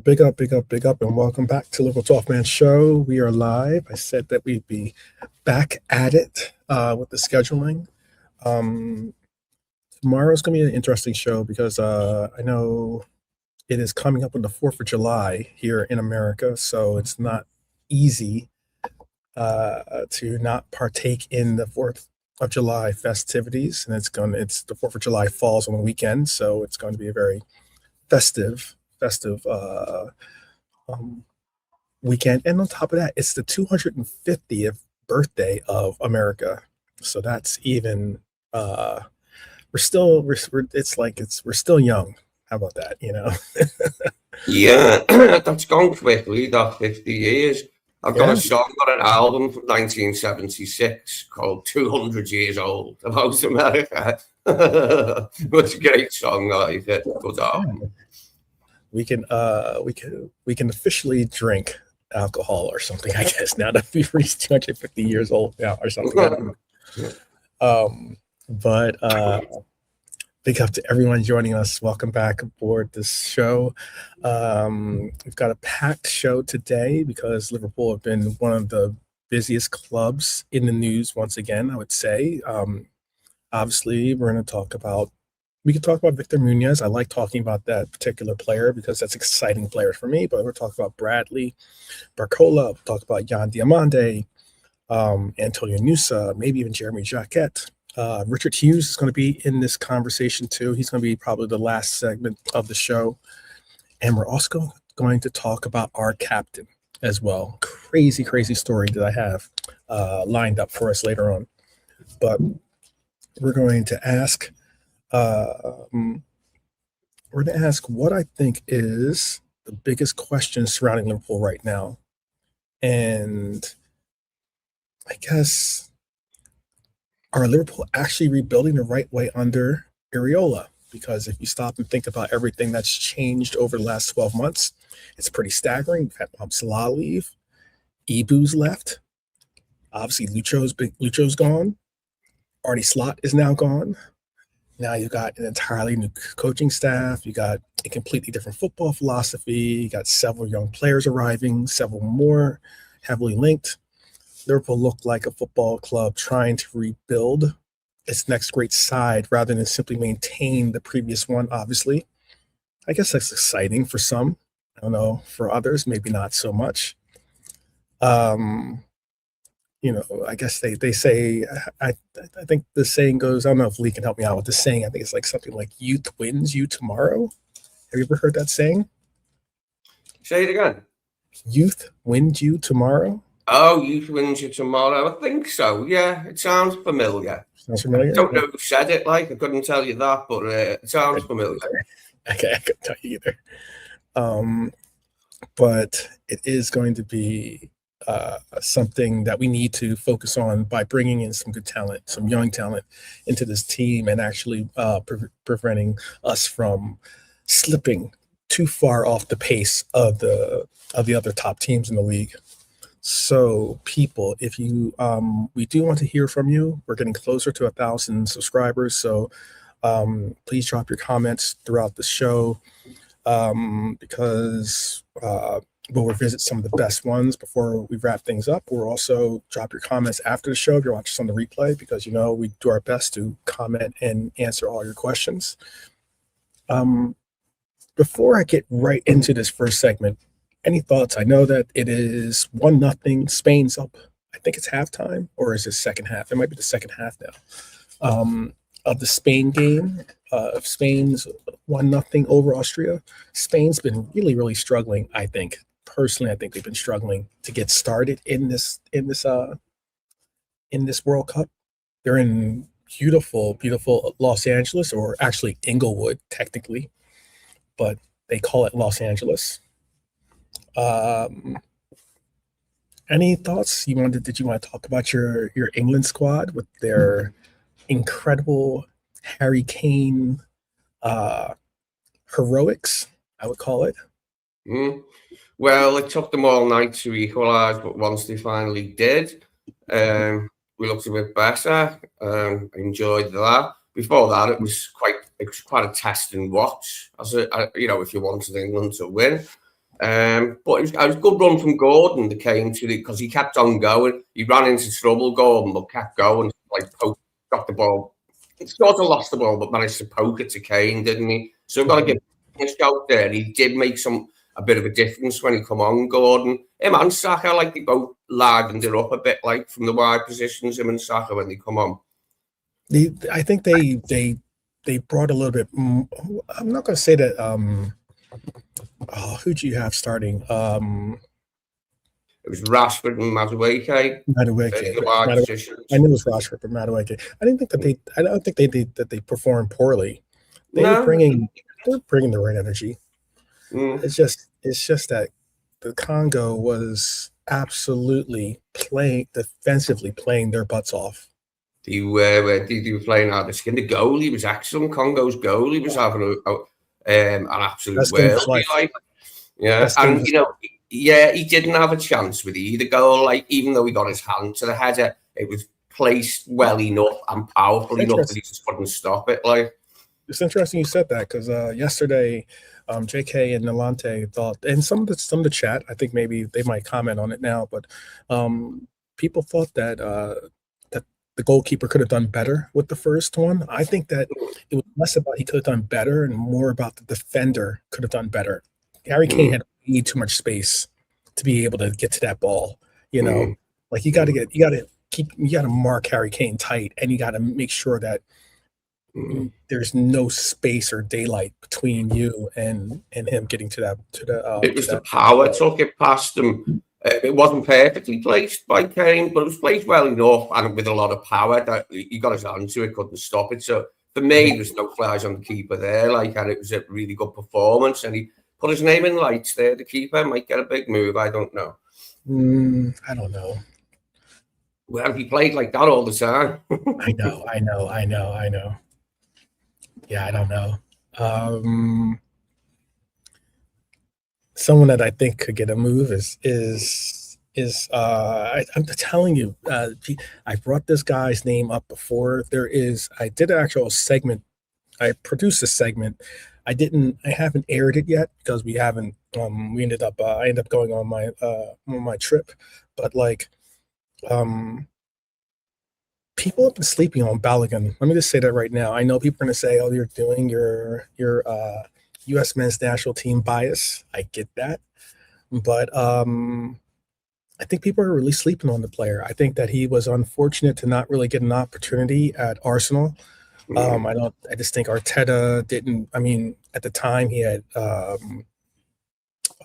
big up, and welcome back to Liverpool 12-Man Show. We are live. I said that we'd be back at it with the scheduling. Tomorrow's going to be an interesting show because I know it is coming up on the 4th of July here in America, so it's not easy to not partake in the 4th of July festivities, and it's the 4th of July falls on the weekend, so it's going to be a very festive weekend. And on top of that, it's the 250th birthday of America, so that's even we're still young. How about that, Yeah, that's gone quickly, that 50 years. I've got a song on an album from 1976 called 200 Years Old about America. It's a great song, I think. Good album. We can officially drink alcohol or something, I guess, now that we've reached 250 years old now or something. But big up to everyone joining us. Welcome back aboard this show. We've got a packed show today because Liverpool have been one of the busiest clubs in the news once again, I would say. Obviously, we can talk about Victor Muñoz. I like talking about that particular player because that's an exciting player for me, but we're talking about Bradley Barcola, we'll talk about Diomande, Antonio Nusa, maybe even Jeremy Jacquet. Richard Hughes is going to be in this conversation too. He's going to be probably the last segment of the show. And we're also going to talk about our captain as well. Crazy story that I have lined up for us later on. But we're going to ask what I think is the biggest question surrounding Liverpool right now. And I guess, are Liverpool actually rebuilding the right way under Iraola? Because if you stop and think about everything that's changed over the last 12 months, it's pretty staggering. We've had Salah leave, Ibu's left. Obviously, Lucho's gone. Artie Slot is now gone. Now you got an entirely new coaching staff. You got a completely different football philosophy. You got several young players arriving, several more heavily linked. Liverpool looked like a football club trying to rebuild its next great side rather than simply maintain the previous one, obviously. I guess that's exciting for some. I don't know, for others, maybe not so much. I guess they say, I think the saying goes, I don't know if Lee can help me out with the saying. I think it's like something like youth wins you tomorrow. Have you ever heard that saying? Say it again. Youth wins you tomorrow? Oh, youth wins you tomorrow. I think so. Yeah, it sounds familiar. Sounds familiar? I don't know who said it, I couldn't tell you that, but it sounds familiar. Okay, I couldn't tell you either. But it is going to be something that we need to focus on by bringing in some good talent, some young talent into this team and actually preventing us from slipping too far off the pace of the other top teams in the league. So people, if you we do want to hear from you. We're getting closer to 1,000 subscribers, so please drop your comments throughout the show because we'll revisit some of the best ones before we wrap things up. We'll also drop your comments after the show if you're watching us on the replay because, we do our best to comment and answer all your questions. Before I get right into this first segment, any thoughts? I know that it is 1-0. Spain's up. I think it's halftime, or is it second half? It might be the second half now of the Spain game. Of Spain's 1-0 over Austria. Spain's been really struggling, I think. Personally, I think they've been struggling to get started in this World Cup. They're in beautiful Los Angeles, or actually Inglewood, technically, but they call it Los Angeles. Any thoughts did you want to talk about your England squad with their incredible Harry Kane heroics, I would call it? Well, it took them all night to equalise, but once they finally did, we looked a bit better. I enjoyed that. Before that, it was quite a test and watch, if you wanted England to win. But it was a good run from Gordon that came to because he kept on going. He ran into trouble, Gordon, but kept going. Like got the ball. He sort of lost the ball, but managed to poke it to Kane, didn't he? So I've got to give him a shout there. He did make a bit of a difference when he come on, Gordon. Him and Saka, like they both livened it up a bit, like from the wide positions. Him and Saka when they come on. I think they brought a little bit. I'm not going to say that. Who do you have starting? It was Rashford and Madueke. I knew it was Rashford, but Madueke. I don't think they performed poorly. They're bringing the right energy. It's just that the Congo was absolutely defensively playing their butts off. They were playing out of the skin. The goalie was excellent. Congo's goalie was having an absolute worldie. He didn't have a chance with either goal. Like, even though he got his hand to the header, it was placed well enough and powerful enough that he just couldn't stop it. Like, it's interesting you said that because yesterday, Jacquet and Nalante thought, and some of the chat, I think maybe they might comment on it now, but people thought that the goalkeeper could have done better with the first one. I think that it was less about he could have done better and more about the defender could have done better. Harry Kane had way too much space to be able to get to that ball. Like you got to mark Harry Kane tight, and you got to make sure that there's no space or daylight between you and him getting to that. It was the power took it past him. It wasn't perfectly placed by Kane, but it was placed well enough and with a lot of power that he got his hand to it, couldn't stop it. So for me, there's no flies on the keeper there. And it was a really good performance, and he put his name in lights there. The keeper might get a big move. I don't know. I don't know. Well, he played like that all the time. I know. Yeah, I don't know. Someone that I think could get a move is I'm telling you, I brought this guy's name up before. I did an actual segment. I produced a segment. I haven't aired it yet because we haven't. I ended up going on my trip, but people have been sleeping on Balogun. Let me just say that right now. I know people are going to say, "Oh, you're doing your U.S. men's national team bias." I get that, but I think people are really sleeping on the player. I think that he was unfortunate to not really get an opportunity at Arsenal. I just think Arteta didn't. I mean, at the time he had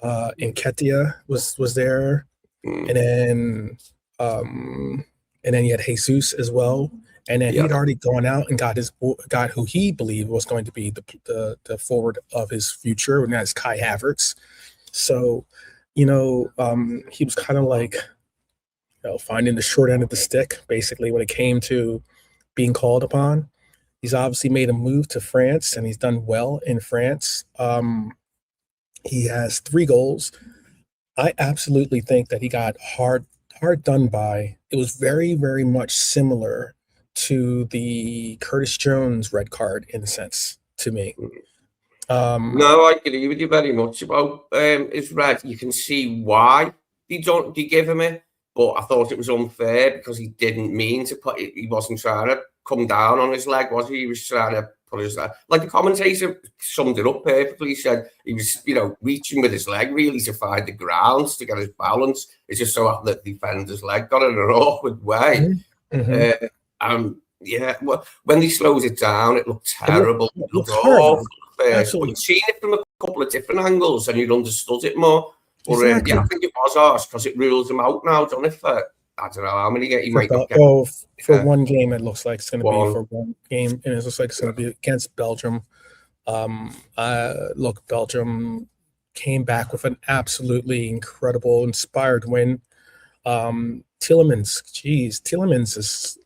Nketiah was there, and then he had Jesus as well. And then he'd already gone out and got who he believed was going to be the forward of his future, and that's Kai Havertz. So, he was kind of finding the short end of the stick, basically, when it came to being called upon. He's obviously made a move to France, and he's done well in France. He has 3 goals. I absolutely think that he got hard done by. It was very, very much similar to the Curtis Jones red card in a sense to me. No, I agree with you very much about his red. You can see why they give him it, but I thought it was unfair because he didn't mean to he wasn't trying to come down on his leg, was he? He was trying to put his leg. Like the commentator summed it up perfectly. He said he was, reaching with his leg really to find the ground to get his balance. It just so happened that the defender's leg got in an awkward way. When he slows it down, it looked terrible. It looked awful first. But you've seen it from a couple of different angles and you'd understood it more. But I think it was harsh because it rules him out now, doesn't it? I don't know how many he might get. For one game, it looks like it's going to be for one game, and it looks like it's going to be against Belgium. Belgium came back with an absolutely incredible, inspired win. Tielemans is.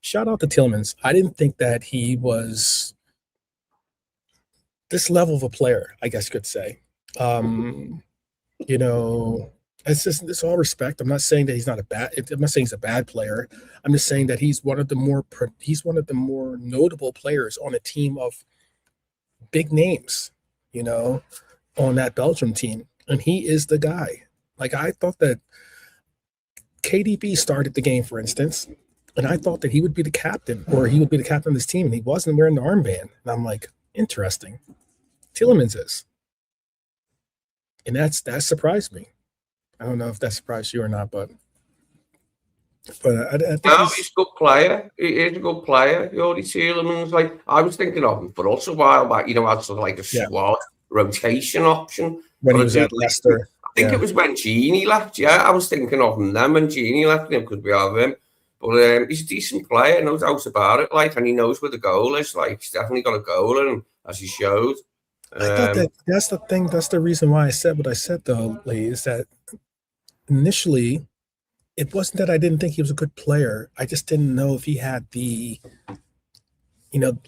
Shout out to Tielemans. I didn't think that he was this level of a player, I guess you could say. It's all respect. I'm not saying that I'm not saying he's a bad player. I'm just saying that he's one of the more notable players on a team of big names, on that Belgium team. and he is the guy. Like, I thought that KDB started the game, for instance, and I thought that he would be the captain, or he would be the captain of this team, and he wasn't wearing the armband. And I'm like, interesting. Tielemans is. And that surprised me. I don't know if that surprised you or not, but I think he's a good player. He is a good player. Yuri Tielemans, like, I was thinking of him for us a while back, as sort of like a squad rotation option. When he was at Leicester. I think it was when Genie left. Yeah, I was thinking of him then when Genie left him, because we have him. But he's a decent player, no doubt about it. Like, and he knows where the goal is. Like, he's definitely got a goal in him, as he showed. I thought that's the thing. That's the reason why I said what I said, though, Lee, is that initially, it wasn't that I didn't think he was a good player. I just didn't know if he had the,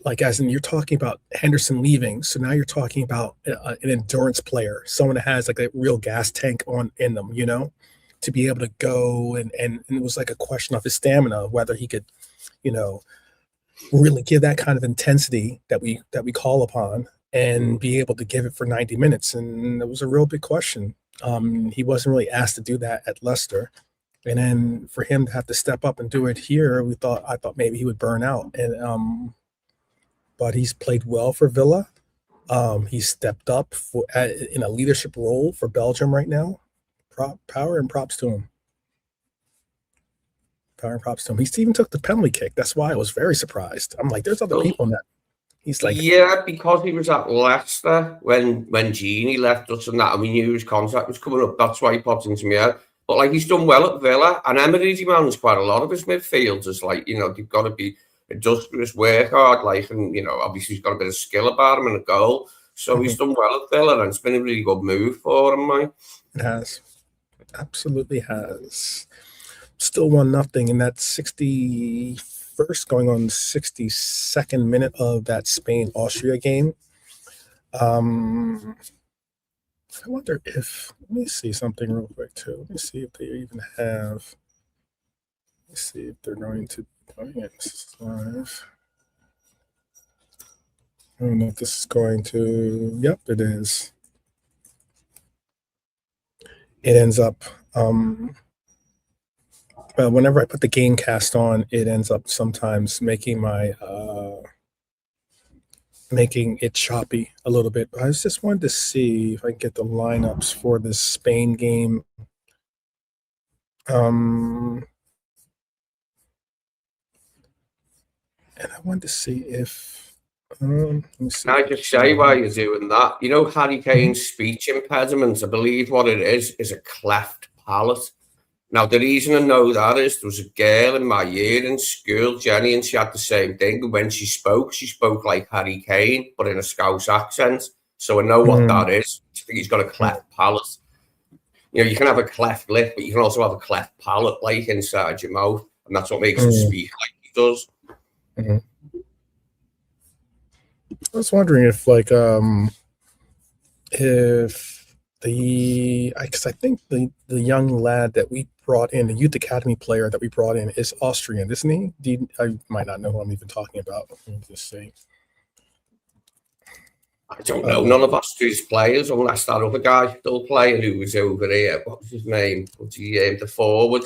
like, as in, you're talking about Henderson leaving. So now you're talking about an endurance player, someone that has like a real gas tank in them, to be able to go. And it was like a question of his stamina, whether he could, really give that kind of intensity that we call upon and be able to give it for 90 minutes. And it was a real big question. He wasn't really asked to do that at Leicester. And then for him to have to step up and do it here, I thought maybe he would burn out. And but he's played well for Villa. He stepped up in a leadership role for Belgium right now. Power and props to him. Power and props to him. He even took the penalty kick. That's why I was very surprised. I'm like, there's other people in that. He's like, yeah, because he was at Leicester when Genie left us and that, and we knew his contract was coming up. That's why he popped into my head. But like, he's done well at Villa, and Emery demands quite a lot of his midfielders. Like, they've got to be industrious, work hard, like, and obviously he's got a bit of skill about him and a goal. So he's done well at Villa, and it's been a really good move for him, mate. It has, it absolutely has. Still 1-0 in that 61st, going on 62nd minute of that Spain-Austria game. I wonder if, let me see something real quick too. Let me see if they even have, let's see if they're going to, this is live. I don't know if this is going to, yep, it is. It ends up, well, whenever I put the game cast on, it ends up sometimes making my, making it choppy a little bit. But I just wanted to see if I can get the lineups for this Spain game. And I wanted to see if, let me see. Can I just say while you're doing that, Harry Kane's speech impediment, I believe what it is a cleft palate. Now, the reason I know that is there was a girl in my year in school, Jenny, and she had the same thing. And when she spoke like Harry Kane, but in a Scouse accent. So I know what that is. I think he's got a cleft palate. You can have a cleft lip, but you can also have a cleft palate, like inside your mouth. And that's what makes him speak like he does. I was wondering if, like, because I think the young lad that we brought in, the youth academy player that we brought in, is Austrian, isn't he? I might not know who I'm even talking about. Let me just see. I don't know none of Austria's players unless that other guy still playing who was over here. What was his name? Was he the forward?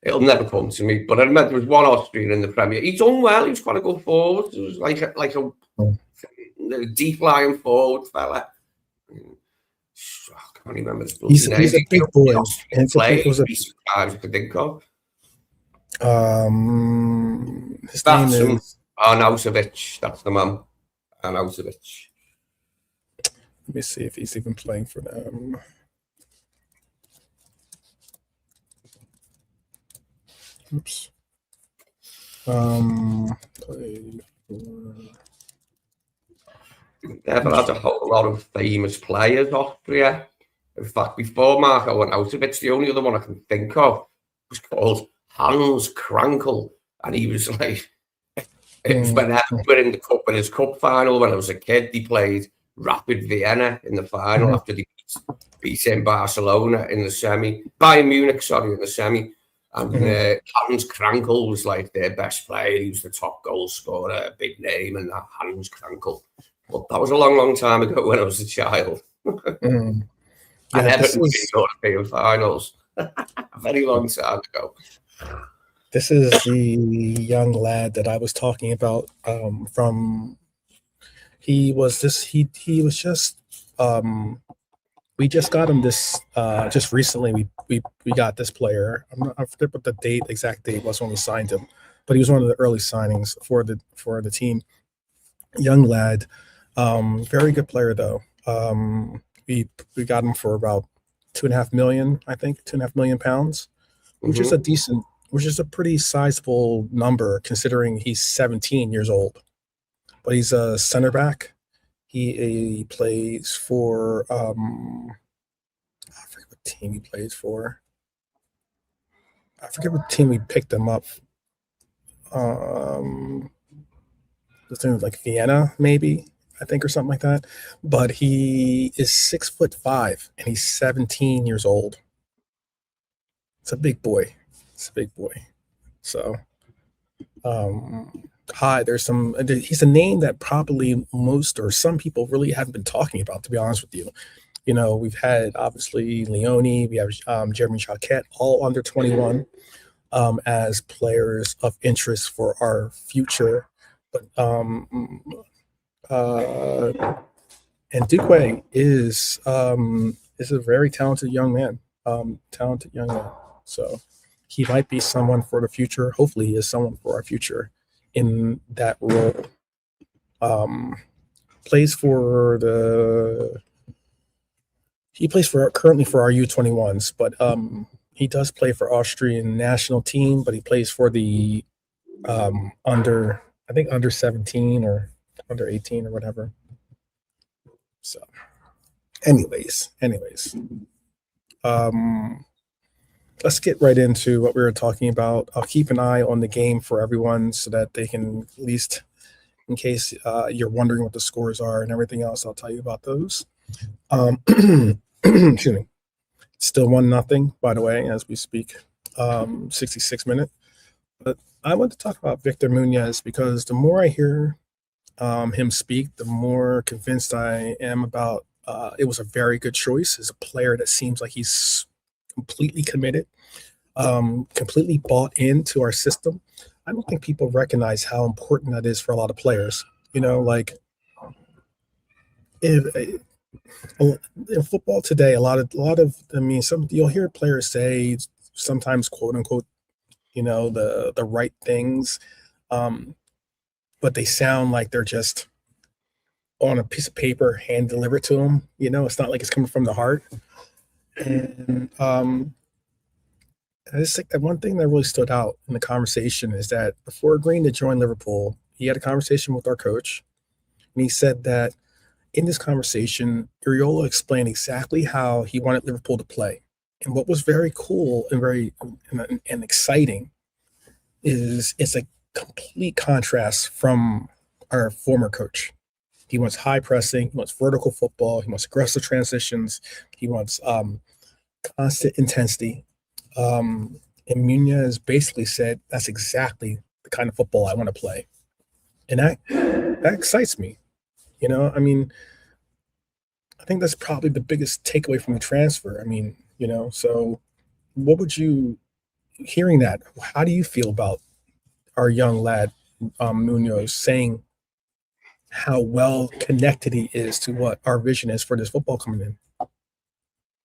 It'll never come to me. But I remember there was one Austrian in the Premier. He's done well. He was quite a good forward. It was like a deep lying forward fella. I can't remember his bloody name. He's a big boy. I could think of. His name is Arnautovic. That's the man. Arnautovic. Let me see if he's even playing for them. Oops. Played for... Never had a whole lot of famous players, Austria. In fact, before Marco Arnautovic, the only other one I can think of was called Hans Krankel. And he was like, when we were in the cup, in his cup final, when I was a kid, he played Rapid Vienna in the final after they beat in Barcelona in the semi. Bayern Munich, sorry, in the semi. And Hans Krankel was like their best player. He was the top goal scorer, big name, and that Hans Krankel. But that was a long, long time ago when I was a child. Mm. I Yeah, never this in was European finals. A very long time ago. this is the young lad that I was talking about. From he was this he was just we just got him this just recently. We got this player. I forget what the exact date was when we signed him, but he was one of the early signings for the team. Young lad, very good player though. We got him for about 2.5 million, I think, 2.5 million pounds, which is which is a pretty sizable number considering he's 17 years old. But he's a center back. He plays for I forget what team he plays for. I forget what team we picked him up. The thing was like Vienna, maybe, I think, or something like that. But he is 6'5" and he's 17 years old. It's a big boy. It's a big boy. So, he's a name that probably most or some people really haven't been talking about, to be honest with you. You know, we've had obviously Leone, we have Jeremy Jacquet, all under 21 as players of interest for our future. But and Duque is a very talented young man. So he might be someone for the future. Hopefully, he is someone for our future in that role. He plays currently for our U21s, but he does play for Austrian national team, but he plays for the under 17 or under 18 or whatever. So anyways, let's get right into what we were talking about. I'll keep an eye on the game for everyone so that they can, at least in case you're wondering what the scores are and everything else, I'll tell you about those. Excuse me. Still 1-0, by the way, as we speak. 66 minute. But I want to talk about Victor Muñoz because the more I hear him speak, the more convinced I am about it was a very good choice as a player that seems like he's completely committed, completely bought into our system. I don't think people recognize how important that is for a lot of players. You know, like in football today, a lot of you'll hear players say sometimes, quote unquote, you know, the right things, but they sound like they're just on a piece of paper, hand delivered to them. You know, it's not like it's coming from the heart. And I just think that one thing that really stood out in the conversation is that before agreeing to join Liverpool, he had a conversation with our coach, and he said that in this conversation, Iraola explained exactly how he wanted Liverpool to play. And what was very cool and very and exciting is it's a complete contrast from our former coach. He wants high pressing, he wants vertical football, he wants aggressive transitions, he wants constant intensity. And Muñoz basically said that's exactly the kind of football I want to play. And that excites me. You know, I mean, I think that's probably the biggest takeaway from the transfer. I mean, you know, so what would you, hearing that, how do you feel about our young lad, Muñoz, saying how well connected he is to what our vision is for this football coming in?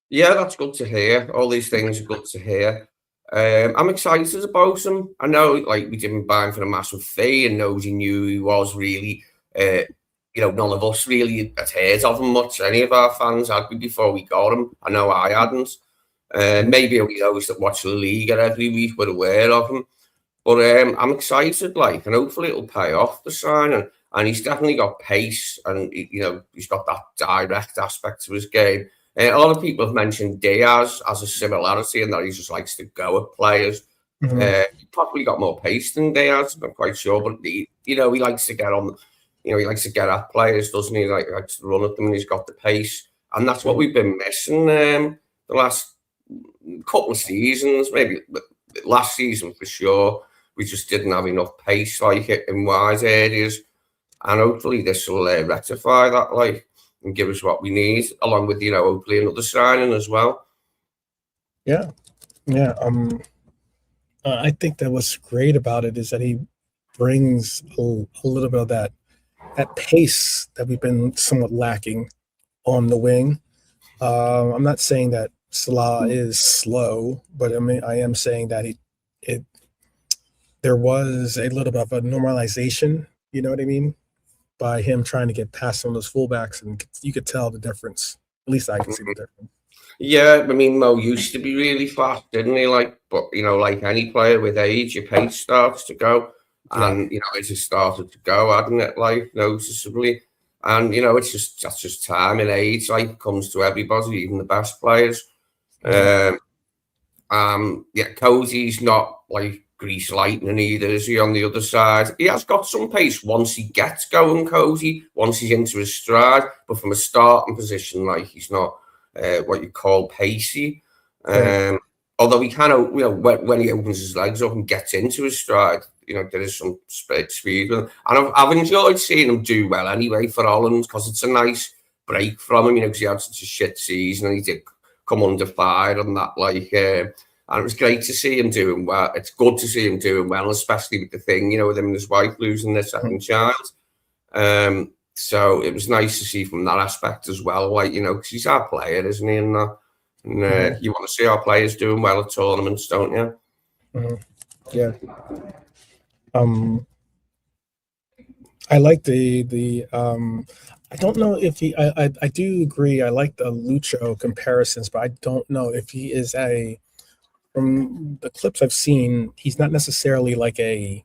Yeah, that's good to hear. All these things are good to hear. I'm excited about him. I know, like, we didn't buy him for a massive fee, and nobody knew he was really. You know, none of us really had heard of him much. Any of our fans had before we got him. I know I hadn't. Maybe only those that watch the league every week were aware of him. But I'm excited, like, and hopefully it'll pay off the signing. And he's definitely got pace, and you know, he's got that direct aspect to his game. A lot of people have mentioned Diaz as a similarity in that he just likes to go at players. He probably got more pace than Diaz, I'm not quite sure, but he likes to get on. You know, he likes to get at players, doesn't he? Like, likes to run at them, and he's got the pace, and that's what we've been missing the last couple of seasons. Maybe last season for sure, we just didn't have enough pace, like in wide areas. and hopefully this will rectify that, like, and give us what we need, along with, you know, hopefully another signing as well. Yeah. I think that what's great about it is that he brings a little bit of that pace that we've been somewhat lacking on the wing. I'm not saying that Salah is slow, but I mean, I am saying that there was a little bit of a normalization, you know what I mean, by him trying to get past some of those fullbacks, and you could tell the difference. At least I can see the difference. Yeah, I mean, Mo used to be really fast, didn't he? Like, but, you know, like any player with age, your pace starts to go. And, you know, it just started to go, hadn't it? Like, noticeably. And, you know, that's just time and age, like, comes to everybody, even the best players. Yeah, Cody's not like grease lightning either, is he? On the other side, he has got some pace once he gets going, Cody, once he's into his stride. But from a starting position, like, he's not what you call pacey. Although he kind of, you know, when he opens his legs up and gets into his stride, you know, there is some speed with him. And I've enjoyed seeing him do well anyway for Holland, because it's a nice break from him, you know, because he had such a shit season and he did come under fire and that, like, and it was great to see him doing well. It's good to see him doing well, especially with the thing, you know, with him and his wife losing their second child. So it was nice to see from that aspect as well, like, you know, because he's our player, isn't he? And you want to see our players doing well at tournaments, don't you? Yeah. I like the I don't know if he I do agree. I like the Lucho comparisons, but I don't know if he is from the clips I've seen, he's not necessarily like a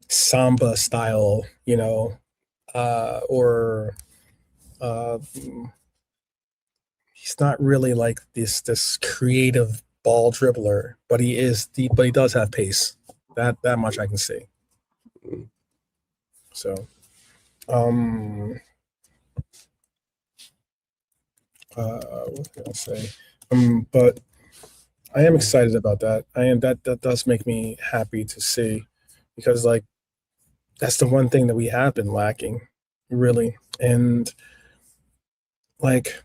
Samba style, you know, or he's not really like this creative ball dribbler, but he does have pace. That much I can see. So, what can I say? But I am excited about that. That does make me happy to see, because like that's the one thing that we have been lacking, really. And like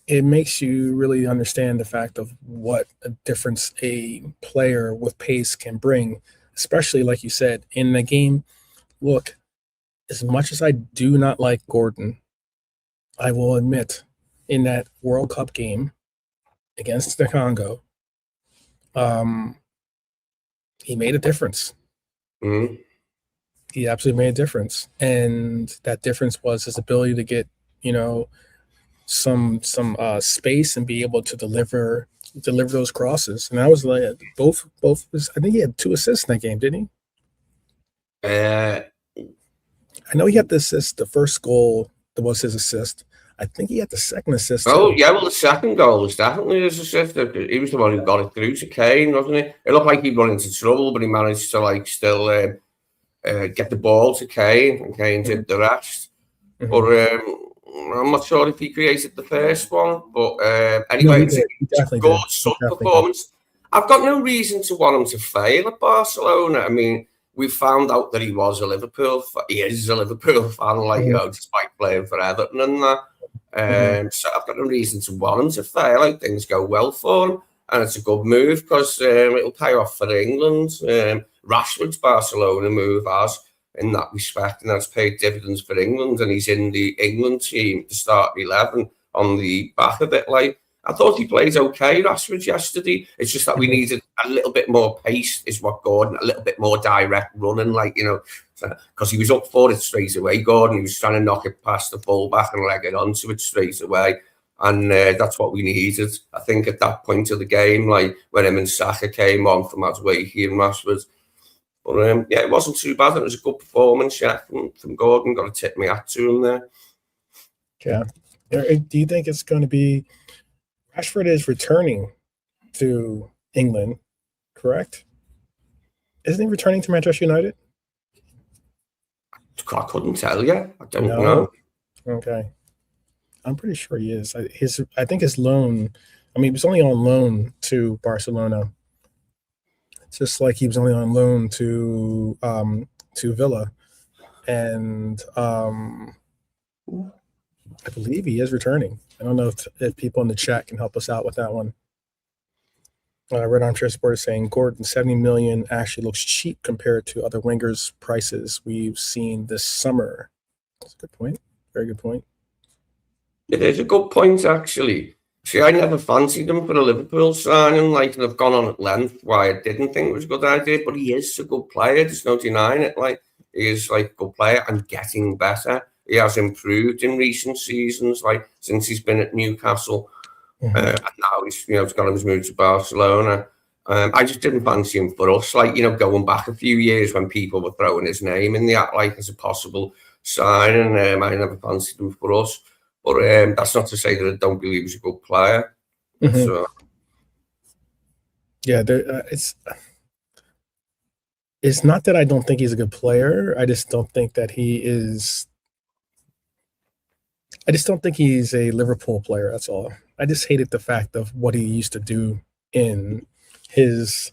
it makes you really understand the fact of what a difference a player with pace can bring, especially like you said, in the game. Look, as much as I do not like Gordon, I will admit in that World Cup game against the Congo, he made a difference. He absolutely made a difference, and that difference was his ability to get, you know, some space and be able to deliver those crosses. And that was like both. I think he had 2 assists in that game, didn't he? I know he had the assist. The first goal that was his assist. I think he had the second assist. Oh, yeah, well, the second goal was definitely his assist. He was the one who got it through to Kane, wasn't he? It looked like he'd run into trouble, but he managed to, like, still get the ball to Kane, and Kane did the rest. But I'm not sure if he created the first one. But anyway, no, it's a good performance. I've got no reason to want him to fail at Barcelona. I mean, we found out that he was a Liverpool fan. He is a Liverpool fan, like, you know, despite playing for Everton and that. So I've got no reason to want him to fail. Like, things go well for him, and it's a good move because it'll pay off for England. Rashford's Barcelona move has, in that respect, and that's paid dividends for England, and he's in the England team to start 11 on the back of it. Like, I thought he played okay, Rashford, yesterday. It's just that we needed a little bit more pace, is what Gordon, a little bit more direct running, like, you know, because he was up for it straight away, Gordon. He was trying to knock it past the fullback and leg it onto it straight away. And that's what we needed, I think, at that point of the game, like when him and Saka came on from Adwaki and Rashford. But yeah, it wasn't too bad. It was a good performance, yeah, from Gordon. Got to tip my hat to him there. Yeah. Do you think it's going to be... Rashford is returning to England, correct? Isn't he returning to Manchester United? I couldn't tell you. I don't know. Okay. I'm pretty sure he is. I think his loan, I mean, he was only on loan to Barcelona. Just like he was only on loan to Villa. and I believe he is returning. I don't know if people in the chat can help us out with that one. Red Armchair Sport is saying Gordon, 70 million actually looks cheap compared to other wingers' prices we've seen this summer. That's a good point. Very good point. It is a good point, actually. See, I never fancied him for a Liverpool signing, like, and I've gone on at length why I didn't think it was a good idea, but he is a good player. There's no denying it. Like, he is like a good player and getting better. He has improved in recent seasons, like since he's been at Newcastle. And now he's got his move to Barcelona. I just didn't fancy him for us, like, going back a few years when people were throwing his name in the act like as a possible signing. I never fancied him for us, but that's not to say that I don't believe he's a good player. So yeah, it's not that I don't think he's a good player. I just don't think that he is. I just don't think he's a Liverpool player. That's all. I just hated the fact of what he used to do in his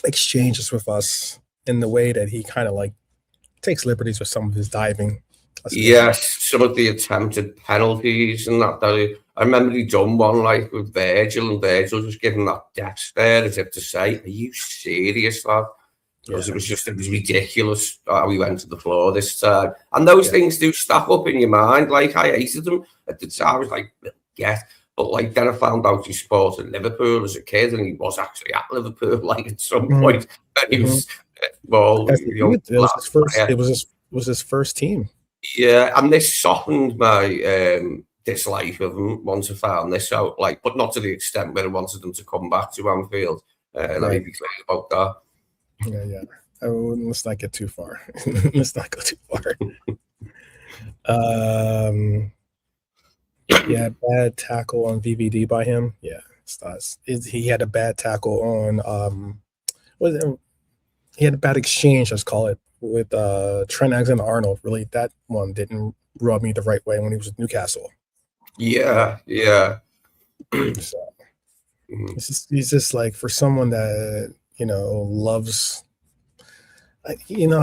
exchanges with us, in the way that he kind of like takes liberties with some of his diving. Yes, some of the attempted penalties and that. I remember he done one like with Virgil, and Virgil just giving that death stare as if to say, "Are you serious, lad?" Because it was ridiculous how he went to the floor this time. And those things do stack up in your mind. Like, I hated him at the time. I was like, but like then I found out he supported Liverpool as a kid, and he was actually at Liverpool like at some point. And he was it was his first team. Yeah, and this softened my dislike of him once I found this out. Like, but not to the extent where I wanted them to come back to Anfield. Let me be clear about that. Yeah. Let's not get too far. Let's not go too far. Yeah, bad tackle on VVD by him. Yeah, he had a bad tackle on he had a bad exchange, let's call it, with Trent Alexander-Arnold. Really, that one didn't rub me the right way when he was with Newcastle. Yeah. So he's just like, for someone that loves.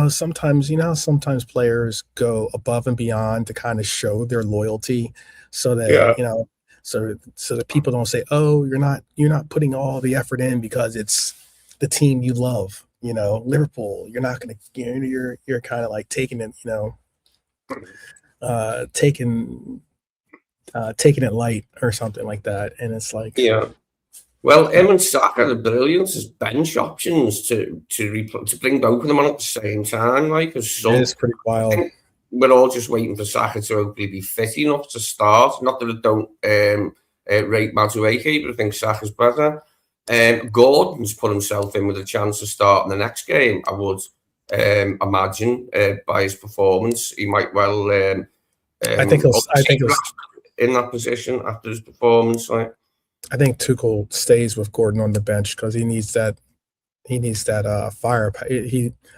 Sometimes players go above and beyond to kind of show their loyalty, so that so that people don't say, "Oh, you're not putting all the effort in because it's the team you love." Liverpool, you're not going to. You're kind of like taking it, taking it light or something like that, and it's like, Well, him and Saka are brilliant as bench options to bring both of them on at the same time. Like, it's pretty wild. We're all just waiting for Saka to hopefully be fit enough to start. Not that I don't rate Madueke, but I think Saka's better. Gordon's put himself in with a chance to start in the next game. I would imagine by his performance, he might well. I think he'll in that position after his performance. Like, I think Tuchel stays with Gordon on the bench because he needs that. He needs that fire.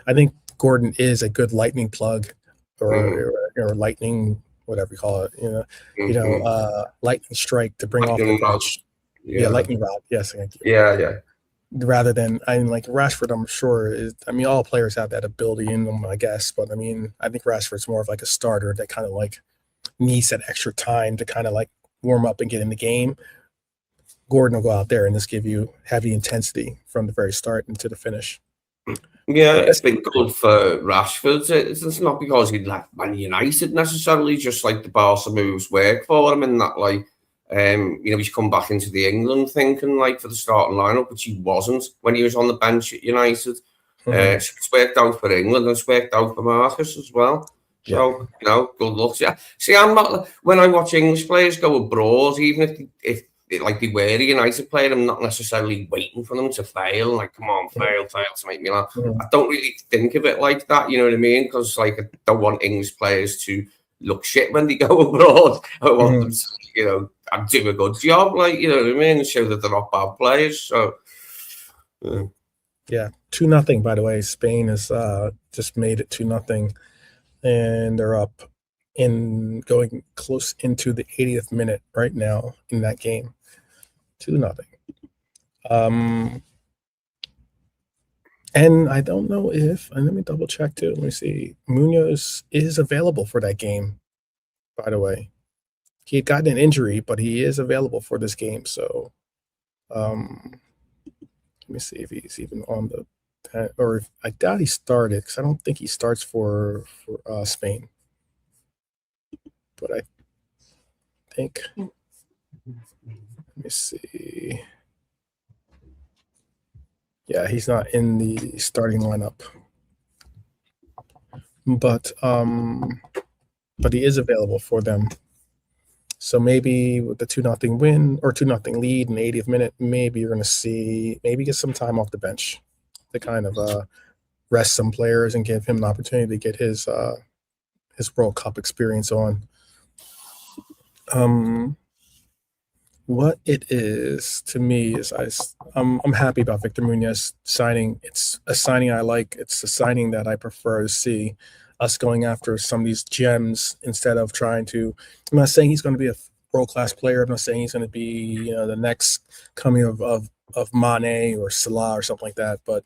I think Gordon is a good lightning plug, or lightning, whatever you call it. Lightning strike to bring lightning off the bench. Yeah, lightning rod. Yes, thank you. Yeah. Rather than, like Rashford, I'm sure is. All players have that ability in them, I guess. But I think Rashford's more of like a starter that kind of like needs that extra time to kind of like warm up and get in the game. Gordon will go out there and just give you heavy intensity from the very start into the finish. Yeah, it's been good for Rashford. It's not because he left Man United necessarily, just like the Barca moves work for him, and that like he's come back into the England thinking like for the starting lineup, which he wasn't when he was on the bench at United. So it's worked out for England, and it's worked out for Marcus as well. So good luck. Yeah. See, I'm not, when I watch English players go abroad, even if like they were a United player, I'm not necessarily waiting for them to fail. Like, come on, fail to make me laugh. I don't really think of it like that. You know what I mean? Because like I don't want English players to look shit when they go abroad. I want them to, and do a good job. Like, you know what I mean? And show that they're not bad players. So. Yeah, 2-0. By the way, Spain has just made it 2-0, and they're up in going close into the 80th minute right now in that game. 2-0. And I don't know if, and let me double check too. Let me see. Muñoz is available for that game, by the way. He had gotten an injury, but he is available for this game. So let me see if he's even on the, or if, I doubt he started because I don't think he starts for Spain. But I think, let me see. Yeah, he's not in the starting lineup. But he is available for them. So maybe with the 2-0 win or 2-0 lead in the 80th minute, maybe you're going to see, maybe get some time off the bench to kind of rest some players and give him an opportunity to get his World Cup experience on. What it is to me is I'm happy about Victor Muñoz signing. It's a signing I like. It's a signing that I prefer to see. Us going after some of these gems instead of trying to. I'm not saying he's going to be a world-class player. I'm not saying he's going to be the next coming of Mane or Salah or something like that. But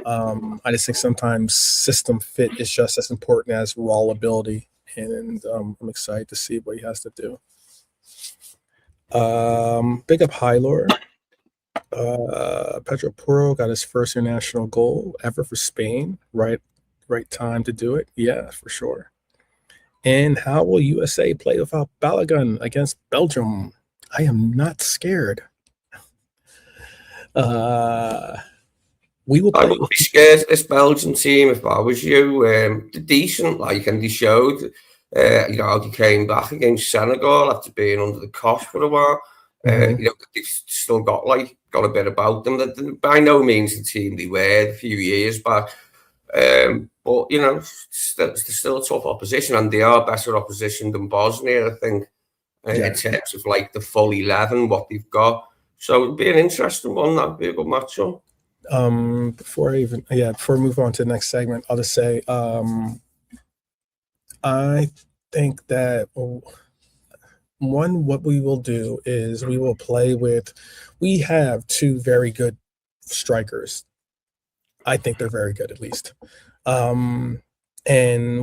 I just think sometimes system fit is just as important as raw ability, and I'm excited to see what he has to do. Big up Hylor. Pedro Porro got his first international goal ever for Spain. Right time to do it. Yeah, for sure. And how will USA play without Balogun against Belgium? I am not scared. We will. I would be scared of this Belgian team if I was you. They're decent, and they showed. They came back against Senegal after being under the cosh for a while. They've still got a bit about them. They're by no means the team they were a few years back. But they're still a tough opposition, and they are better opposition than Bosnia, I think, in terms of the full 11, what they've got. So it'd be an interesting one. That'd be a good matchup. Before we move on to the next segment, I'll just say I think that what we will do is we will play with. We have two very good strikers. I think they're very good, at least. And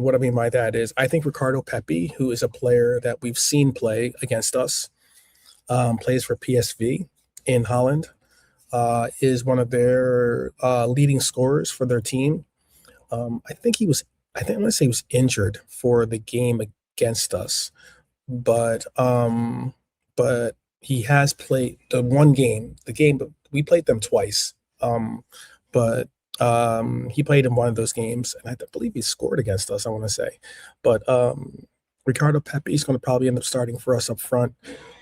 what I mean by that is I think Ricardo Pepi, who is a player that we've seen play against us, plays for PSV in Holland, is one of their leading scorers for their team. I think I'm going to say he was injured for the game against us, but he has played the one game. We played them twice, but he played in one of those games, and I believe he scored against us, I want to say. But Ricardo Pepi is going to probably end up starting for us up front,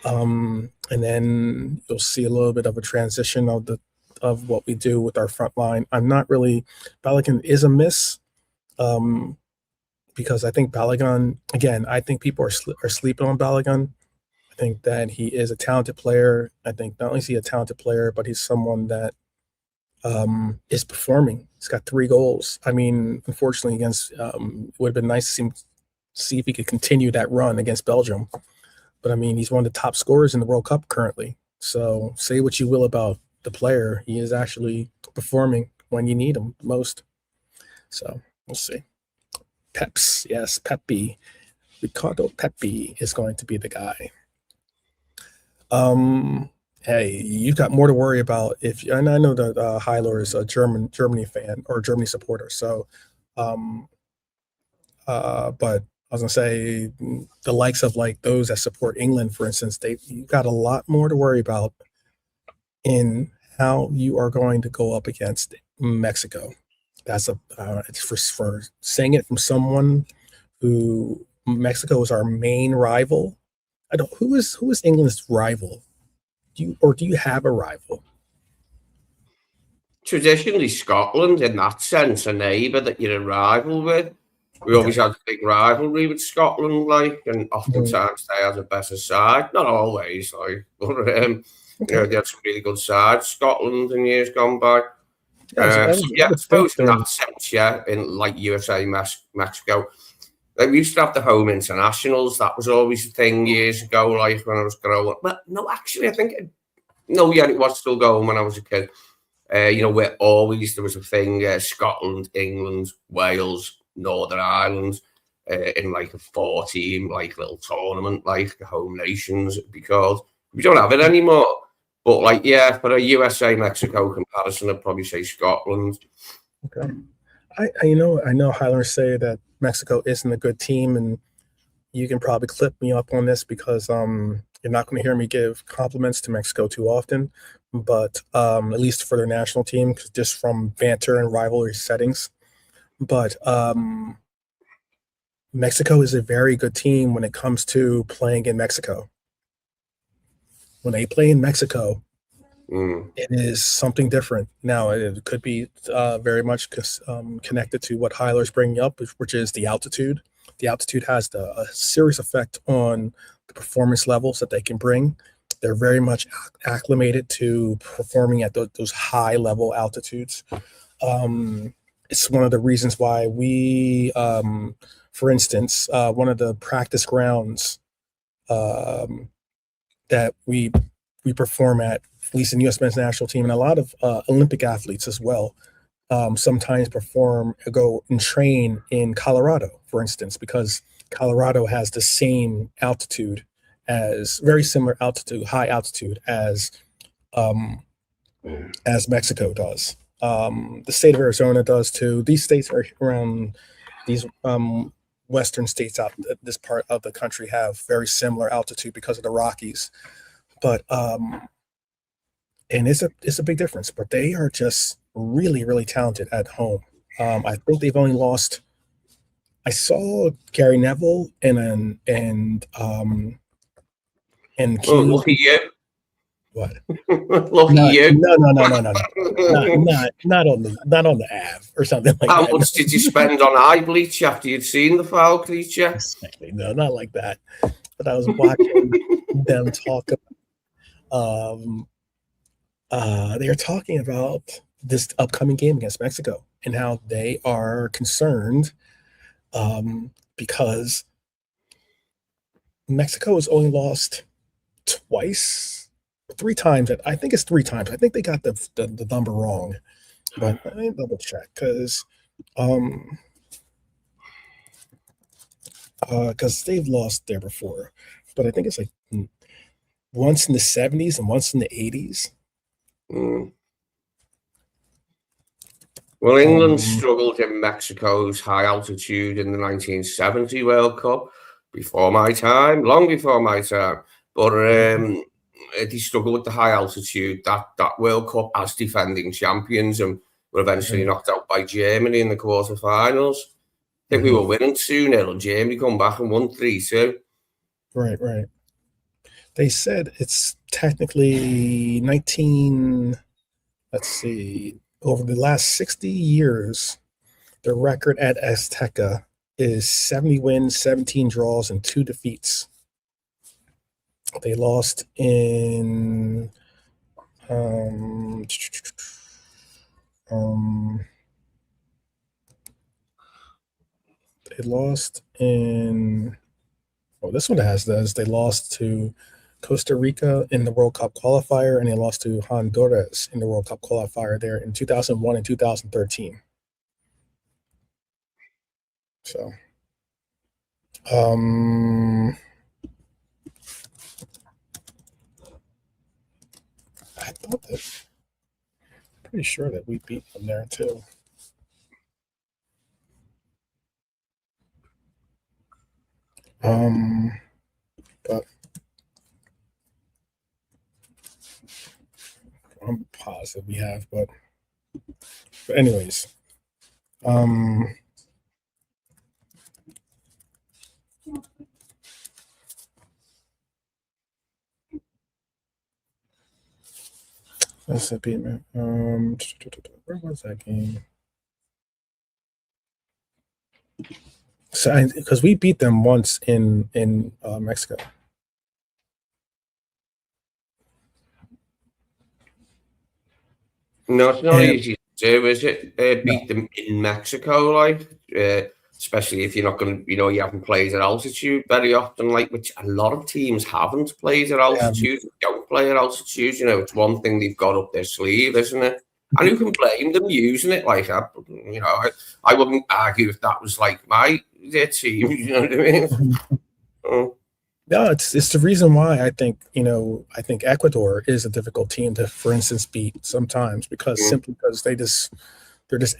and then you'll see a little bit of a transition of what we do with our front line. I'm not really. Balogun is a miss, because I think Balogun, again, I think people are sleeping on Balogun. I think that he is a talented player. I think not only is he a talented player, but he's someone that is performing. He's got 3 goals. I mean, unfortunately, against it would have been nice to see if he could continue that run against Belgium. But I mean, he's one of the top scorers in the World Cup currently. So say what you will about the player, he is actually performing when you need him most. So we'll see. Peps, yes, Pepi. Ricardo Pepi is going to be the guy. Hey, you've got more to worry about and I know that Hylor is a Germany fan or Germany supporter. So, but I was gonna say the likes of those that support England, for instance, you've got a lot more to worry about in how you are going to go up against Mexico. That's it's for saying it from someone who Mexico is our main rival. Who is England's rival? Do you have a rival? Traditionally, Scotland, in that sense, a neighbour that you're a rival with. We always had a big rivalry with Scotland, and oftentimes they had a better side. Not always, but they had some really good sides, Scotland, in years gone by. I suppose in that sense, in USA, Mexico. We used to have the home internationals. That was always a thing years ago, when I was growing up. But no, actually, I think it was still going when I was a kid. Where always there was a thing, Scotland, England, Wales, Northern Ireland, in like a 4-team, like little tournament, like the home nations, it'd be called. We don't have it anymore. But like, yeah, for a USA-Mexico comparison, I'd probably say Scotland. Okay. I know Highlanders say that Mexico isn't a good team, and you can probably clip me up on this because you're not going to hear me give compliments to Mexico too often, but at least for their national team, just from banter and rivalry settings. But Mexico is a very good team when it comes to playing in Mexico. When they play in Mexico, it is something different. Now, it could be very much connected to what Highler's bringing up, which is the altitude. The altitude has a serious effect on the performance levels that they can bring. They're very much acclimated to performing at those high-level altitudes. It's one of the reasons why we, for instance, one of the practice grounds that we perform at least in the U.S. men's national team, and a lot of Olympic athletes as well, sometimes go and train in Colorado, for instance, because Colorado has the same altitude very similar altitude, high altitude as Mexico does. The state of Arizona does too. These states are around these western states out this part of the country have very similar altitude because of the Rockies. But and it's a big difference. But they are just really, really talented at home. I think they've only lost. I saw Gary Neville and lucky you. What? Lucky you. No. Not on the Ave or something like that. How much did you spend on eye bleach after you'd seen the foul creature? No, not like that. But I was watching them talk about. They are talking about this upcoming game against Mexico and how they are concerned because Mexico has only lost three times. I think it's 3 times. I think they got the number wrong, but I need to double check because they've lost there before. But I think it's like once in the 70s and once in the 80s. Well, England struggled in Mexico's high altitude in the 1970 World Cup long before my time. But they struggled with the high altitude that World Cup as defending champions and were eventually knocked out by Germany in the quarterfinals. I think we were winning 2-0 and Germany come back and won 3-2. Right. They said it's technically over the last 60 years, the record at Azteca is 70 wins, 17 draws, and 2 defeats. They lost in this one has this. They lost to Costa Rica in the World Cup qualifier, and they lost to Honduras in the World Cup qualifier there in 2001 and 2013. So, I thought that, pretty sure that we beat them there too. But I'm positive we have, but anyways, that's a beat, man. Where was that game? So, because we beat them once in Mexico. No, it's not easy to do, is it? Beat them in Mexico, especially if you're not going to, you haven't played at altitude very often, which a lot of teams haven't played at altitude. Don't play at altitude. It's one thing they've got up their sleeve, isn't it? And who can blame them using it like that? I wouldn't argue if that was like their team. You know what I mean? Yeah, it's the reason why I think Ecuador is a difficult team to, for instance, beat sometimes simply because they're just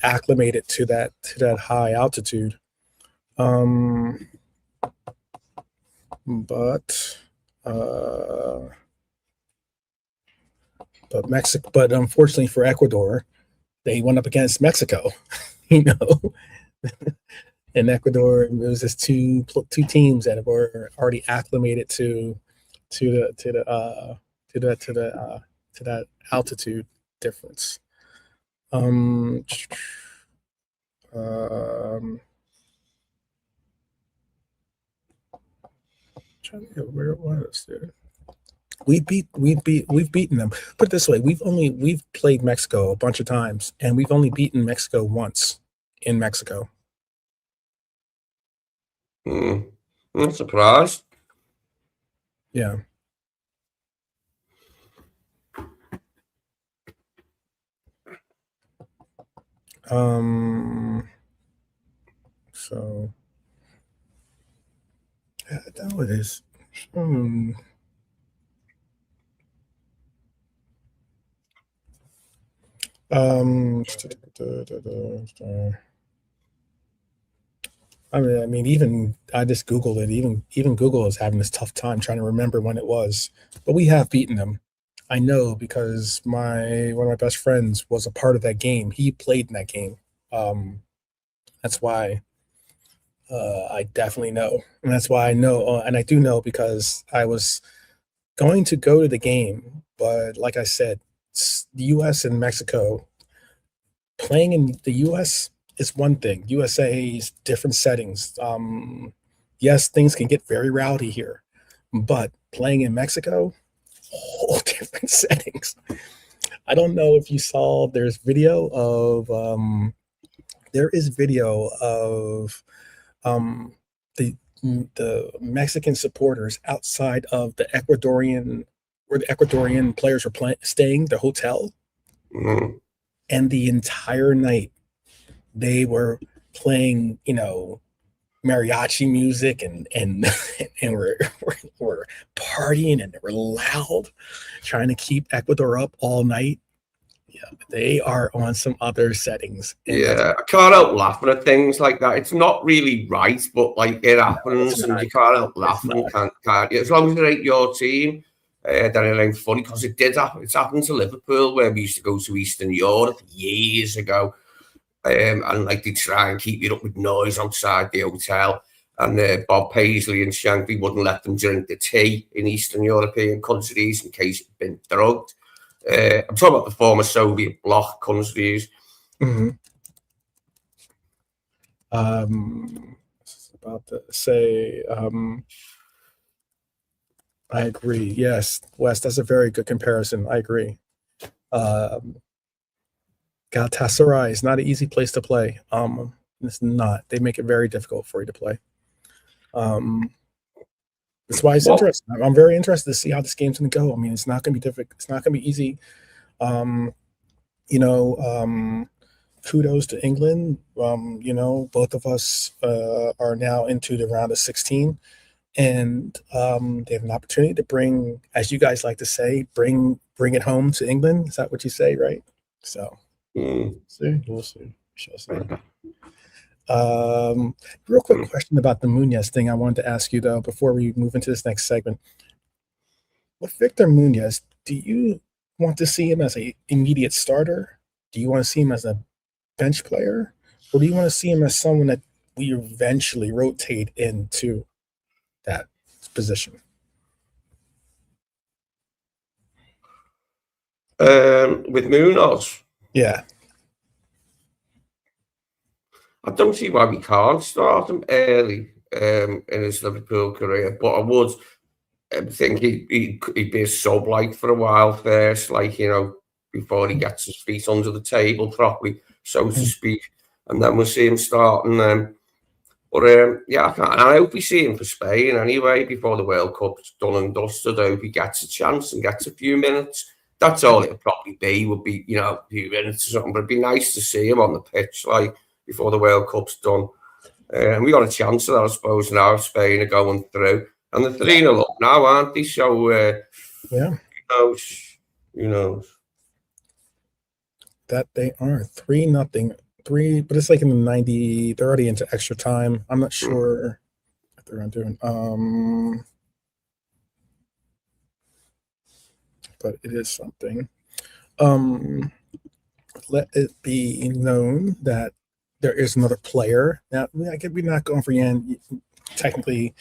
acclimated to that high altitude. But unfortunately for Ecuador, they went up against Mexico, In Ecuador, it was just two teams that were already acclimated to that altitude difference. Trying to get where it was, dude. We've beaten them. Put it this way: we've played Mexico a bunch of times, and we've only beaten Mexico once in Mexico. I'm surprised. Yeah. So that what it is. I mean, even I just Googled it. Even Google is having this tough time trying to remember when it was. But we have beaten them. I know because one of my best friends was a part of that game. He played in that game. That's why I definitely know, and that's why I know, and I do know because I was going to go to the game, but like I said, the U.S. and Mexico playing in the U.S. is one thing. USA's different settings. Yes, things can get very rowdy here, but playing in Mexico, whole different settings. I don't know if you saw. There is video of the Mexican supporters outside of the Ecuadorian where the Ecuadorian players were staying, the hotel, and the entire night they were playing, mariachi music and we're partying and they were loud, trying to keep Ecuador up all night. Yeah, they are on some other settings. Yeah, I can't help laughing at things like that. It's not really right, but like it happens, and you can't help laughing, can't you? As long as it ain't your team, then it ain't funny because it did happen. It's happened to Liverpool where we used to go to Eastern Europe years ago, and like they try and keep you up with noise outside the hotel. And Bob Paisley and Shankly wouldn't let them drink the tea in Eastern European countries in case it'd been drugged. I'm talking about the former Soviet bloc countries. I was about to say, I agree. Yes, Wes, that's a very good comparison. I agree. Galatasaray is not an easy place to play. It's not. They make it very difficult for you to play. That's why it's interesting. I'm very interested to see how this game's going to go. I mean, it's not going to be difficult. It's not going to be easy. Kudos to England. Both of us are now into the round of 16, and they have an opportunity to bring, as you guys like to say, bring it home to England. Is that what you say, right? So, we'll see. We shall see. Real quick question about the Muñoz thing I wanted to ask you, though, before we move into this next segment. With Victor Muñoz, do you want to see him as an immediate starter? Do you want to see him as a bench player? Or do you want to see him as someone that we eventually rotate into that position? With Muñoz? Yeah. I don't see why we can't start him early in his Liverpool career, but I would think he'd be a sub-like for a while first, before he gets his feet under the table properly, so to speak, and then we'll see him starting then. But I hope we see him for Spain anyway before the World Cup's done and dusted. I hope he gets a chance and gets a few minutes That's all it'll probably be. Would be, you know, something, but it'd be nice to see him on the pitch, like before the World Cup's done. And we got a chance of that, I suppose. Now Spain are going through, and the 3-0 up now, aren't they? So yeah, who knows? That they are 3-0, but it's like in the 90. They're already into extra time. I'm not sure what they're doing. But it is something. Let it be known that there is another player. Now, we're not going for Yan. Technically,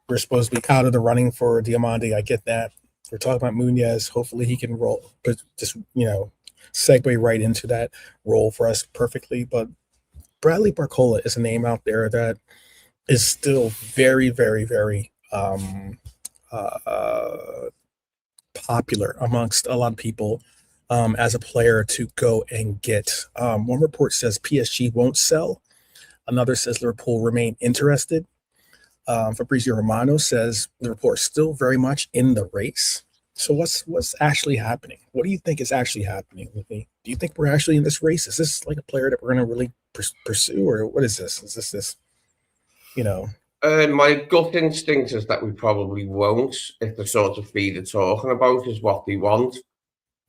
we're supposed to be out of the running for Diomande. I get that. We're talking about Muñoz. Hopefully, he can roll, but just segue right into that role for us perfectly. But Bradley Barcola is a name out there that is still very, very, very popular amongst a lot of people as a player to go and get. One report says PSG won't sell. Another says Liverpool remain interested. Fabrizio Romano says Liverpool are still very much in the race. So what's actually happening? What do you think is actually happening with me? Do you think we're actually in this race? Is this like a player that we're going to really pursue, or what is this? Is this? My gut instinct is that we probably won't, if the sort of fee they're talking about is what they want.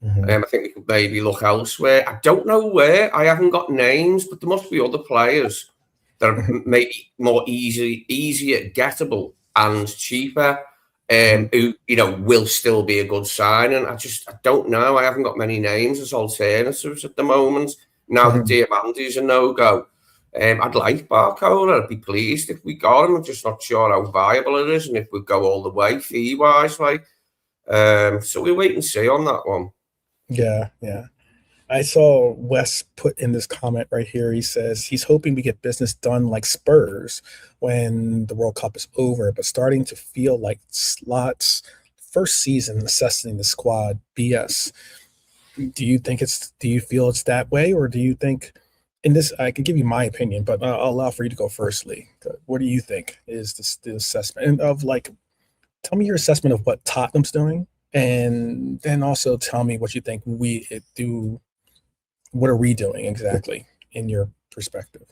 I think we could maybe look elsewhere. I don't know where. I haven't got names, but there must be other players that are maybe more easier gettable and cheaper, who will still be a good signing. I don't know. I haven't got many names as alternatives at the moment. Now that Diomande is a no-go. I'd like Barcola. I'd be pleased if we got him. I'm just not sure how viable it is and if we go all the way fee-wise. So we'll wait and see on that one. Yeah. I saw Wes put in this comment right here. He says he's hoping we get business done like Spurs when the World Cup is over, but starting to feel like Slot's first season assessing the squad BS. Do you feel it's that way, or do you think in this, I can give you my opinion, but I'll allow for you to go firstly. What do you think is the assessment of tell me your assessment of what Tottenham's doing, and then also tell me what you think we do. What are we doing exactly in your perspective?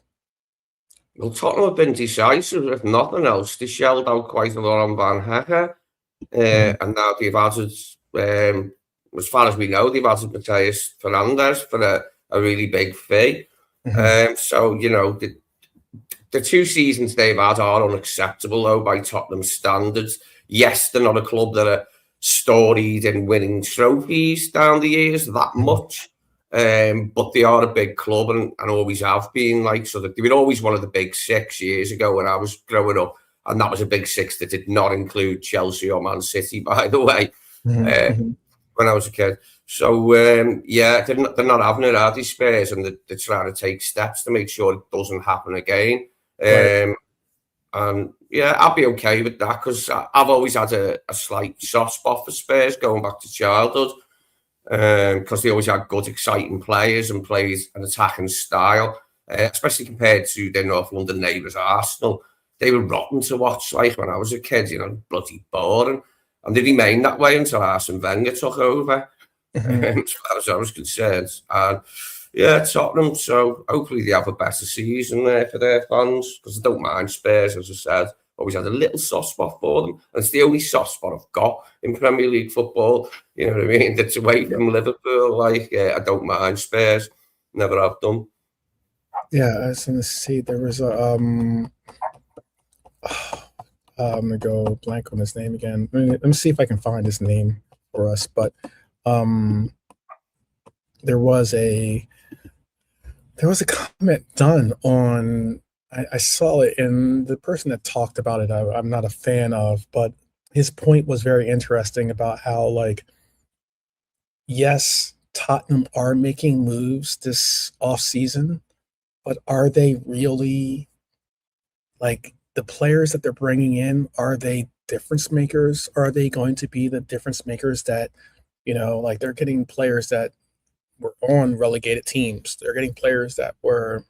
Well, Tottenham have been decisive, if nothing else. They shelled out quite a lot on Van Hecker, and now they've added, as far as we know, they've added Matheus Fernandes for a really big fee. So, the 2 seasons they've had are unacceptable, though, by Tottenham standards. Yes, they're not a club that are storied in winning trophies down the years that much, but they are a big club and always have been. So that they were always one of the big 6 years ago when I was growing up, and that was a big 6 that did not include Chelsea or Man City, by the way, when I was a kid. So, they're not having it, are they, Spurs? And they're trying to take steps to make sure it doesn't happen again. Right. And, I'll be okay with that because I've always had a slight soft spot for Spurs going back to childhood because they always had good, exciting players and plays an attacking style, especially compared to their North London neighbours, Arsenal. They were rotten to watch, when I was a kid, bloody boring. And they remained that way until Arsene Wenger took over. As far as I was concerned. And Tottenham, so hopefully they have a better season there for their fans, because I don't mind Spurs, as I said. Always had a little soft spot for them, and it's the only soft spot I've got in Premier League football. You know what I mean? That's away from Liverpool. I don't mind Spurs, never have done. Yeah, I was gonna see there was a I'm gonna go blank on his name again. Let me see if I can find his name for us, but there was a comment done on. I saw it, and the person that talked about it, I'm not a fan of, but his point was very interesting about how, yes, Tottenham are making moves this offseason, but are they really, the players that they're bringing in, are they difference makers? Are they going to be the difference makers that, they're getting players that were on relegated teams. They're getting players that were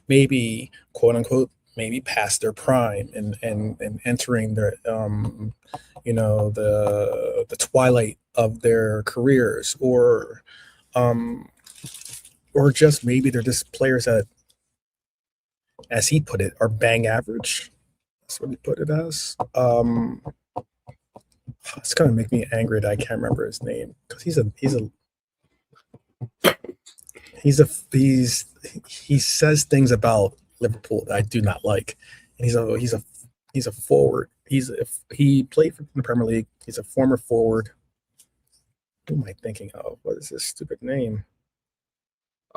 maybe, quote unquote, maybe past their prime and entering their the twilight of their careers, or just maybe they're just players that, as he put it, are bang average. That's what he put it as. It's gonna make me angry that I can't remember his name, because he says things about Liverpool that I do not like, and he's a forward. He played for the Premier League. He's a former forward. Who am I thinking of? What is this stupid name?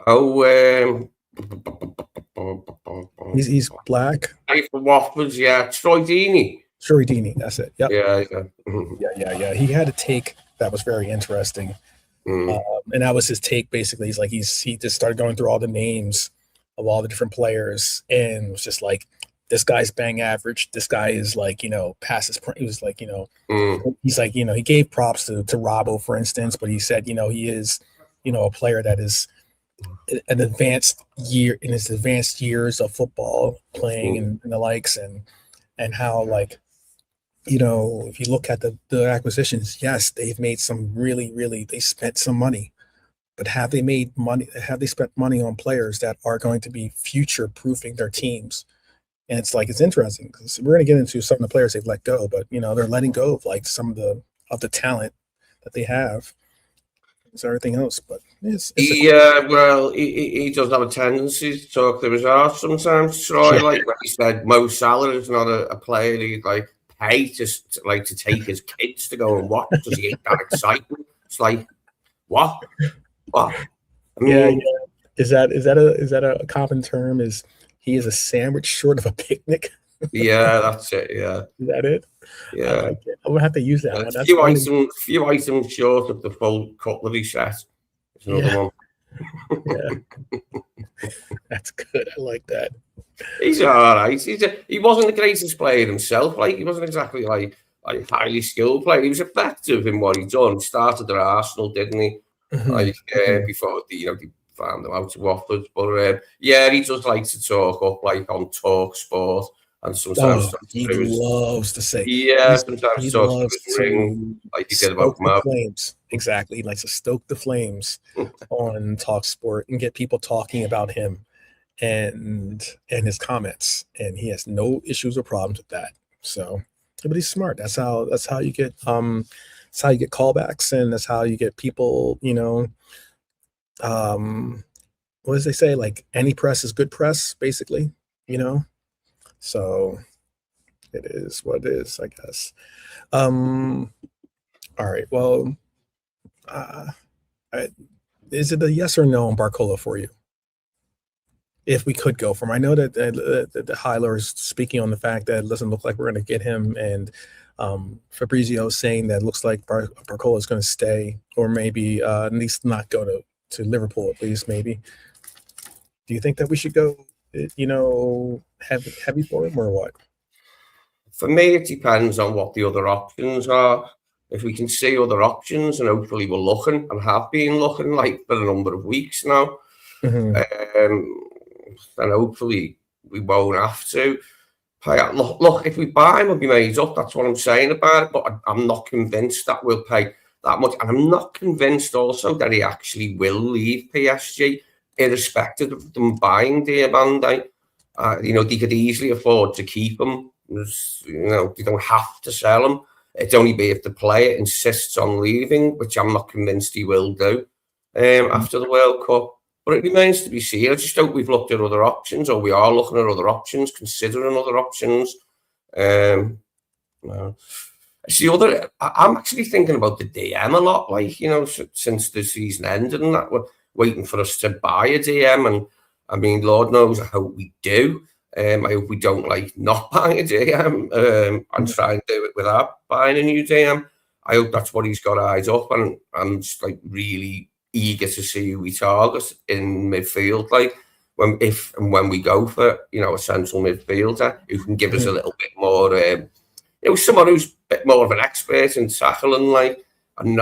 Oh, he's black. For Watford, yeah. Troy Deeney, that's it. Yep. Yeah. Yeah. He had a take that was very interesting. And that was his take. Basically, he's like, he just started going through all the names of all the different players, and was just like, this guy's bang average. This guy is like, past his. He was like, he's like, he gave props to Robbo, for instance, but he said, he is, a player that is an advanced years of football playing and the likes, and how, like, if you look at the acquisitions, yes, they've made some they spent some money, but have they spent money on players that are going to be future proofing their teams? And it's interesting, because we're going to get into some of the players they've let go, but they're letting go of like some of the talent that they have. It's everything else, but he does have a tendency to talk to his arse sometimes. Troy, like when he said Mo Salah is not a player he'd like pay to take his kids to go and watch. Does he get that excitement? It's like, what? I mean, yeah. Is that a common term? He is a sandwich short of a picnic? Yeah, that's it. Yeah. Is that it? Yeah. I'm gonna have to use that one. That's few items short of the full cutlery set. There's another one. Yeah. That's good. I like that. He's all right. He wasn't the greatest player himself. Like, he wasn't exactly like highly skilled player. He was effective in what he done. He started at Arsenal, didn't he? Before they found him out of Watford. But he does like to talk up, like on Talk Sport, and sometimes he loves to say, sometimes he loves to ring, like he did about the flames. Exactly, he likes to stoke the flames on Talk Sport and get people talking about him and his comments, and he has no issues or problems with that. So, but he's smart. That's how you get that's how you get callbacks, and that's how you get people. What does they say? Like, any press is good press, basically. So it is what it is, I guess. All right. Well, is it a yes or no on Barcola for you? If we could go from, I know that the Hyler is speaking on the fact that it doesn't look like we're going to get him, and Fabrizio is saying that it looks like Barcola is going to stay, or maybe at least not go to Liverpool, at least maybe. Do you think that we should go, heavy for him, or what? For me, it depends on what the other options are. If we can see other options, and hopefully we're looking and have been looking like for a number of weeks now, then hopefully we won't have to. Look, if we buy him, we'll be made up. That's what I'm saying about it. But I'm not convinced that we'll pay that much. And I'm not convinced also that he actually will leave PSG, irrespective of them buying Diomande. They could easily afford to keep him. They don't have to sell him. It'd only be if the player insists on leaving, which I'm not convinced he will do after the World Cup. But it remains to be seen. I just hope we've looked at other options, or we are looking at other options, considering other options. It's the other. I'm actually thinking about the DM a lot. Like, since the season ended, and that we're waiting for us to buy a DM. And I mean, Lord knows, I hope we do. I hope we don't like not buying a DM and try and do it without buying a new DM. I hope that's what he's got eyes up, and I'm just like really eager to see who we target in midfield, like when we go for a central midfielder who can give us a little bit more, someone who's a bit more of an expert in tackling, like, and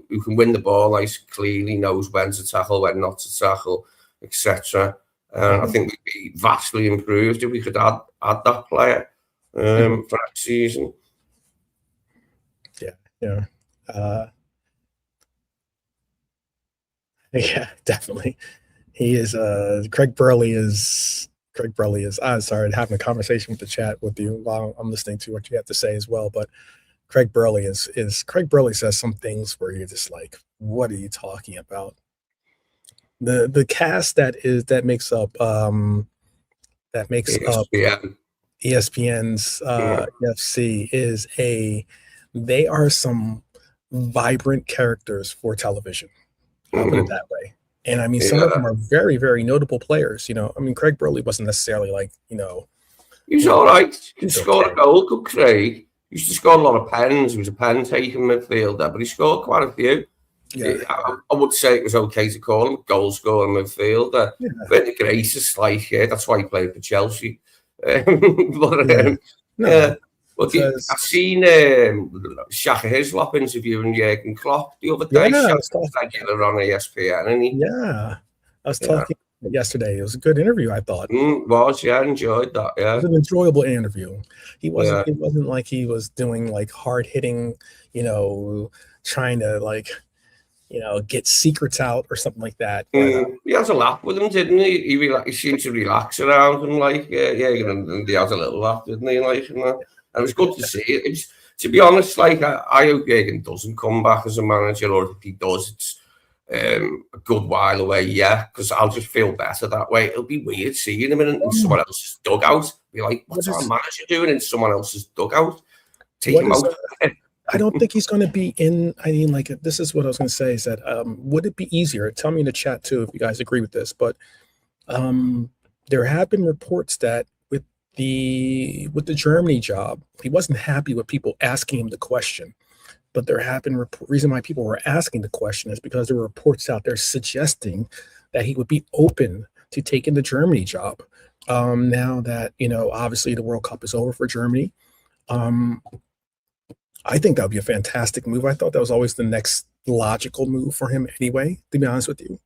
who can win the ball, like, clearly knows when to tackle, when not to tackle, etc. I think we'd be vastly improved if we could add that player for next season. Yeah. Yeah, definitely. He is. Craig Burley is. I'm sorry, having a conversation with the chat with you while I'm listening to what you have to say as well. But Craig Burley is. Craig Burley says some things where you're just like, what are you talking about? The cast that makes up ESPN. ESPN's EFC is they are some vibrant characters for television. I'll put it that way. And I mean, some of them are very, very notable players. You know, I mean, Craig Burley wasn't necessarily like, you know, he was all right. He scored a goal, good Craig. He used to score a lot of pens. He was a pen-taking midfielder, but he scored quite a few. Yeah. I would say it was okay to call him a goal-scoring midfielder. Yeah. But the greatest, like, that's why he played for Chelsea. But I've seen Shaka Hislop interviewing Jurgen Klopp the other day. Yeah, regular on ESPN, I was talking yesterday. It was a good interview, I thought. I enjoyed that. Yeah, it was an enjoyable interview. He wasn't. It wasn't like he was doing like hard hitting, you know, trying to like, you know, get secrets out or something like that. But, he has a laugh with him, didn't he? He seemed to relax around him, like and he has a little laugh, didn't he? Like, and it was good to see it. It's, to be honest, like I hope Jurgen doesn't come back as a manager, or if he does, it's a good while away. Yeah, because I'll just feel better that way. It'll be weird seeing him in someone else's dugout. Be like, what's our manager doing in someone else's dugout? Take him out. I don't think he's going to be in. I mean, like, this is what I was going to say is that would it be easier? Tell me in the chat too if you guys agree with this. But there have been reports that with the Germany job, he wasn't happy with people asking him the question. But there have been reason why people were asking the question is because there were reports out there suggesting that he would be open to taking the Germany job. Now that, you know, obviously the World Cup is over for Germany. I think that would be a fantastic move. I thought that was always the next logical move for him anyway, to be honest with you.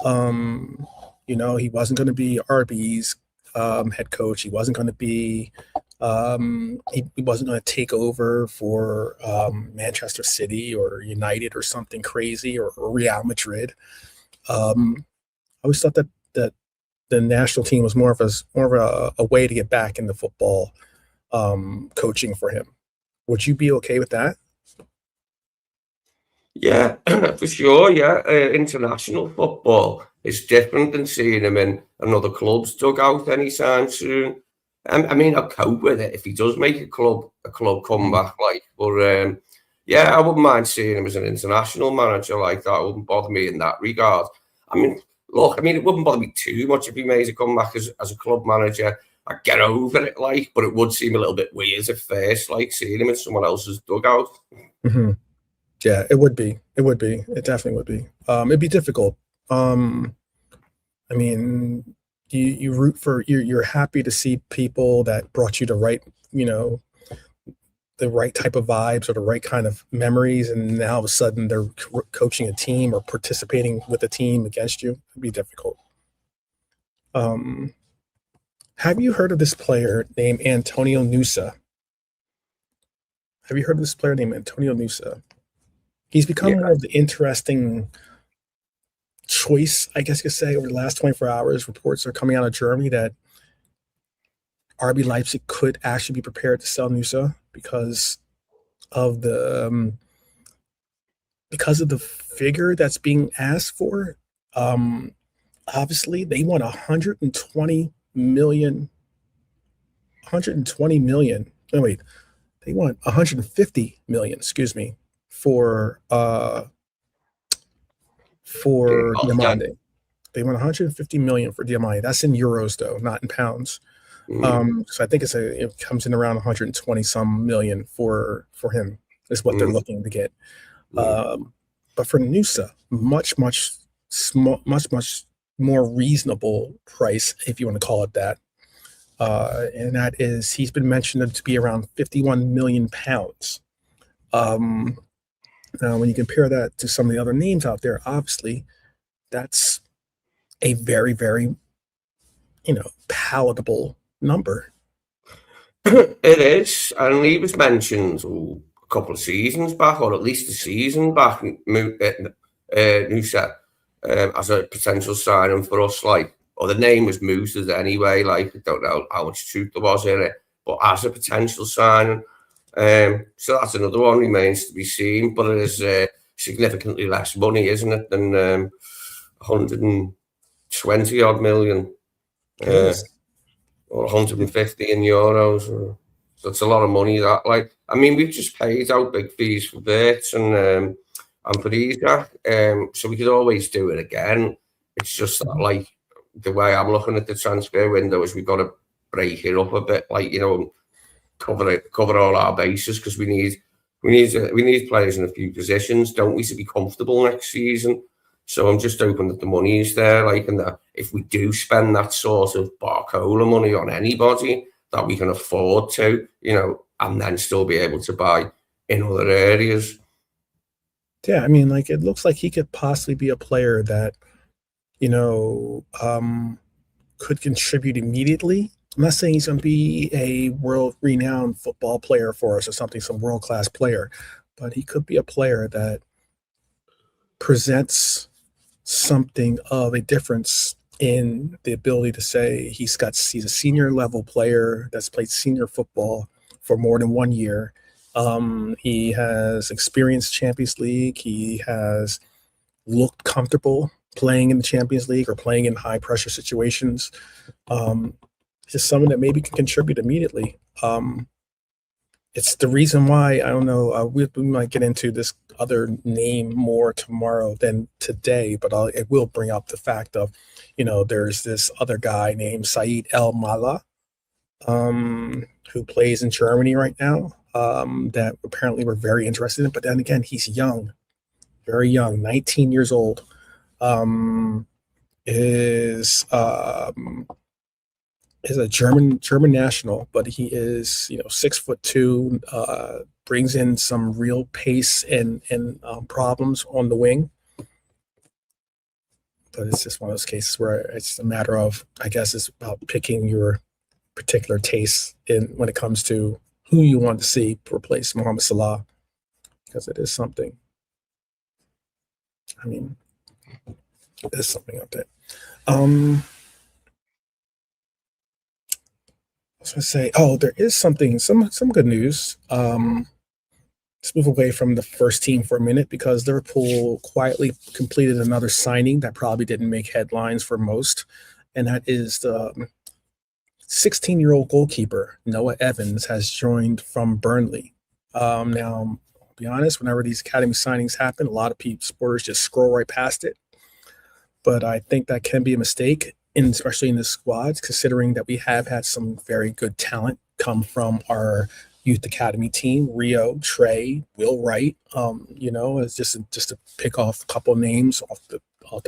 You know, he wasn't going to be RB's head coach. He wasn't going to be he wasn't going to take over for Manchester City or United or something crazy or Real Madrid. I always thought that the national team was more of a way to get back into football coaching for him. Would you be okay with that? Yeah, for sure. Yeah, international football is different than seeing him in another club's dugout anytime soon. I mean, I'll cope with it if he does make a club comeback. Like, but yeah, I wouldn't mind seeing him as an international manager like that. It wouldn't bother me in that regard. I mean, look, it wouldn't bother me too much if he made a comeback as a club manager. I'd get over it, like, but it would seem a little bit weird at first, like seeing him in someone else's dugout. Mm-hmm. Yeah, it would be. It would be. It definitely would be. It'd be difficult. I mean, you root for. You're happy to see people that brought you the right, you know, the right type of vibes or the right kind of memories, and now all of a sudden they're coaching a team or participating with a team against you. It'd be difficult. Have you heard of this player named Antonio Nusa? Have you heard of this player named Antonio Nusa? He's become more of the interesting choice, I guess you could say, over the last 24 hours. Reports are coming out of Germany that RB Leipzig could actually be prepared to sell Nusa because of the figure that's being asked for. Obviously, they want 120 million. Oh wait, they want 150 million. Excuse me, for Diomande. They want 150 million for Diomande. That's in euros though, not in pounds. So I think it comes in around 120 some million for him is what they're looking to get. But for Nusa, much more reasonable price, if you want to call it that. And that is, he's been mentioned to be around 51 million pounds. Now, when you compare that to some of the other names out there, obviously, that's a very, very palatable number. It is, and he was mentioned a couple of seasons back, or at least a season back, Nusa, as a potential signing for us. The name was Musa's anyway. I don't know how much truth there was in it, but as a potential signing. So that's another one, remains to be seen, but it is significantly less money, isn't it, than 120 odd million. Or 150 in euros. So it's a lot of money. We've just paid out big fees for Wirtz and for Isaac, so we could always do it again. It's just that, the way I'm looking at the transfer window is we've got to break it up a bit, cover all our bases, because we need players in a few positions, don't we, to be comfortable next season. So I'm just hoping that the money is there, and that if we do spend that sort of Barcola money on anybody, that we can afford to, and then still be able to buy in other areas. Yeah, it looks like he could possibly be a player that, could contribute immediately. I'm not saying he's going to be a world-renowned football player for us or something, some world-class player, but he could be a player that presents something of a difference in the ability to say he's a senior level player that's played senior football for more than 1 year. He has experienced Champions League. He has looked comfortable playing in the Champions League or playing in high pressure situations. Just someone that maybe can contribute immediately. It's the reason why, I don't know, we might get into this other name more tomorrow than today, but it will bring up the fact of, there's this other guy named Said El Mala, who plays in Germany right now, that apparently we're very interested in. But then again, he's young, very young, 19 years old. Is a German national, but he is 6'2", brings in some real pace and problems on the wing. But it's just one of those cases where it's a matter of, I guess, it's about picking your particular taste when it comes to who you want to see replace Mohamed Salah, because it is something. There's something up there. I was going to say, there is some good news. Let's move away from the first team for a minute, because Liverpool quietly completed another signing that probably didn't make headlines for most, and that is the 16-year-old goalkeeper Noah Evans has joined from Burnley. Now, I'll be honest, whenever these academy signings happen, a lot of supporters just scroll right past it. But I think that can be a mistake, especially in the squads, considering that we have had some very good talent come from our youth academy team: Rio, Trey, Will Wright. It's just to pick off a couple of names off the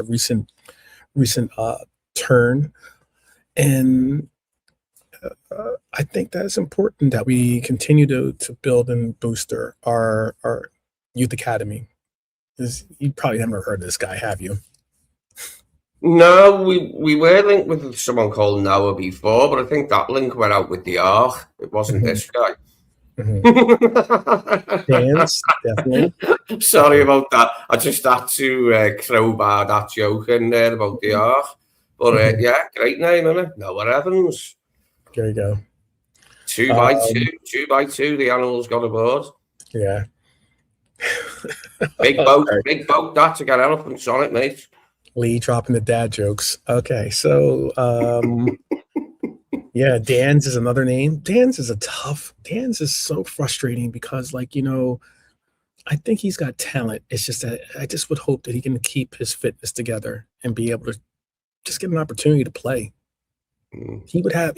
recent turn, and I think that it's important that we continue to build and boost our youth academy. You probably never heard of this guy, have you? No, we were linked with someone called Noah before, but I think that link went out with Diomande. It wasn't this guy. Fans, definitely. Sorry about that. I just had to crowbar that joke in there about Diomande. But yeah, great name, isn't it? Noah Evans. There you go. 2 by 2, the animals got aboard. Yeah. Big boat that to get elephants on it, mate. Lee dropping the dad jokes. Okay, so yeah, Dan's is another name. Dan's is so frustrating because, I think he's got talent. It's just that I just would hope that he can keep his fitness together and be able to just get an opportunity to play. He would have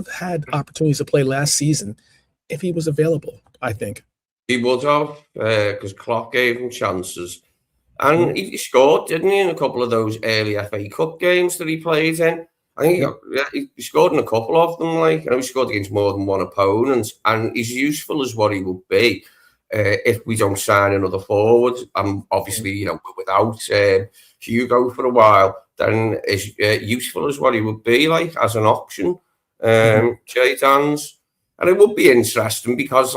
had opportunities to play last season if he was available, I think. He would have, because Klopp gave him chances. And he scored, didn't he, in a couple of those early FA Cup games that he played in? I think he scored in a couple of them. He scored against more than one opponent, and he's useful as what he would be. if we don't sign another forward, obviously, we're without Hugo for a while, then as useful as what he would be like as an option, Jadon's. And it would be interesting because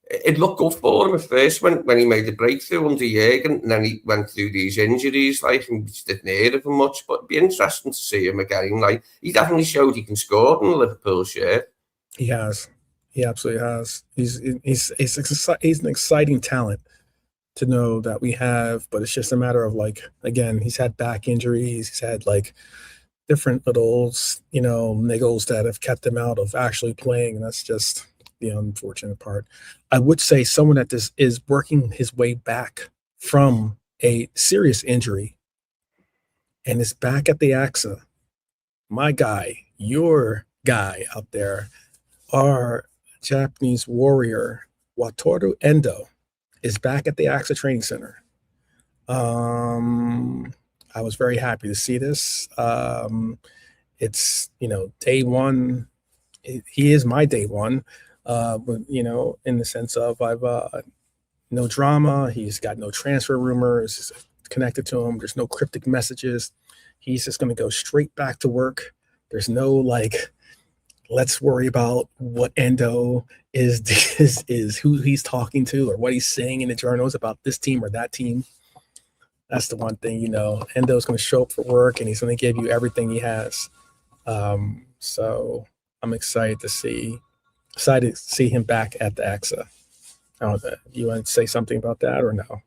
it looked good for him at first when he made the breakthrough under Jürgen, and then he went through these injuries, and just didn't hear of him much. But it'd be interesting to see him again. He definitely showed he can score in the Liverpool shirt. He has. He absolutely has. He's an exciting talent to know that we have, but it's just a matter of again, he's had back injuries. He's had different little, niggles that have kept him out of actually playing. And that's just the unfortunate part. I would say someone that is working his way back from a serious injury and is back at the AXA. My guy, your guy out there, our Japanese warrior, Wataru Endo, is back at the AXA Training Center. I was very happy to see this. It's, day one. He is my day one, but, in the sense of I've no drama. He's got no transfer rumors connected to him. There's no cryptic messages. He's just going to go straight back to work. There's no let's worry about what Endo is who he's talking to or what he's saying in the journals about this team or that team. That's the one thing, Endo's going to show up for work and he's going to give you everything he has. So I'm excited to see him back at the AXA. You want to say something about that or no?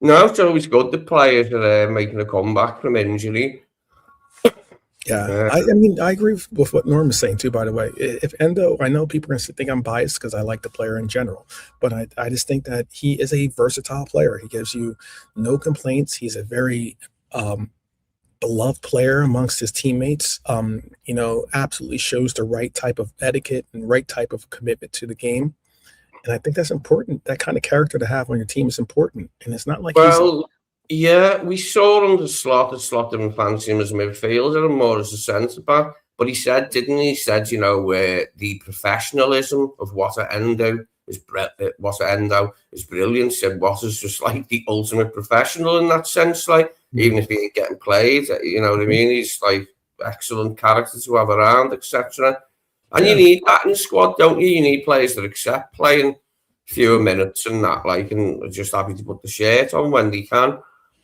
No, it's always good the players are making a comeback from injury. Yeah, I agree with what Norm is saying too, by the way. If Endo, I know people are going to think I'm biased because I like the player in general, but I just think that he is a versatile player. He gives you no complaints. He's a very beloved player amongst his teammates. Absolutely shows the right type of etiquette and right type of commitment to the game. And I think that's important. That kind of character to have on your team is important. And it's not like yeah, we saw him Slot didn't fancy him as a midfielder and more as a centre-back. But he said, didn't he? He said, the professionalism of Wataru Endo is brilliant. Said Wataru's just the ultimate professional in that sense. Even if he ain't getting played, you know what I mean? He's excellent character to have around, etc. And you need that in the squad, don't you? You need players that accept playing fewer minutes and that, and are just happy to put the shirt on when they can.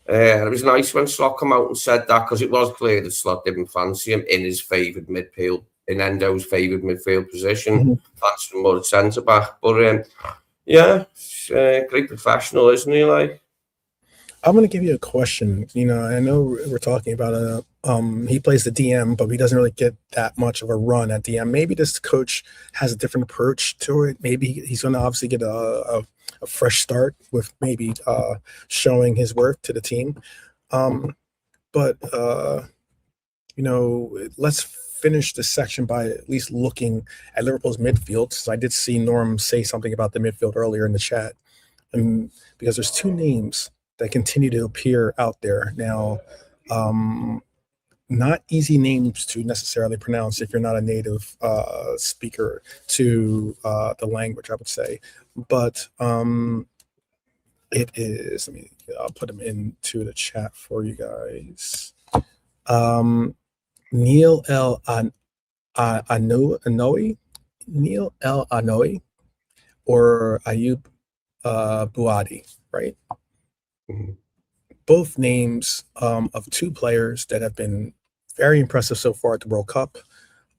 And it was nice when Slot came out and said that because it was clear that Slot didn't fancy him in his favoured midfield, in Endo's favoured midfield position. Fancied him more at centre back. But great professional, isn't he? I'm going to give you a question. I know we're talking about he plays the DM, but he doesn't really get that much of a run at DM. Maybe this coach has a different approach to it. Maybe he's going to obviously get a fresh start with maybe showing his worth to the team. But let's finish this section by at least looking at Liverpool's midfield. So I did see Norm say something about the midfield earlier in the chat, and because there's two names that continue to appear out there now. Not easy names to necessarily pronounce if you're not a native speaker to the language, I would say. But it is, I'll put them into the chat for you guys. Neil El Anoui, or Ayub Buadi, right? Mm-hmm. Both names of two players that have been very impressive so far at the World Cup.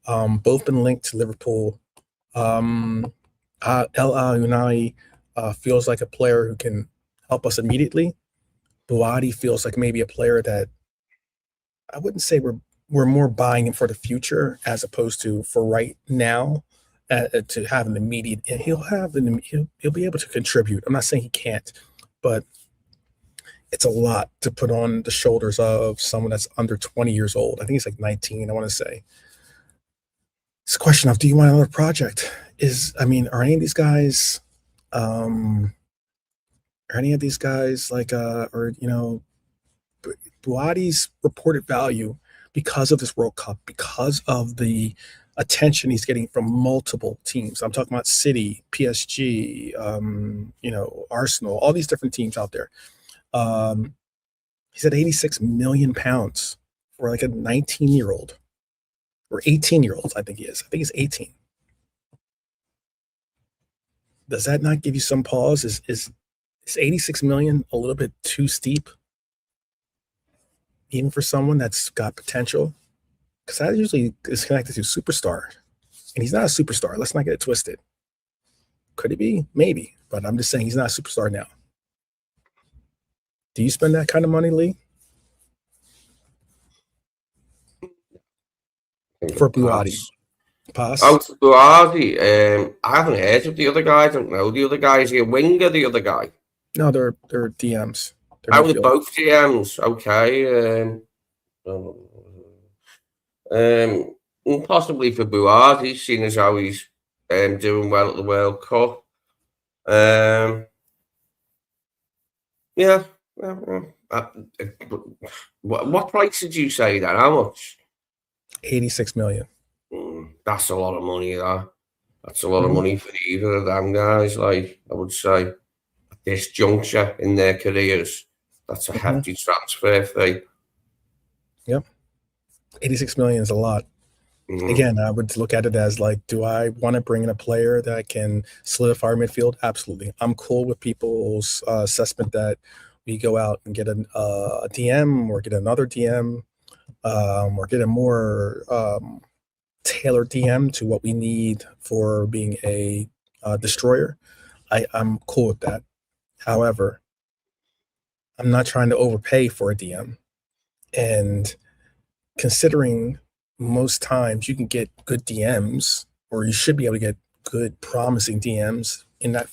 Both been linked to Liverpool. El Unai feels like a player who can help us immediately. Buadi feels like maybe a player that I wouldn't say we're more buying him for the future as opposed to for right now to have an immediate. And he'll be able to contribute. I'm not saying he can't, but it's a lot to put on the shoulders of someone that's under 20 years old. I think he's 19, I want to say. It's a question of, do you want another project? Are any of these guys, Buadi's reported value because of this World Cup, because of the attention he's getting from multiple teams. I'm talking about City, PSG, Arsenal, all these different teams out there. He's at 86 million pounds for like a 19-year-old or 18-year-old. I think he is. I think he's 18. Does that not give you some pause? Is 86 million a little bit too steep, even for someone that's got potential? Because that usually is connected to superstar, and he's not a superstar. Let's not get it twisted. Could he be? Maybe, but I'm just saying he's not a superstar now. Do you spend that kind of money, Lee? For Buati? Pass. Oh, for Buati. I haven't heard of the other guy. I don't know the other guy. Is he a winger, the other guy? No, they're DMs. They're both DMs. Okay. Possibly for Buati, seeing as how he's doing well at the World Cup. Yeah. What price did you say then? How much? 86 million. That's a lot of money, that's a lot of money for either of them guys. Like, I would say at this juncture in their careers, that's a hefty transfer fee. Yep. 86 million is a lot. Again, I would look at it as like, do I want to bring in a player that can solidify our midfield? Absolutely. I'm cool with people's assessment that we go out and get a DM or get another DM or get a more tailored DM to what we need for being a destroyer. I'm cool with that. However, I'm not trying to overpay for a DM. And considering most times you can get good DMs, or you should be able to get good, promising DMs in that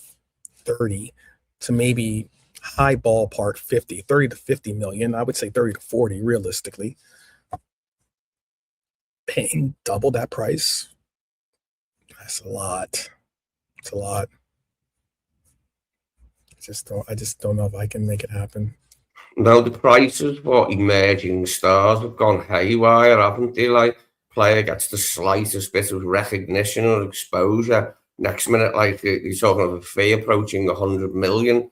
30 to maybe high ballpark 50, 30 to 50 million. I would say 30 to 40 realistically. Paying double that price, that's a lot. It's a lot. I just don't know if I can make it happen. No, the prices for emerging stars have gone haywire, haven't they? Like, player gets the slightest bit of recognition or exposure. Next minute, like, he's talking of a fee approaching 100 million.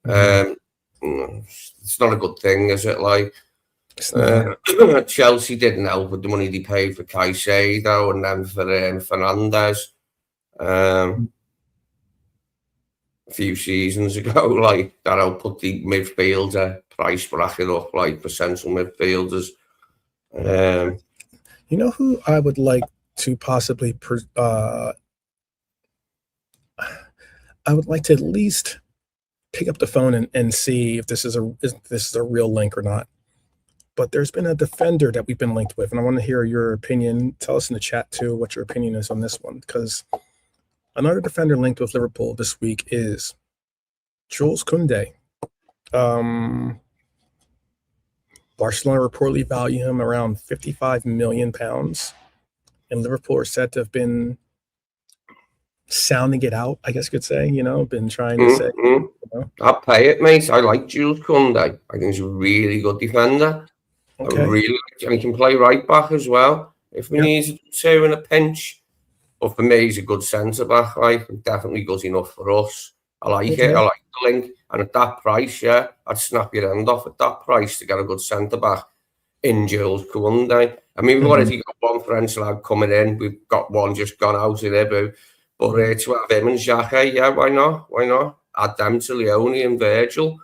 It's not a good thing, is it? Like, Chelsea didn't help with the money they paid for Caicedo and then for Fernandes a few seasons ago. Like, that'll put the midfielder price bracket up, like, for central midfielders. You know who I would like to possibly I would like to at least pick up the phone and see if this is a real link or not. But there's been a defender that we've been linked with, and I want to hear your opinion. Tell us in the chat too what your opinion is on this one, because another defender linked with Liverpool this week is Jules Koundé. Barcelona reportedly value him around 55 million pounds, and Liverpool are said to have been sounding it out, I guess you could say, been trying to say. I'll pay it, mate. I like Jules Koundé. I think he's a really good defender. Okay. I really like him. He can play right back as well if we need to in a pinch. But for me, he's a good centre back. Like, definitely good enough for us. I like it. I like the link. And at that price, I'd snap your end off at that price to get a good centre back in Jules Koundé. I mean, we've already got one French lad coming in. We've got one just gone out in Ibu. But to have him and Jacquet, why not? Why not? Add them to Leone and Virgil.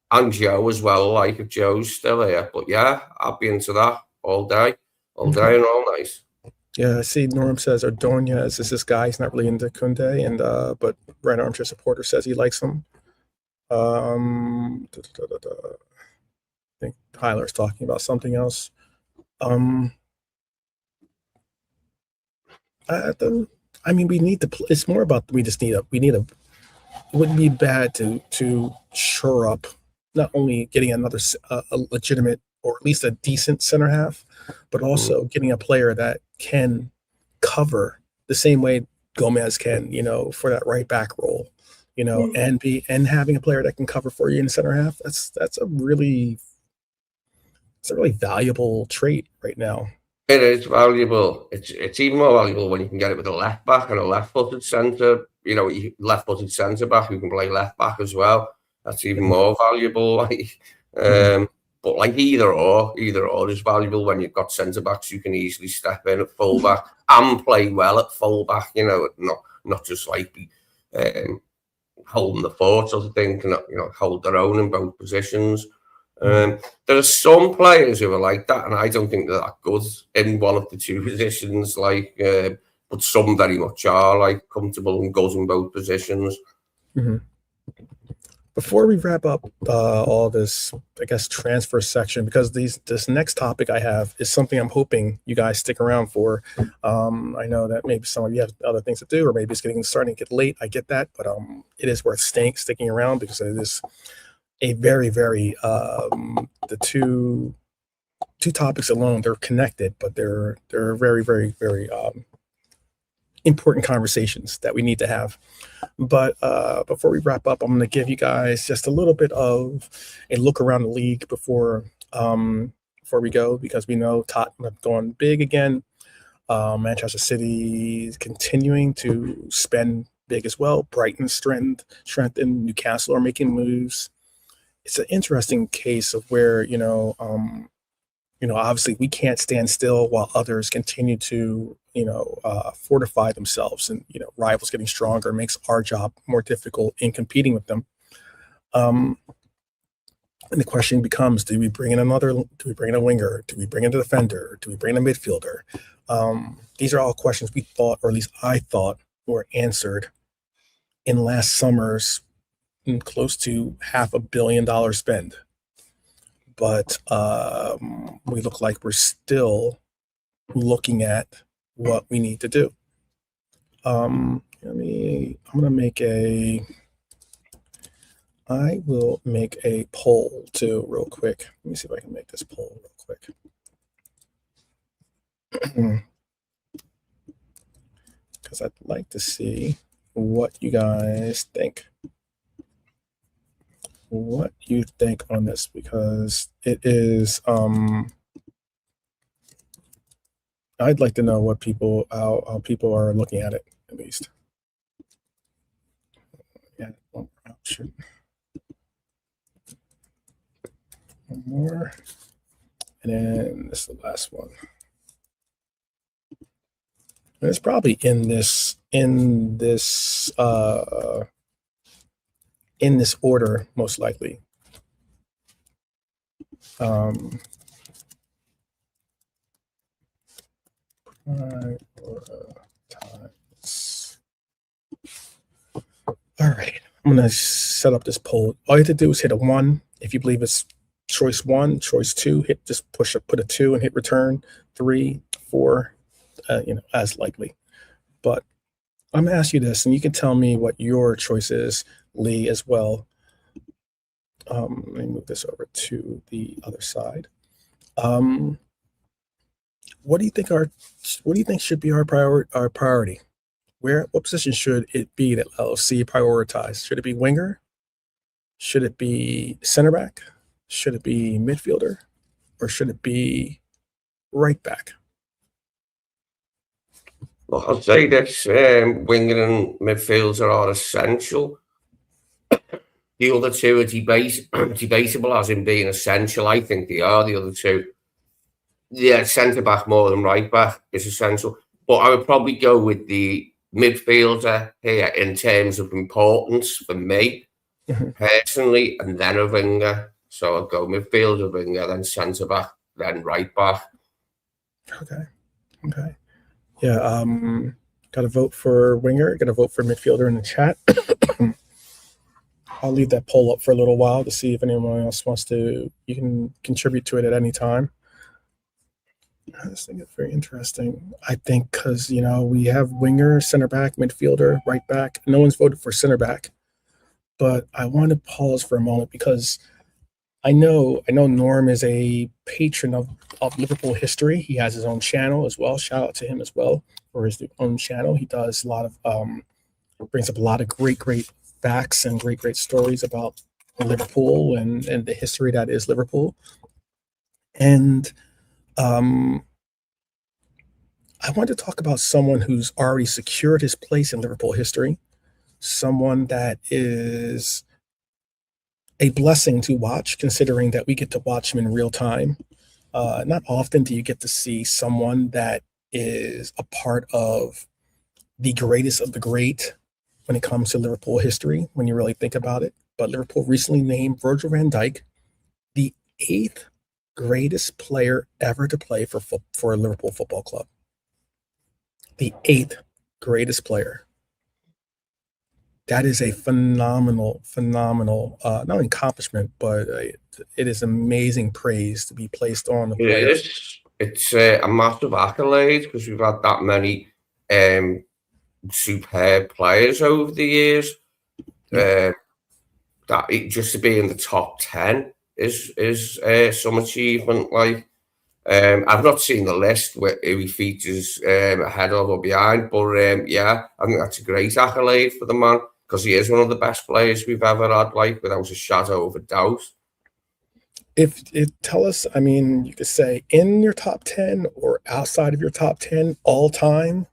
And Joe as well, like, if Joe's still here. But I'd be into that all day and all night. Yeah, I see Norm says Ardonia is this guy. He's not really into Koundé, and but Right Armchair Supporter says he likes him. I think Tyler's talking about something else. I mean, we need to. It's more about we need a. It wouldn't be bad to shore up not only getting another a legitimate or at least a decent center half, but also getting a player that can cover the same way Gomez can, for that right back role, and having a player that can cover for you in the center half. It's a really valuable trait right now. It is valuable. It's even more valuable when you can get it with a left back and a left-footed centre. You know, left-footed centre back who can play left back as well. That's even more valuable. Like, but like either or is valuable when you've got centre backs who can easily step in at full back and play well at full back. You know, not just like be holding the fort sort of thing. Can, you know, hold their own in both positions. There are some players who are like that, and I don't think they're that good in one of the two positions. Like, but some very much are like comfortable and good in both positions. Before we wrap up all this, I guess, transfer section, because this next topic I have is something I'm hoping you guys stick around for. I know that maybe some of you have other things to do, or maybe it's starting to get late. I get that, but it is worth sticking around because it is a very, very the two topics alone, they're connected, but they're very, very, very important conversations that we need to have. But before we wrap up, I'm going to give you guys just a little bit of a look around the league before we go, because we know Tottenham have gone big again. Manchester City is continuing to spend big as well. Brighton strengthened. Newcastle are making moves. It's an interesting case of where, obviously we can't stand still while others continue to, fortify themselves, and, rivals getting stronger makes our job more difficult in competing with them. And the question becomes, do we bring in a winger? Do we bring in a defender? Do we bring in a midfielder? These are all questions we thought, or at least I thought, were answered in last summer's close to $500 million spend. But we look like we're still looking at what we need to do. I will make a poll too real quick. Let me see if I can make this poll real quick. Because I'd like to see what you guys think. What you think on this, because it is I'd like to know what how people are looking at it, at least. Yeah, one more option. One more. And then this is the last one. And it's probably in this order, most likely. Times. All right, I'm gonna set up this poll. All you have to do is hit a 1 if you believe it's choice 1, choice 2. Put a 2 and hit return. 3, 4, as likely. But I'm gonna ask you this, and you can tell me what your choice is, Lee, as well. Let me move this over to the other side. What do you think should be our priority? What position should it be that LFC prioritize? Should it be winger? Should it be center back? Should it be midfielder? Or should it be right back? Well, I'll say this: winger and midfielder are essential. The other two are debatable as in being essential. I think they are, the other two. Yeah, centre back more than right back is essential. But I would probably go with the midfielder here in terms of importance for me personally, and then a winger. So I'd go midfielder, winger, then centre back, then right back. Okay. Yeah, got to vote for winger, got to vote for midfielder in the chat. I'll leave that poll up for a little while to see if anyone else wants to. You can contribute to it at any time. I just think it's very interesting. I think because, we have winger, center back, midfielder, right back. No one's voted for center back. But I want to pause for a moment because I know Norm is a patron of Liverpool history. He has his own channel as well. Shout out to him as well for his own channel. He does a lot of brings up a lot of great facts and great stories about Liverpool and the history that is Liverpool. And I want to talk about someone who's already secured his place in Liverpool history, someone that is a blessing to watch, considering that we get to watch him in real time. Not often do you get to see someone that is a part of the greatest of the great when it comes to Liverpool history, when you really think about it. But Liverpool recently named Virgil van Dijk the 8th greatest player ever to play for a Liverpool Football Club. The 8th greatest player. That is a phenomenal, not only accomplishment, but it is amazing praise to be placed on the player. It is. It's a massive accolade because we've had that many superb players over the years. That just to be in the top 10 is some achievement. Like, I've not seen the list where he features ahead of or behind, but yeah, I think that's a great accolade for the man because he is one of the best players we've ever had, like, without a shadow of a doubt. If tell us, I mean, you could say in your top 10 or outside of your top 10 all time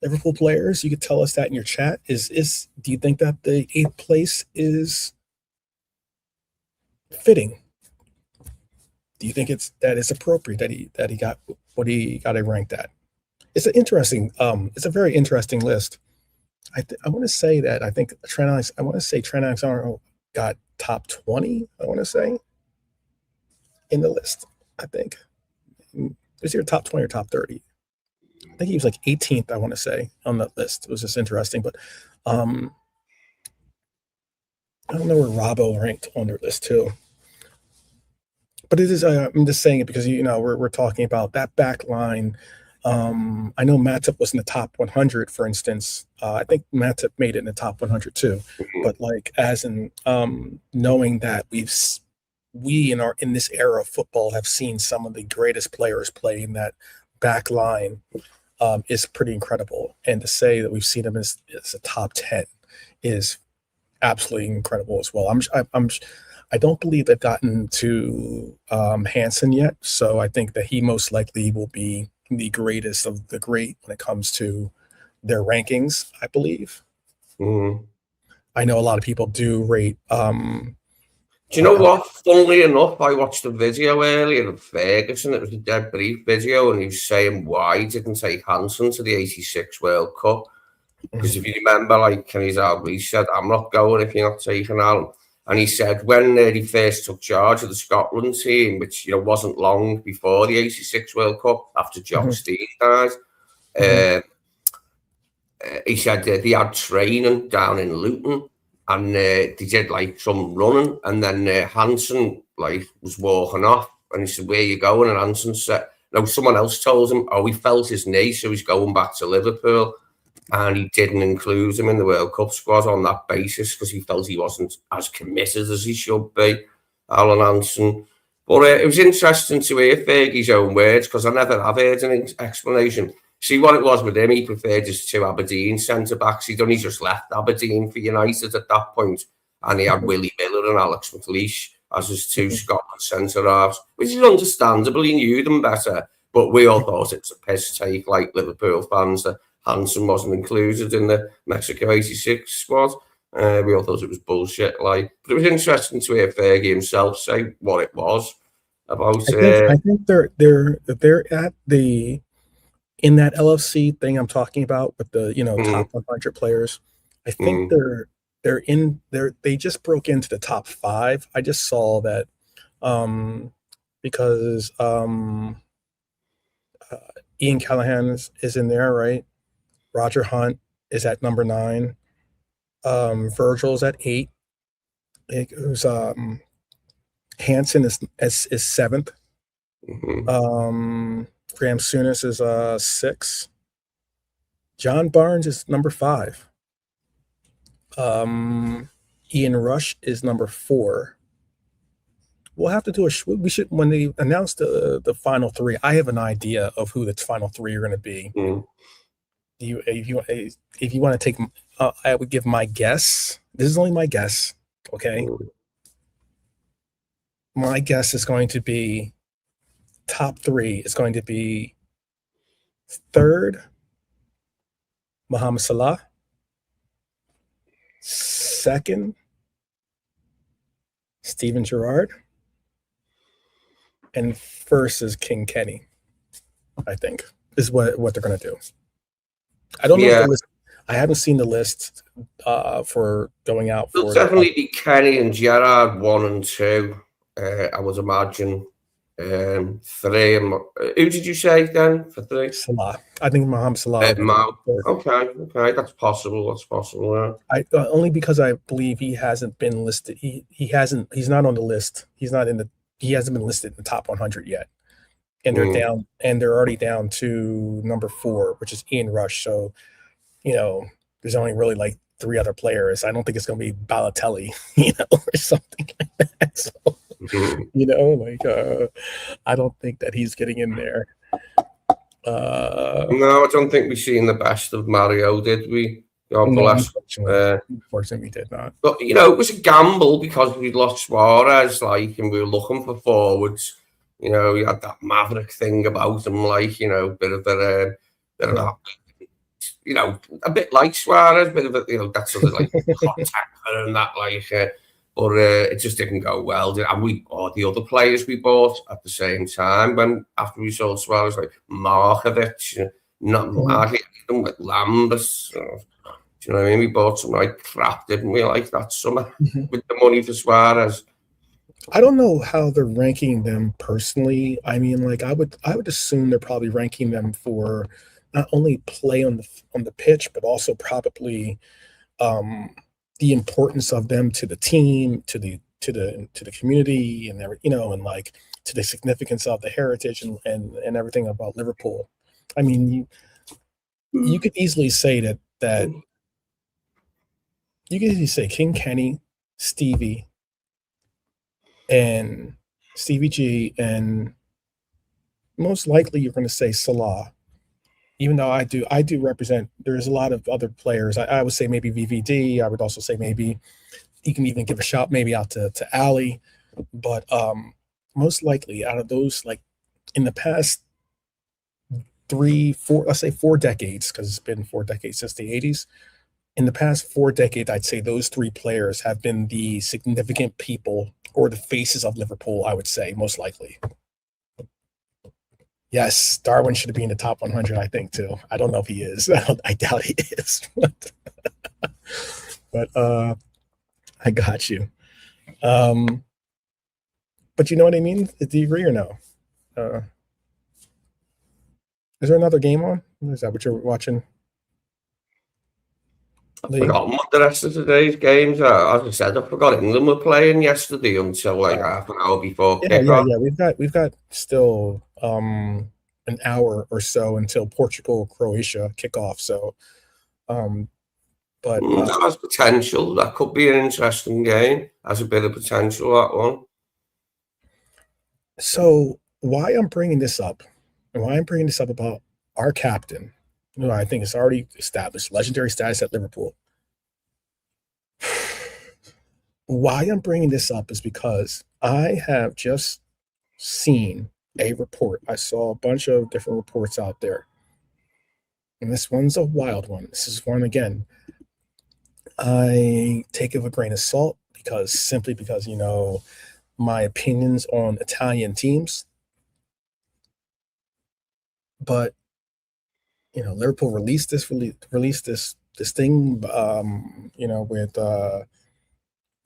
Liverpool players, you could tell us that in your chat. Do you think that the 8th place is fitting? Do you think it's appropriate that he got what he got ranked at? It's a very interesting list. I want to say that I think Trent Alexander got top 20, I want to say, in the list. I think was he top 20 or top 30? I think he was like 18th, I want to say, on that list. It was just interesting, but I don't know where Robbo ranked on their list too. But it is. I'm just saying it because we're talking about that back line. I know Matip was in the top 100, for instance. I think Matip made it in the top 100 too. But like, as in knowing that we in this era of football have seen some of the greatest players play in that back line is pretty incredible. And to say that we've seen him as a top 10 is absolutely incredible as well. I don't believe they've gotten to Hansen yet, so I think that he most likely will be the greatest of the great when it comes to their rankings, I believe. I know a lot of people do rate. Do you know what? Funnily enough, I watched a video earlier of Ferguson. It was a dead brief video, and he was saying why he didn't take Hansen to the '86 World Cup. Because if you remember, like Kenny Dalglish said, I'm not going if you're not taking Alan. And he said when he first took charge of the Scotland team, which wasn't long before the '86 World Cup, after Jock Steed died, he said they had training down in Luton, and they did like some running, and then Hansen was walking off, and he said, "Where you going?" And Hansen said, "No." Someone else told him, "Oh, he felt his knee, so he's going back to Liverpool." And he didn't include him in the World Cup squad on that basis because he felt he wasn't as committed as he should be, Alan Hansen. But it was interesting to hear Fergie's own words because I never have heard an explanation. See what it was with him, he preferred his 2 Aberdeen centre-backs. He'd only just left Aberdeen for United at that point, and he had Willie Miller and Alex McLeish as his 2 Scotland centre-halves, which is understandable. He knew them better, but we all thought it was a piss take, like Liverpool fans, that Hansen wasn't included in the Mexico '86 squad. We all thought it was bullshit. But it was interesting to hear Fergie himself say what it was about. I think they're at the in that LFC thing I'm talking about with the top 100 players. I think they just broke into the top 5. I just saw that because Ian Callahan is in there, right? Roger Hunt is at number 9. Virgil's at 8. It was Hansen is 7th. Graham Souness is 6. John Barnes is number 5. Ian Rush is number 4. We'll have to do we should, when they announce the final 3, I have an idea of who the final 3 are going to be. If you want to take, I would give my guess. This is only my guess, okay? My guess is going to be top 3 is going to be Third, Mohamed Salah. Second, Steven Gerrard. And first is King Kenny, I think, is what they're going to do. I don't know if the list. I haven't seen the list for going out. It'll definitely be Kenny and Gerrard 1 and 2. I would imagine 3. Who did you say then for 3? Salah. I think Mohamed Salah. Okay, that's possible. Only because I believe he hasn't been listed. He's not on the list. He hasn't been listed in the top 100 yet. And they're down, and they're already down to number 4, which is Ian Rush. So, there's only really like 3 other players. I don't think it's going to be Balotelli, or something like that. So, I don't think that he's getting in there. No, I don't think we've seen the best of Mario, did we? Unfortunately, we did not. But, it was a gamble because we lost Suarez, and we were looking for forwards. You had that maverick thing about him, bit of that, a bit like Suarez, bit of a, that sort of hot temper and that, but it just didn't go well. And the other players we bought at the same time after we sold Suarez, like Markovic, not hardly anything with Lambert. Do you know what I mean? We bought some crap, didn't we? Like that summer with the money for Suarez. I don't know how they're ranking them personally. I mean, I would assume they're probably ranking them for not only play on the pitch, but also probably the importance of them to the team, to the community, and and to the significance of the heritage and everything about Liverpool. I mean, you could easily say that you could easily say King Kenny, Stevie G, and most likely you're going to say Salah. Even though I do represent, there's a lot of other players. I would say maybe VVD. I would also say maybe you can even give a shout maybe out to Ali. But most likely out of those, in the past 4 decades, because it's been 4 decades since the 80s. In the past 4 decades, I'd say those 3 players have been the significant people or the faces of Liverpool, I would say, most likely. Yes, Darwin should be in the top 100, I think, too. I don't know if he is. I doubt he is. But I got you. But you know what I mean? Do you agree or no? Is there another game on? Is that what you're watching? I forgot what the rest of today's games are. As I said, I forgot England were playing yesterday until half an hour before kickoff. Yeah. We've got still an hour or so until Portugal-Croatia kickoff. So, but that has potential. That could be an interesting game. Has a bit of potential, that one. So, why I'm bringing this up, and why I'm bringing this up about our captain, who I think is already established legendary status at Liverpool. Why I'm bringing this up is because I have just seen a report. I saw a bunch of different reports out there. And this one's a wild one. This is one, again, I take it with a grain of salt because my opinions on Italian teams. But Liverpool released this thing,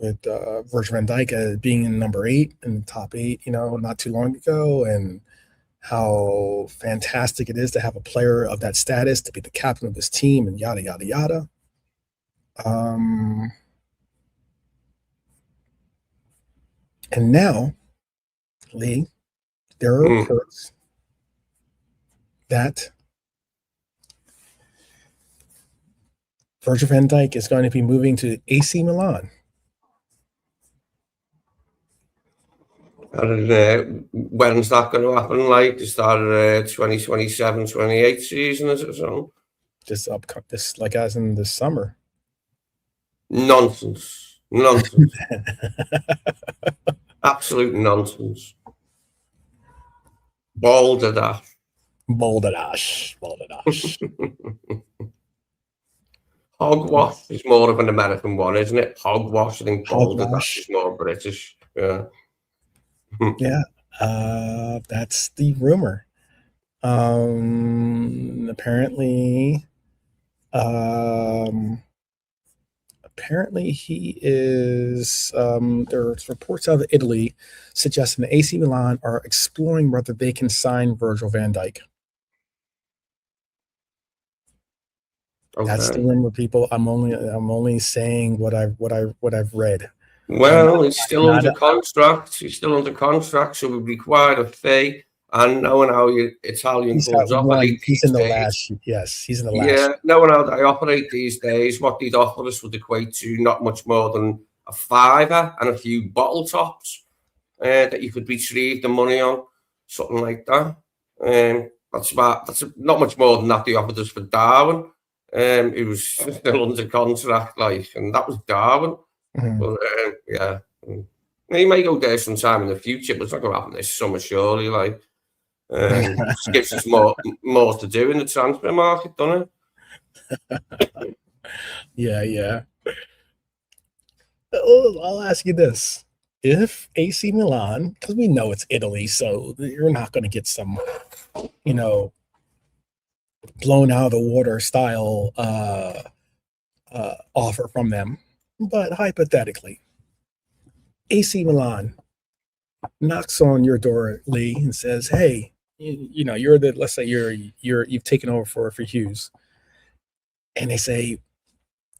with Virgil van Dijk being in number 8 in the top 8, not too long ago, and how fantastic it is to have a player of that status to be the captain of this team, and yada yada yada. And now, Lee, there are reports that Virgil van Dijk is going to be moving to AC Milan. And when's that going to happen? The start of 2027-28 season, is it so? As in the summer. Nonsense. Absolute nonsense. Balderdash. Balderdash. Hogwash is more of an American one, isn't it? Hogwash. I think Balderdash is more British. Yeah. Yeah. That's the rumor. Apparently he is there's reports out of Italy suggesting that AC Milan are exploring whether they can sign Virgil van Dijk. Okay. That's the rumor, people. I'm only saying what I've read. Well, he's still under contract. So it would require a fee. And knowing how Italian clubs operate, he's in the last. Yes, he's in the last. Yeah, knowing how they operate these days, what they'd offer us would equate to not much more than a fiver and a few bottle tops that you could retrieve the money on, something like that. That's not much more than that they offered us for Darwin. He was still under contract, and that was Darwin. Mm-hmm. But yeah, he may go there sometime in the future, but it's not going to happen this summer, surely. Just gives us more to do in the transfer market, doesn't it? Yeah. I'll ask you this: if AC Milan, because we know it's Italy, so you're not going to get some, blown out of the water style offer from them. But hypothetically, AC Milan knocks on your door, Lee, and says, "Hey, you're the. Let's say you've taken over for Hughes," and they say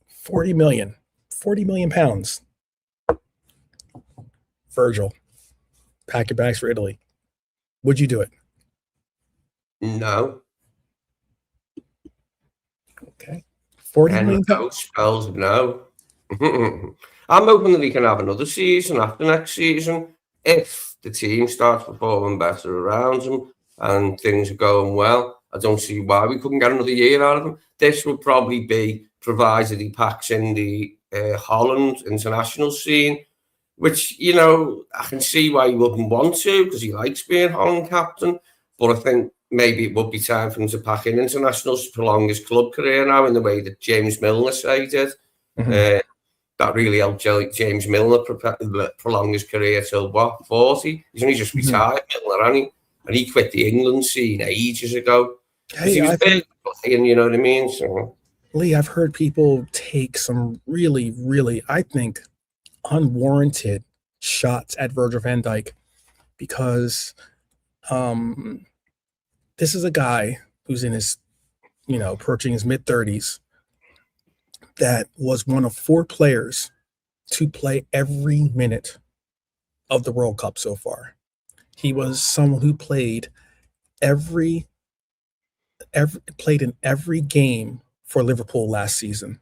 40 million pounds. Virgil, pack your bags for Italy. Would you do it? No. Okay. 40 million pounds. Spells no. I'm hoping that he can have another season after next season if the team starts performing better around him and things are going well. I don't see why we couldn't get another year out of him. This would probably be provided he packs in the Holland international scene, which, I can see why he wouldn't want to because he likes being Holland captain. But I think maybe it would be time for him to pack in internationals to prolong his club career now in the way that James Milner did. Mm-hmm. That really helped James Milner prolong his career till 40? He's only just retired, Milner, hasn't he? And he quit the England scene ages ago. Hey, he was big, and you know what I mean? So, Lee, I've heard people take some really, really, I think, unwarranted shots at Virgil van Dijk because this is a guy who's in his, approaching his mid-30s that was one of 4 players to play every minute of the World Cup so far. He was someone who played played in every game for Liverpool last season.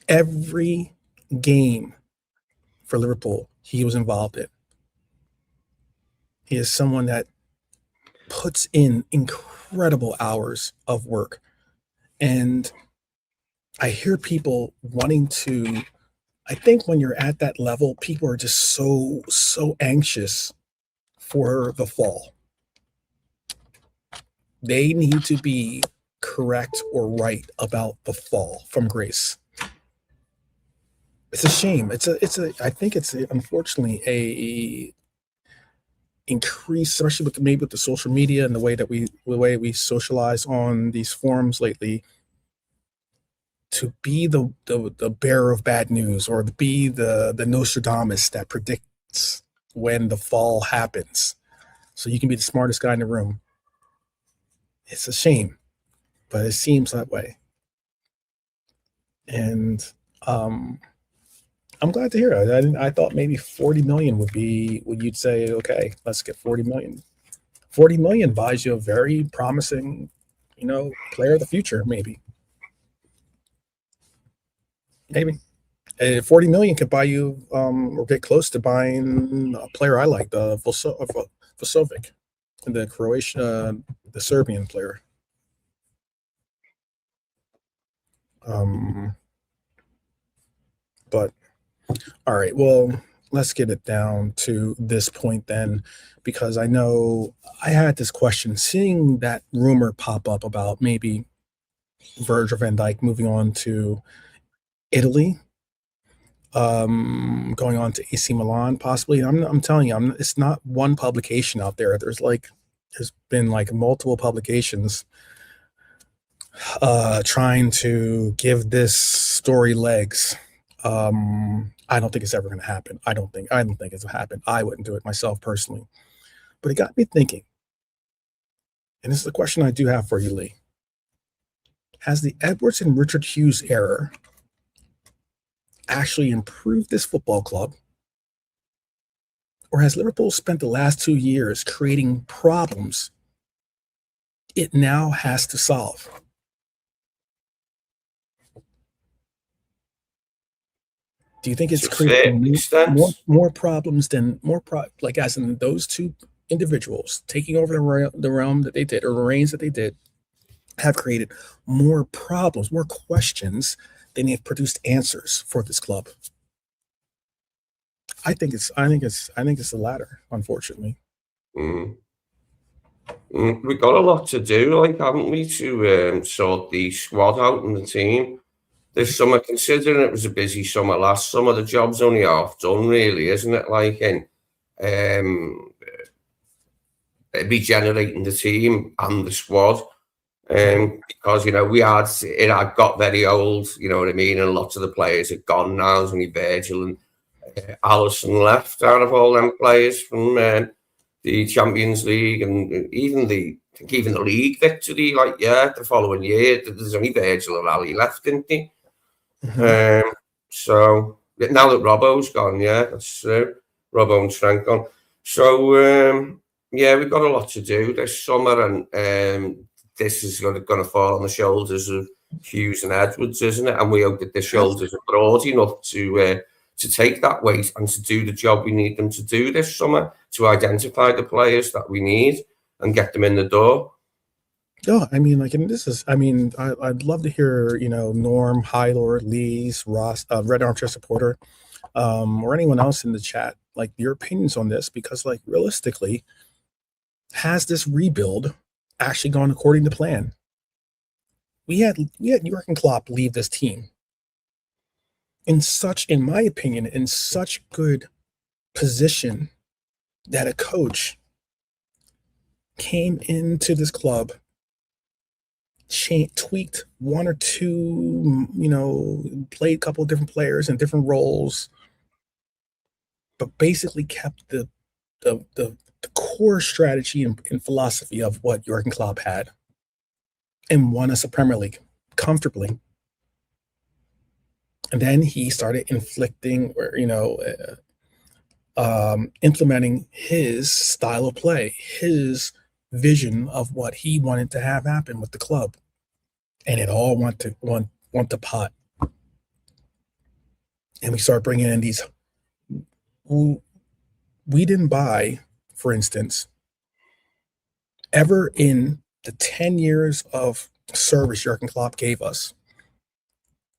Every game for Liverpool he was involved in. He is someone that puts in incredible hours of work. And I hear people wanting to, I think when you're at that level, people are just so anxious for the fall. They need to be correct or right about the fall from grace. It's a shame. I think it's unfortunately a increase, especially with the social media and the way we socialize on these forums lately, to be the bearer of bad news or to be the Nostradamus that predicts when the fall happens. So you can be the smartest guy in the room. It's a shame, but it seems that way. And I'm glad to hear it. I thought maybe 40 million would you'd say, okay, let's get 40 million. 40 million buys you a very promising, player of the future, maybe. 40 million could buy you or get close to buying a player I like, the Vusovic, the Croatian, the Serbian player. But all right, well, let's get it down to this point then, because I know I had this question, seeing that rumor pop up about maybe Virgil van Dijk moving on to Italy, going on to AC Milan possibly. I'm telling you, it's not one publication out there. There's been like multiple publications trying to give this story legs. I don't think it's ever going to happen. I don't think it's going to happen. I wouldn't do it myself personally. But it got me thinking. And this is the question I do have for you, Lee. Has the Edwards and Richard Hughes era actually improved this football club? Or has Liverpool spent the last 2 years creating problems it now has to solve? Do you think it's creating more problems than like as in those two individuals taking over the realm that they did, or the reigns that they did, have created more problems, more questions than they've produced answers for this club? I think it's the latter, unfortunately. We've got a lot to do, like, haven't we, to sort the squad out and the team. This summer, considering it was a busy summer last summer, the job's only half done, really, isn't it? Like, in regenerating the team and the squad, because it had got very old, you know what I mean, and lots of the players are gone now. There's only Virgil and Alisson left out of all them players from the Champions League, and even the league victory, the following year, there's only Virgil and Ali left, didn't they? So now that Robbo's gone, that's Robbo and Trent gone. So we've got a lot to do this summer, and this is going to fall on the shoulders of Hughes and Edwards, isn't it? And we hope that the shoulders are broad enough to take that weight and to do the job we need them to do this summer, to identify the players that we need and get them in the door. No, I mean, I'd love to hear, Norm, Hylord, Lee's, Ross, Red Armchair Supporter, or anyone else in the chat, like, your opinions on this, because, like, realistically, has this rebuild actually gone according to plan? We had Jurgen Klopp leave this team in my opinion, in such good position that a coach came into this club, tweaked one or two, played a couple of different players in different roles, but basically kept the core strategy and philosophy of what Jurgen Klopp had, and won us a Premier League comfortably. And then he started implementing his style of play, his vision of what he wanted to have happen with the club, and it all went to pot. And we start bringing in these who we didn't buy, for instance, ever in the 10 years of service Jurgen Klopp gave us.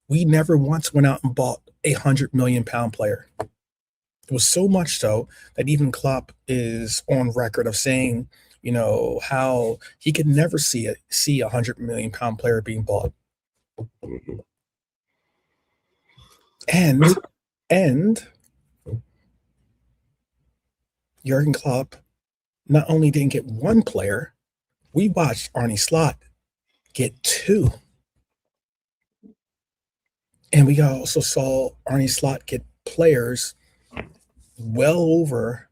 We never once went out and bought a £100 million player. It was so much so that even Klopp is on record of saying, how he could never see a £100 million player being bought. And Jurgen Klopp not only didn't get one player, we watched Arne Slot get two. And we also saw Arne Slot get players well over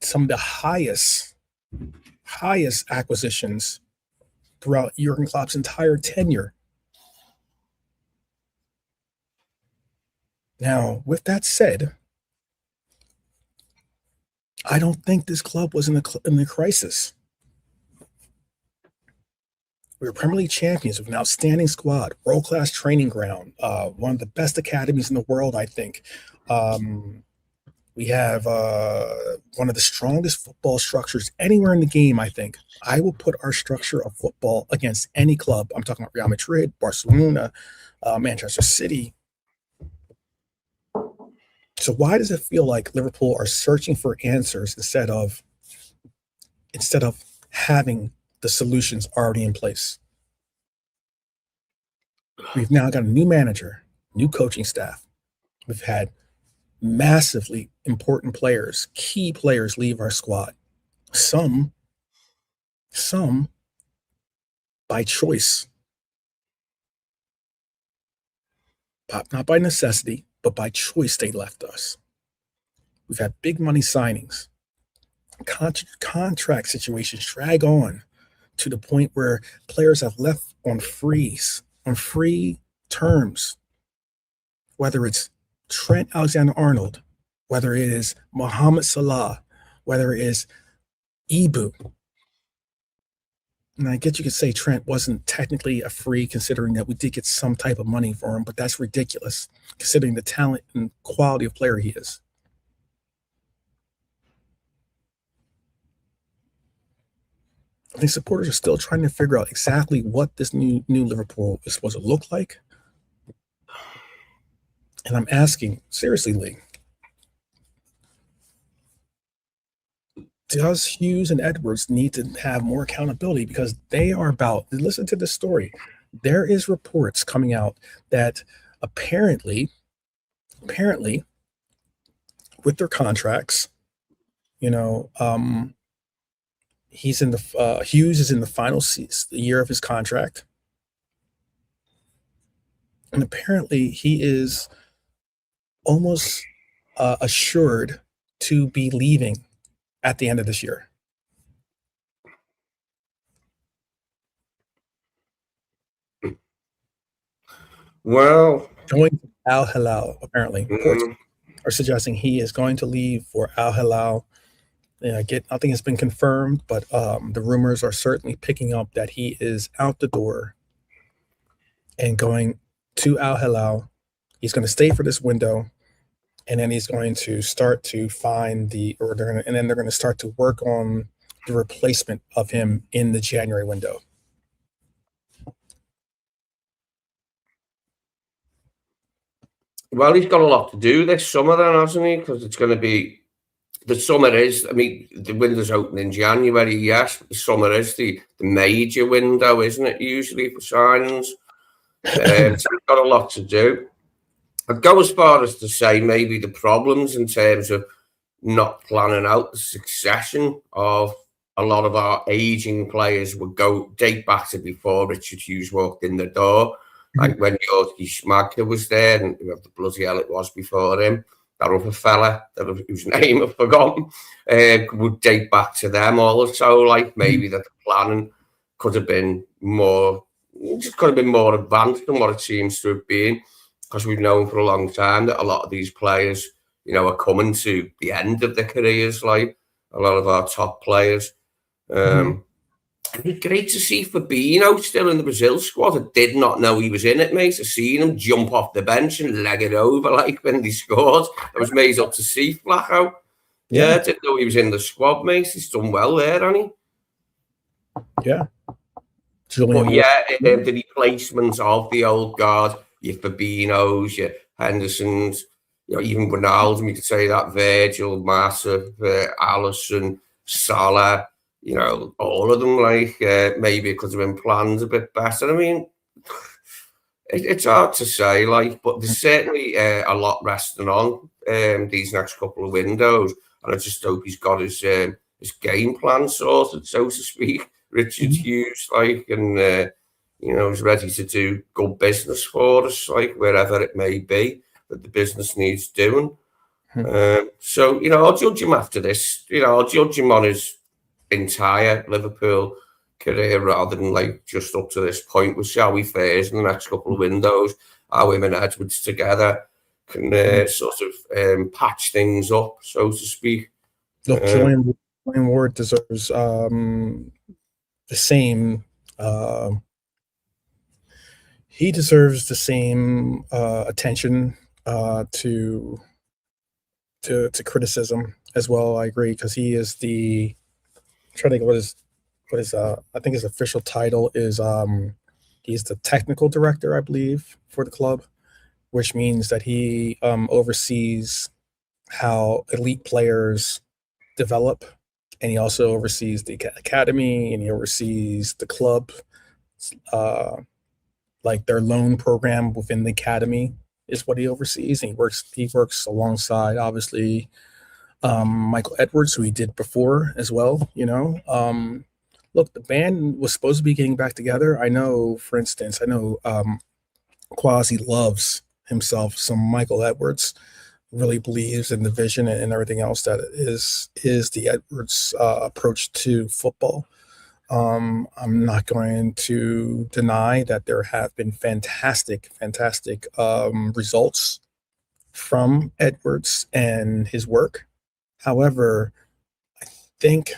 some of the highest acquisitions throughout Jurgen Klopp's entire tenure. Now, with that said, I don't think this club was in a crisis. We were Premier League champions with an outstanding squad, world-class training ground, one of the best academies in the world, I think. We have one of the strongest football structures anywhere in the game, I think. I will put our structure of football against any club. I'm talking about Real Madrid, Barcelona, Manchester City. So why does it feel like Liverpool are searching for answers instead of having the solutions already in place? We've now got a new manager, new coaching staff. We've had massively important players, key players leave our squad. Some by choice, not by necessity, but by choice they left us. We've had big money signings. Contract situations drag on to the point where players have left on free terms, whether it's Trent Alexander-Arnold, whether it is Mohamed Salah, whether it is Ibu. And I guess you could say Trent wasn't technically a free, considering that we did get some type of money for him, but that's ridiculous, considering the talent and quality of player he is. I think supporters are still trying to figure out exactly what this new Liverpool is supposed to look like. And I'm asking, seriously, Lee, does Hughes and Edwards need to have more accountability? Because they are about, listen to this story. There is reports coming out that apparently, with their contracts, Hughes is in the final year of his contract, and apparently he is almost assured to be leaving at the end of this year. Well, going to Al Hilal, apparently, reports are suggesting he is going to leave for Al Hilal. Nothing has been confirmed, but the rumors are certainly picking up that he is out the door and going to Al Hilal. He's going to stay for this window, and then he's going to start to find they're going to start to work on the replacement of him in the January window. Well, he's got a lot to do this summer then, hasn't he? Because it's going to be, the summer is, the window's open in January, yes. The summer is the major window, isn't it, usually for signings? So he's got a lot to do. I'd go as far as to say maybe the problems in terms of not planning out the succession of a lot of our aging players would date back to before Richard Hughes walked in the door. Like when Jacquet was there, and whoever the bloody hell it was before him, that other fella, whose name I've forgotten, would date back to them also. Like maybe that the planning could have been more advanced than what it seems to have been, because we've known for a long time that a lot of these players, are coming to the end of their careers. Like a lot of our top players. It'd be great to see Fabinho still in the Brazil squad. I did not know he was in it, mate. I seen him jump off the bench and leg it over like when he scored. I was amazed up to see Flacco. Yeah, I didn't know he was in the squad, mate. He's done well there, hasn't he? Yeah. But yeah, the replacements of the old guard, your Fabinos, your Hendersons, even Ronaldo, you could say that, Virgil, Massa, Alisson, Salah, all of them, like maybe it could have been planned a bit better. I mean, it's hard to say, like, but there's certainly a lot resting on these next couple of windows, and I just hope he's got his game plan sorted, so to speak. Richard Hughes, like, and he's ready to do good business for us, like wherever it may be that the business needs doing. So I'll judge him after this. I'll judge him on his entire Liverpool career rather than like just up to this point. We'll see how he fares in the next couple of windows. How him and Edwards together can sort of patch things up, so to speak. Look, Julian Ward deserves the same. He deserves the same attention to criticism as well. I agree, because he is the. I'm trying to think what is I think his official title is. He's the technical director, I believe, for the club, which means that he oversees how elite players develop, and he also oversees the academy, and he oversees the club, like their loan program within the academy is what he oversees. And he works alongside, obviously, Michael Edwards, who he did before as well. Look, the band was supposed to be getting back together. I know, for instance, Quasi loves himself some Michael Edwards, really believes in the vision and everything else that is the Edwards approach to football. I'm not going to deny that there have been fantastic results from Edwards and his work. However, I think,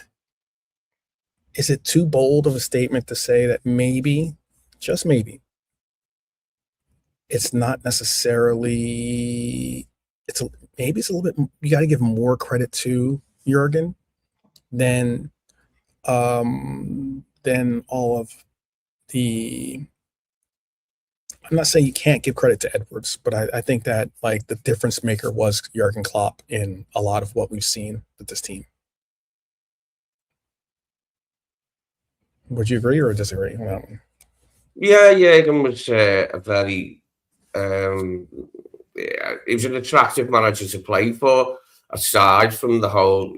is it too bold of a statement to say that maybe, just maybe, it's not necessarily, maybe it's a little bit, you got to give more credit to Jurgen than all of the, I'm not saying you can't give credit to Edwards, but I think that like the difference maker was Jurgen Klopp in a lot of what we've seen with this team. Would you agree or disagree on that one? Yeah, Jurgen was a very, he was an attractive manager to play for, aside from the whole,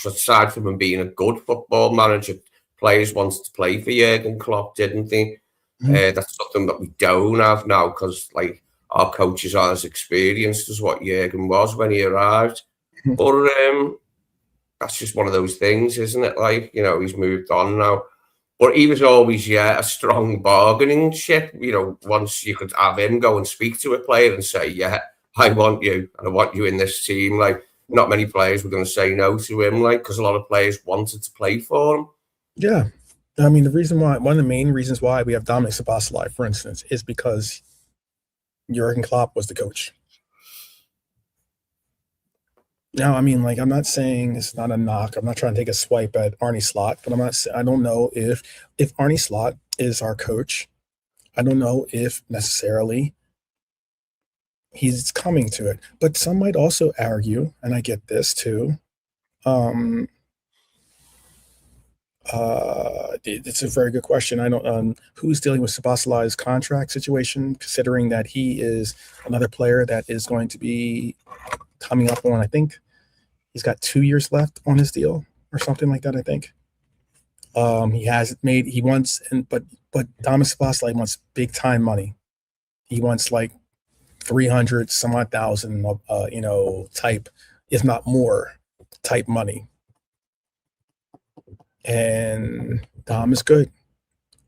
aside from him being a good football manager, players wanted to play for Jurgen Klopp, didn't they? That's something that we don't have now, because like our coaches are as experienced as what Jurgen was when he arrived. But that's just one of those things, isn't it? Like, he's moved on now. But he was always, a strong bargaining chip. Once you could have him go and speak to a player and say, yeah, I want you, and I want you in this team. Like, not many players were going to say no to him, like, because a lot of players wanted to play for him. Yeah. I mean, one of the main reasons why we have Dominic Szoboszlai, for instance, is because Jurgen Klopp was the coach. Now, I mean, like, I'm not saying it's not a knock. I'm not trying to take a swipe at Arne Slot, but I don't know if Arne Slot is our coach. I don't know if necessarily he's coming to it. But some might also argue, and I get this too, it's a very good question. I don't who's dealing with Szoboszlai's contract situation, considering that he is another player that is going to be coming up on, I think he's got 2 years left on his deal or something like that. I think but Thomas Szoboszlai wants big time money. He wants like 300 some odd thousand, type, if not more, type money. And Dom is good.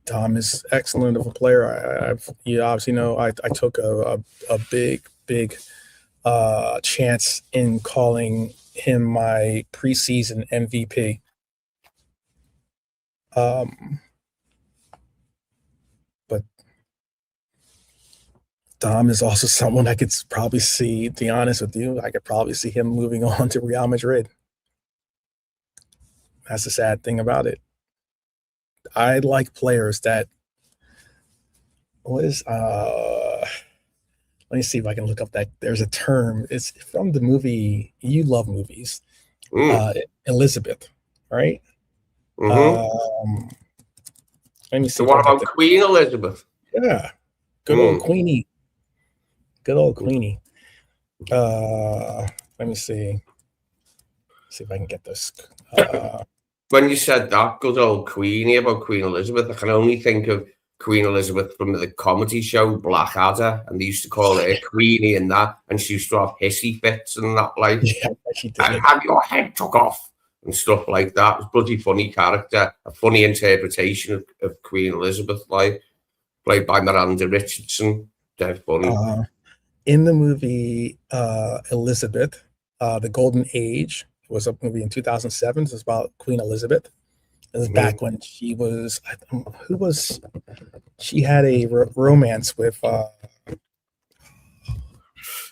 Dom is excellent of a player. You obviously know I took a big chance in calling him my preseason MVP. But Dom is also someone I could probably see, to be honest with you, I could probably see him moving on to Real Madrid. That's the sad thing about it. I like players that let me see if I can look up that. There's a term. It's from the movie. You love movies. Elizabeth, right? Mm-hmm. Let me see. So what about Queen Elizabeth? Yeah. Good old Queenie. Good old Queenie. Let me see. See if I can get this. When you said that good old Queenie about Queen Elizabeth, I can only think of Queen Elizabeth from the comedy show Blackadder, and they used to call her Queenie and that, and she used to have hissy fits and that, like, yeah, she did. Have your head took off and stuff like that. It was a bloody funny character, a funny interpretation of Queen Elizabeth, like, played by Miranda Richardson. Dead funny. In the movie Elizabeth, The Golden Age, was a movie in 2007. It was about Queen Elizabeth. It was back when she was, she had a romance with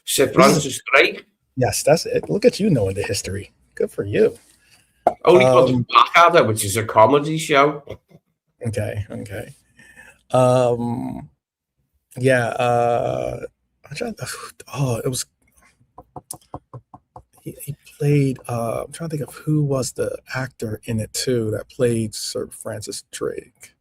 Sir Francis Drake. Yes, that's it. Look at you knowing the history. Good for you. Only because of Blackadder, which is a comedy show. Okay. It was He played. I'm trying to think of who was the actor in it too that played Sir Francis Drake.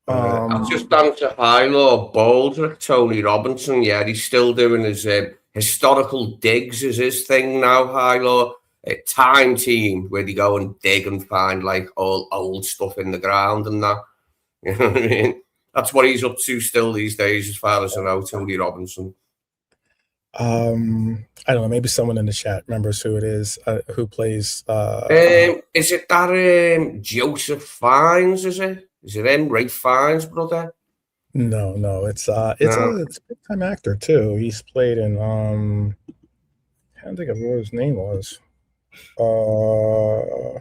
I've just done to Highlaw Baldrick, Tony Robinson. Yeah, he's still doing his historical digs is his thing now, Highlaw. Time Team, where they go and dig and find like all old stuff in the ground and that. You know what I mean? That's what he's up to still these days, as far as I know, Tony Robinson. I don't know. Maybe someone in the chat remembers who it is, who plays. Is it that Joseph Fiennes? Is it him? Ray Fiennes' brother? No. It's a big time actor too. He's played in. I can't think of what his name was. No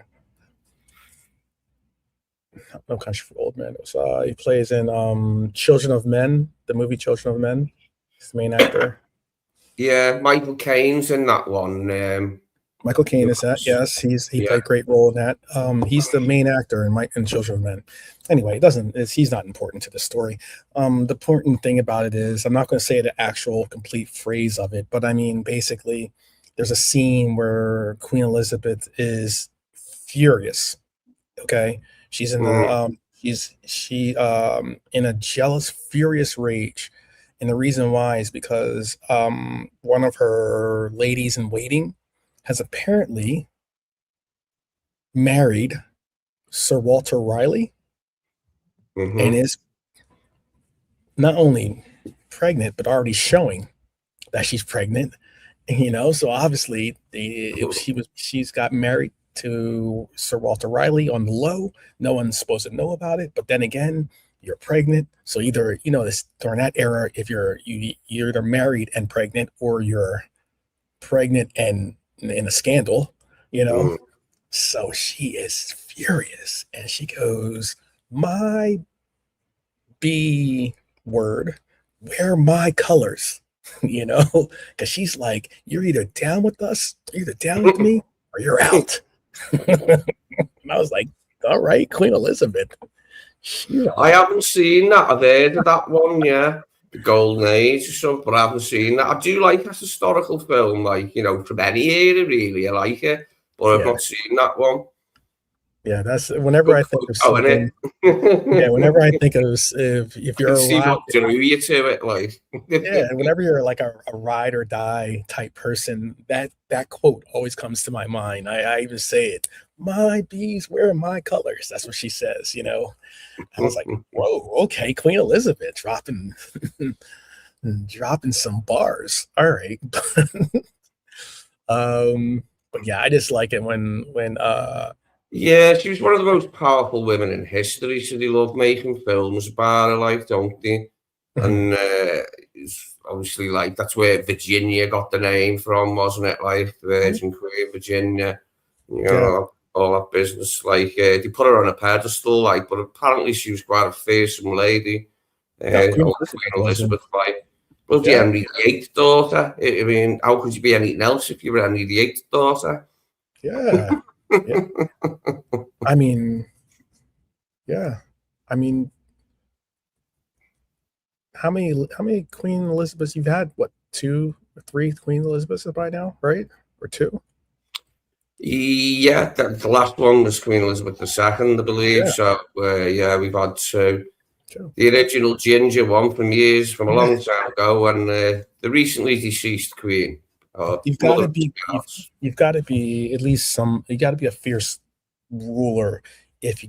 Country for Old Men. It was, he plays in Children of Men, the movie Children of Men. He's the main actor. Yeah, Michael Caine's in that one. Michael Caine is that? Yes, he played a great role in that. He's the main actor in Children of Men. Anyway, he's not important to the story. The important thing about it is, I'm not going to say the actual complete phrase of it, but I mean, basically, there's a scene where Queen Elizabeth is furious. Okay, she's in the in a jealous, furious rage, and the reason why is because one of her ladies in waiting has apparently married Sir Walter Raleigh and is not only pregnant but already showing that she's pregnant. You know, so obviously she's got married to Sir Walter Raleigh on the low. No one's supposed to know about it. But then again, you're pregnant. So either, during that era, if you're either married and pregnant or you're pregnant and in a scandal, So she is furious and she goes, "My B word, where my colors?" Because she's like, "You're either down with us, you're either down with me, or you're out." And I was like, "All right, Queen Elizabeth." I haven't seen that. I've heard of that one, yeah. The Golden Age or something, but I haven't seen that. I do like that historical film, like, from any era, really. I like it, but I've not seen that one. Yeah, that's whenever I think of something. Yeah, whenever I think of if you're see what drew you to it, like. Yeah, whenever you're like a ride or die type person, that quote always comes to my mind. I even say it. "My bees wear my colors." That's what she says. I was like, "Whoa, okay, Queen Elizabeth dropping some bars." All right. But yeah, I just like it when yeah, she was one of the most powerful women in history, so they love making films about her, like, don't they? And it's obviously, like, that's where Virginia got the name from, wasn't it? Like, Virgin Queen Virginia, all that business. Like, they put her on a pedestal, like, but apparently she was quite a fearsome lady. Queen Elizabeth, like, well, the Henry VIII daughter. I mean, how could you be anything else if you were Henry VIII daughter? Yeah. Yeah. I mean, how many Queen Elizabeths you've had? What, 2 or 3 Queen Elizabeths by now, right? Or 2? Yeah, the last one was Queen Elizabeth II, I believe. Yeah. So, we've had 2. The original ginger one from a long time ago, and the recently deceased Queen. You've got to be at least you got to be a fierce ruler if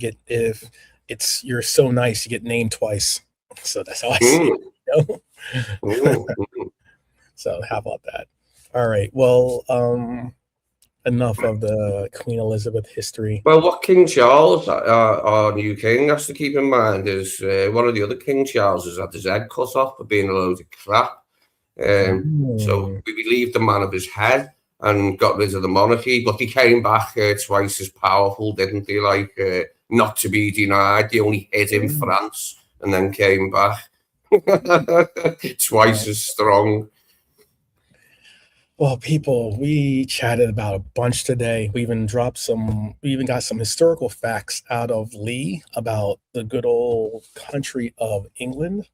you're so nice you get named twice. So that's how I see it. So how about that? All right. Well, enough of the Queen Elizabeth history. Well, what King Charles, our new king, has to keep in mind is one of the other King Charleses had his head cut off for being a load of crap. So we relieved the man of his head and got rid of the monarchy, but he came back twice as powerful, didn't he? Like, not to be denied. He only hid in France and then came back. Twice as strong. Well, people, we chatted about a bunch today. We even got some historical facts out of Lee about the good old country of England.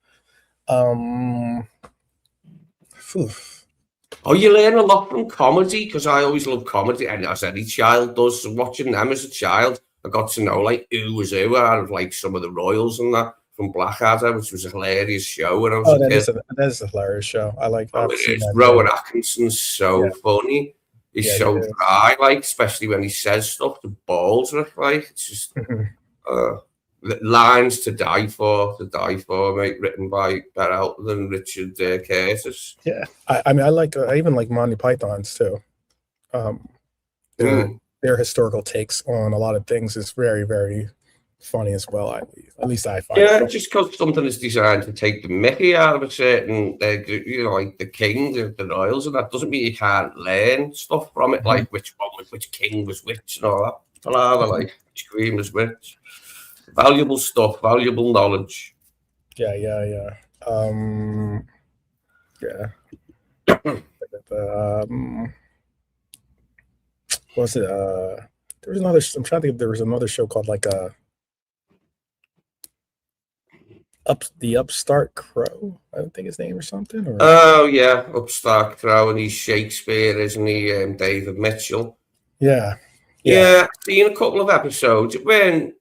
Oh, you learn a lot from comedy, because I always love comedy, and as any child does. So watching them as a child, I got to know like who was who out of like some of the royals and that from Blackadder, which was a hilarious show when I was Oh, a kid. that is a hilarious show. Oh, I've it seen is. that Rowan too. Atkinson's so Yeah, funny. He's yeah, he so is. dry, like, especially when he says stuff, the balls are like, it's just uh, lines to die for, mate, written by Ben Elton and Richard Curtis. Yeah, I mean, I even like Monty Python's too. Um, their historical takes on a lot of things is very, very funny as well. At least I find it Yeah, funny. just because something is designed to take the mickey out of a certain, like the king, the royals, and that doesn't mean you can't learn stuff from it, like which king was which and all that. Palaver, like which queen was which. Valuable stuff, valuable knowledge. Yeah. Yeah. What was it? There was another. I'm trying to think if there was another show called like the Upstart Crow. I don't think his name or something. Or Oh yeah, Upstart Crow, and he's Shakespeare, isn't he? David Mitchell. yeah. Yeah, I've seen a couple of episodes. It weren't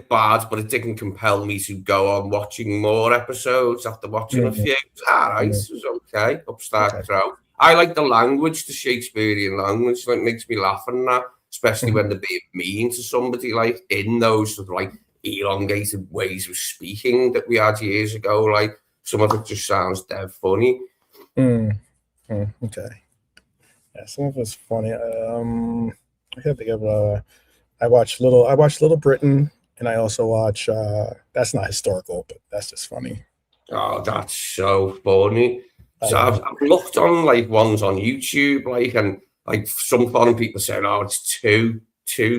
bad, but it didn't compel me to go on watching more episodes after watching a few. It was all right, it was okay. Upstart Crow. I like the language, the Shakespearean language. It makes me laugh and that, especially when they're being mean to somebody, like in those sort of like elongated ways of speaking that we had years ago. Like some of it just sounds dead funny. Okay. Yeah, some of it's funny. I can't think of. I watched Little Britain, and I also watch. That's not historical, but that's just funny. Oh, that's so funny. So I've looked on like ones on YouTube, like, and like some foreign people saying, "Oh, it's too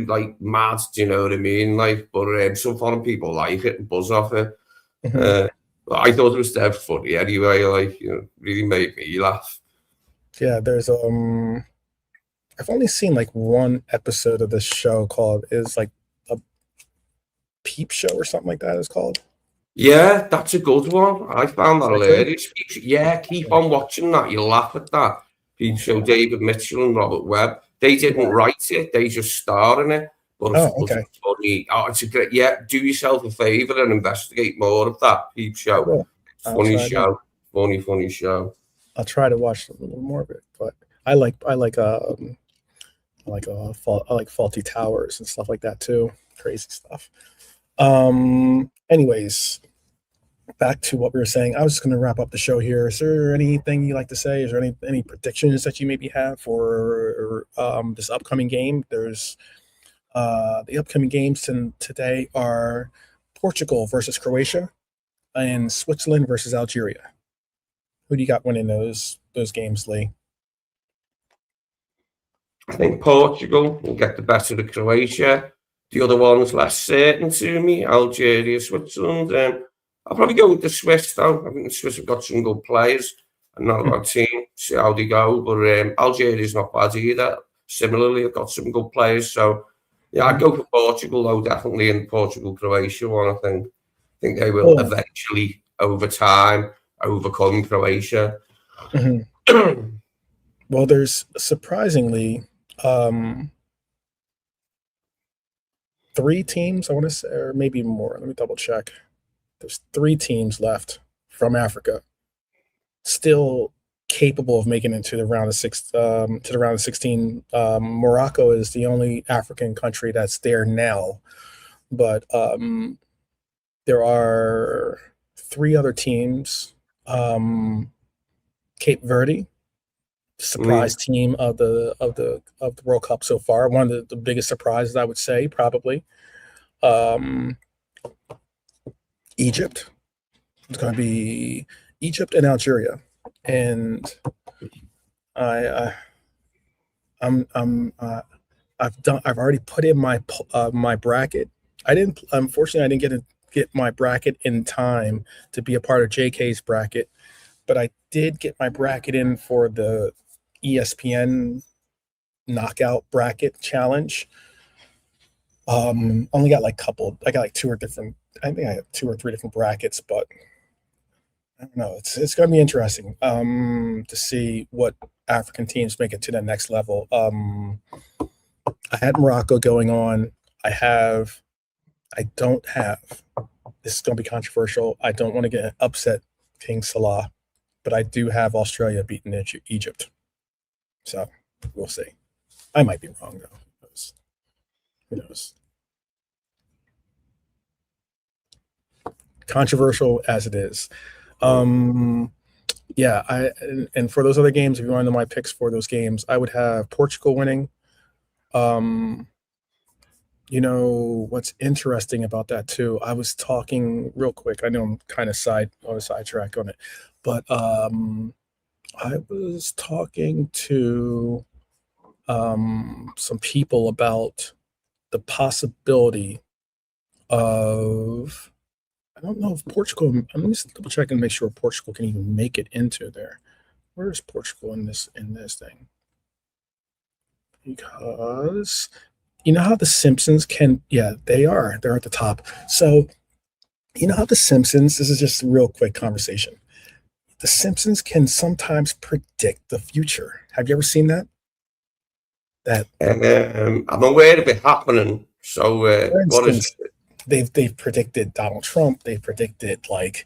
like mad." Do you know what I mean? Like, but some foreign people like it and buzz off it. I thought it was dead funny anyway. Like, really made me laugh. Yeah, there's I've only seen like one episode of this show called is like a Peep Show or something like that. It's called. Yeah, that's a good one. I found that Is that good? hilarious. Yeah, keep on watching that. You'll laugh at that. Peep Show, David Mitchell and Robert Webb. They didn't write it; they just starred in it. But Okay. it's funny. Oh, it's a great. Yeah, do yourself a favor and investigate more of that Peep Show. Funny show. Funny show. I'll try to watch a little more of it, but I like Faulty Towers and stuff like that too. Crazy stuff. Anyways, back to what we were saying. I was just going to wrap up the show here. Is there anything you like to say? Is there any predictions that you maybe have for this upcoming game? There's the upcoming games today are Portugal versus Croatia and Switzerland versus Algeria. Who do you got winning those games, Lee? I think Portugal will get the better of Croatia. The other one's less certain to me. Algeria, Switzerland. I'll probably go with the Swiss, though. I think the Swiss have got some good players and not a bad team. See how they go. But Algeria's not bad either. Similarly, they've got some good players. So, yeah, I'd go for Portugal, though, definitely in the Portugal-Croatia one, I think. I think they will eventually, over time, overcome Croatia. Well, there's surprisingly 3 teams, I want to say, or maybe more. Let me double check. There's 3 teams left from Africa still capable of making it to the round of 16. Morocco is the only African country that's there now, but there are 3 other teams. Cape Verde, surprise team of the World Cup so far. One of the biggest surprises, I would say, probably. Egypt. It's going to be Egypt and Algeria, and I've already put in my bracket. Unfortunately, I didn't get my bracket in time to be a part of JK's bracket, but I did get my bracket in for the ESPN knockout bracket challenge. Only got I got 2 or 3 different brackets, but I don't know. It's going to be interesting to see what African teams make it to the next level. I had Morocco going on. I don't have. This is going to be controversial. I don't want to get upset King Salah, but I do have Australia beating Egypt. So we'll see. I might be wrong though. Who knows? Controversial as it is. Yeah, and for those other games, if you want to know my picks for those games, I would have Portugal winning. You know what's interesting about that too? I was talking real quick. I know I'm kind of on a sidetrack on it, but I was talking to some people about the possibility of. I don't know if Portugal. I'm just double checking to make sure Portugal can even make it into there. Where is Portugal in this thing? Because you know how the Simpsons can. Yeah, they are. They're at the top. So you know how the Simpsons. This is just a real quick conversation. The Simpsons can sometimes predict the future. Have you ever seen that? I'm aware of it happening. So For what is instance, they've predicted Donald Trump. They've predicted like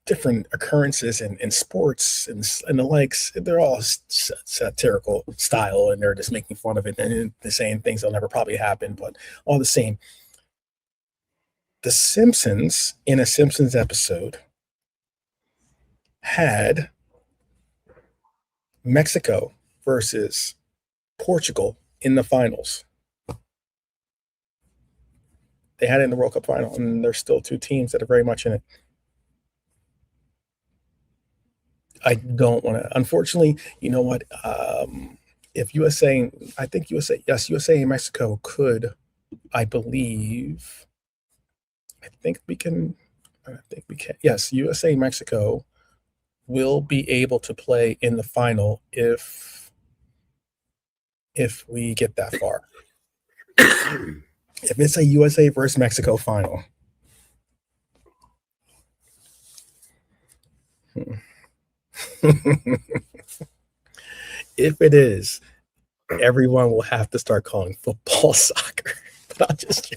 different occurrences in sports and the likes. They're all satirical style, and they're just making fun of it and they're saying things that'll never probably happen, but all the same. The Simpsons, in a Simpsons episode, had Mexico versus Portugal in the finals. They had it in the World Cup final, and there's still two teams that are very much in it. I don't want to. Unfortunately, you know what? If USA, I think USA, yes, USA and Mexico could, I believe. I think we can. Yes, USA and Mexico will be able to play in the final if we get that far. If it's a USA versus Mexico final. If it is, everyone will have to start calling football soccer. But I'll just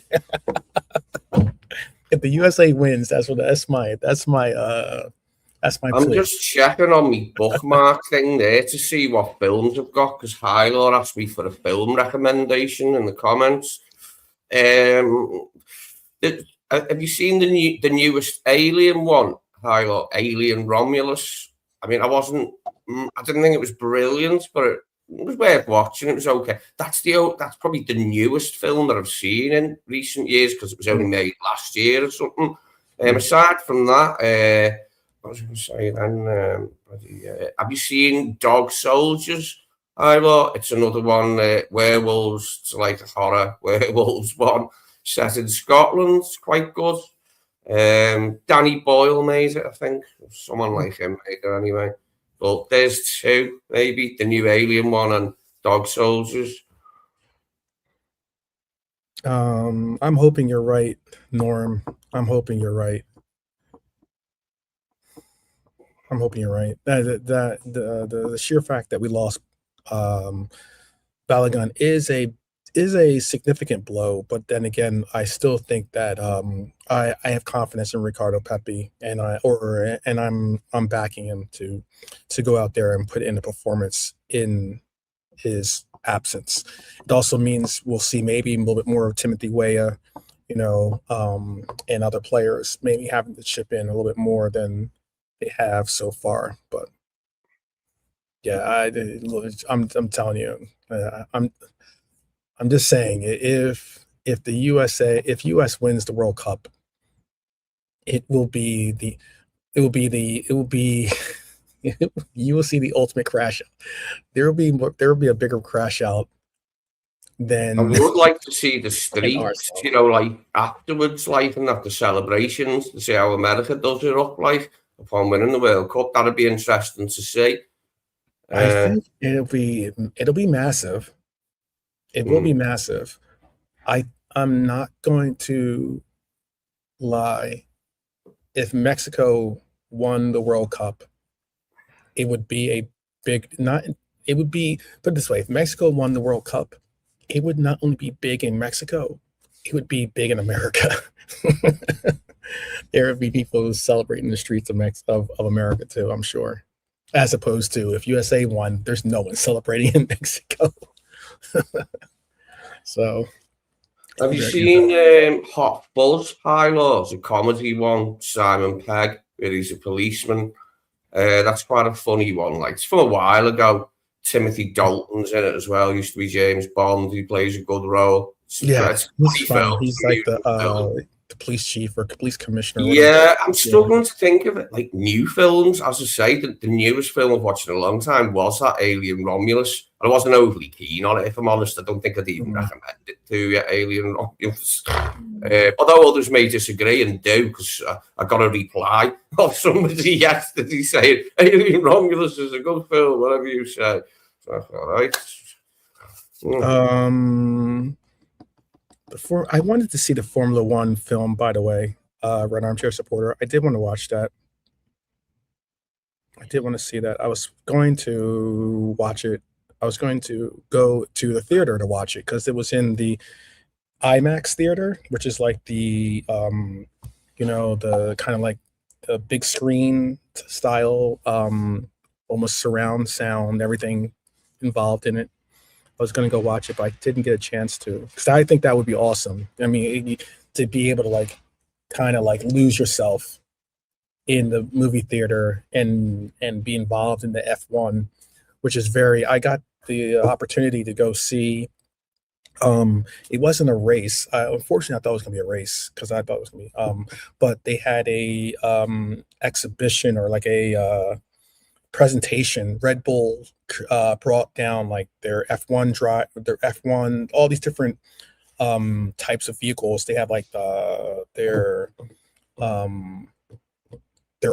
if the USA wins, that's my I'm plea. just checking on my bookmark thing there to see what films I've got, because Hylor asked me for a film recommendation in the comments. Have you seen the newest Alien one, Hylor? Alien Romulus. I mean, I didn't think it was brilliant, but it was worth watching. It was okay. That's probably the newest film that I've seen in recent years, because it was only made last year or something. Aside from that, what was I going to say then? Have you seen Dog Soldiers? It's another one, werewolves. It's like a horror werewolves one set in Scotland. It's quite good. Danny Boyle made it, I think. Someone like him made it anyway. But there's two, maybe the new Alien one and Dog Soldiers. I'm hoping you're right, Norm. I'm hoping you're right. The sheer fact that we lost Balogun is a significant blow, but then again, I still think that I have confidence in Ricardo Pepi, and I'm backing him to go out there and put in a performance in his absence. It also means we'll see maybe a little bit more of Timothy Weah, and other players maybe having to chip in a little bit more than they have so far. But yeah, I'm telling you, I'm just saying, if US wins the World Cup, it will be you will see the ultimate crash out. There will be a bigger crash out than I would like to see the streaks, like afterwards, like, and after celebrations, to see how America does it up, like, upon winning the World Cup. That'd be interesting to see. I think it'll be massive. It will be massive. I'm not going to lie. If Mexico won the World Cup, it would be a big, not, it would be, put it this way, if Mexico won the World Cup, it would not only be big in Mexico, it would be big in America. There would be people celebrating the streets of America too, I'm sure. As opposed to if USA won, there's no one celebrating in Mexico. So, have you seen Hot Fuzz, High Laws, a comedy one, Simon Pegg, where he's a policeman? That's quite a funny one. Like, it's from a while ago. Timothy Dalton's in it as well. Used to be James Bond. He plays a good role. He's fun. He's like the police chief or police commissioner. Yeah, I'm struggling to think of it. Like new films, as I say, the newest film I've watched in a long time was that Alien Romulus. I wasn't overly keen on it, if I'm honest. I don't think I'd even recommend it to you, Alien Romulus. Although others may disagree and do, because I got a reply of somebody yesterday saying Alien Romulus is a good film, whatever you say. So that's all right. I wanted to see the Formula One film, by the way, Red Armchair Supporter. I did want to watch that. I did want to see that. I was going to watch it. I was going to go to the theater to watch it because it was in the IMAX theater, which is like the, the kind of like the big screen style, almost surround sound, everything involved in it. I was going to go watch it, but I didn't get a chance to, because I think that would be awesome. I mean, to be able to like kind of like lose yourself in the movie theater and be involved in the F1, which is I got the opportunity to go see. It wasn't a race. Unfortunately, I thought it was going to be a race because I thought it was going to be. But they had a exhibition or like a presentation. Red Bull brought down like their F1, all these different types of vehicles. They have like their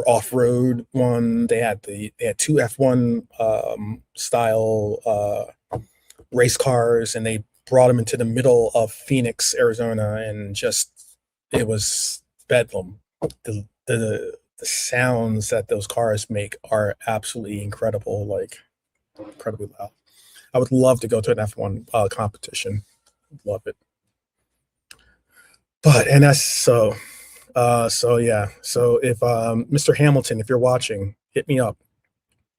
off-road one. They had two F1 style race cars, and they brought them into the middle of Phoenix, Arizona, and it was bedlam. The sounds that those cars make are absolutely incredible, like incredibly loud. I would love to go to an F1 competition. Love it. And that's so yeah. So if Mr. Hamilton, if you're watching, hit me up.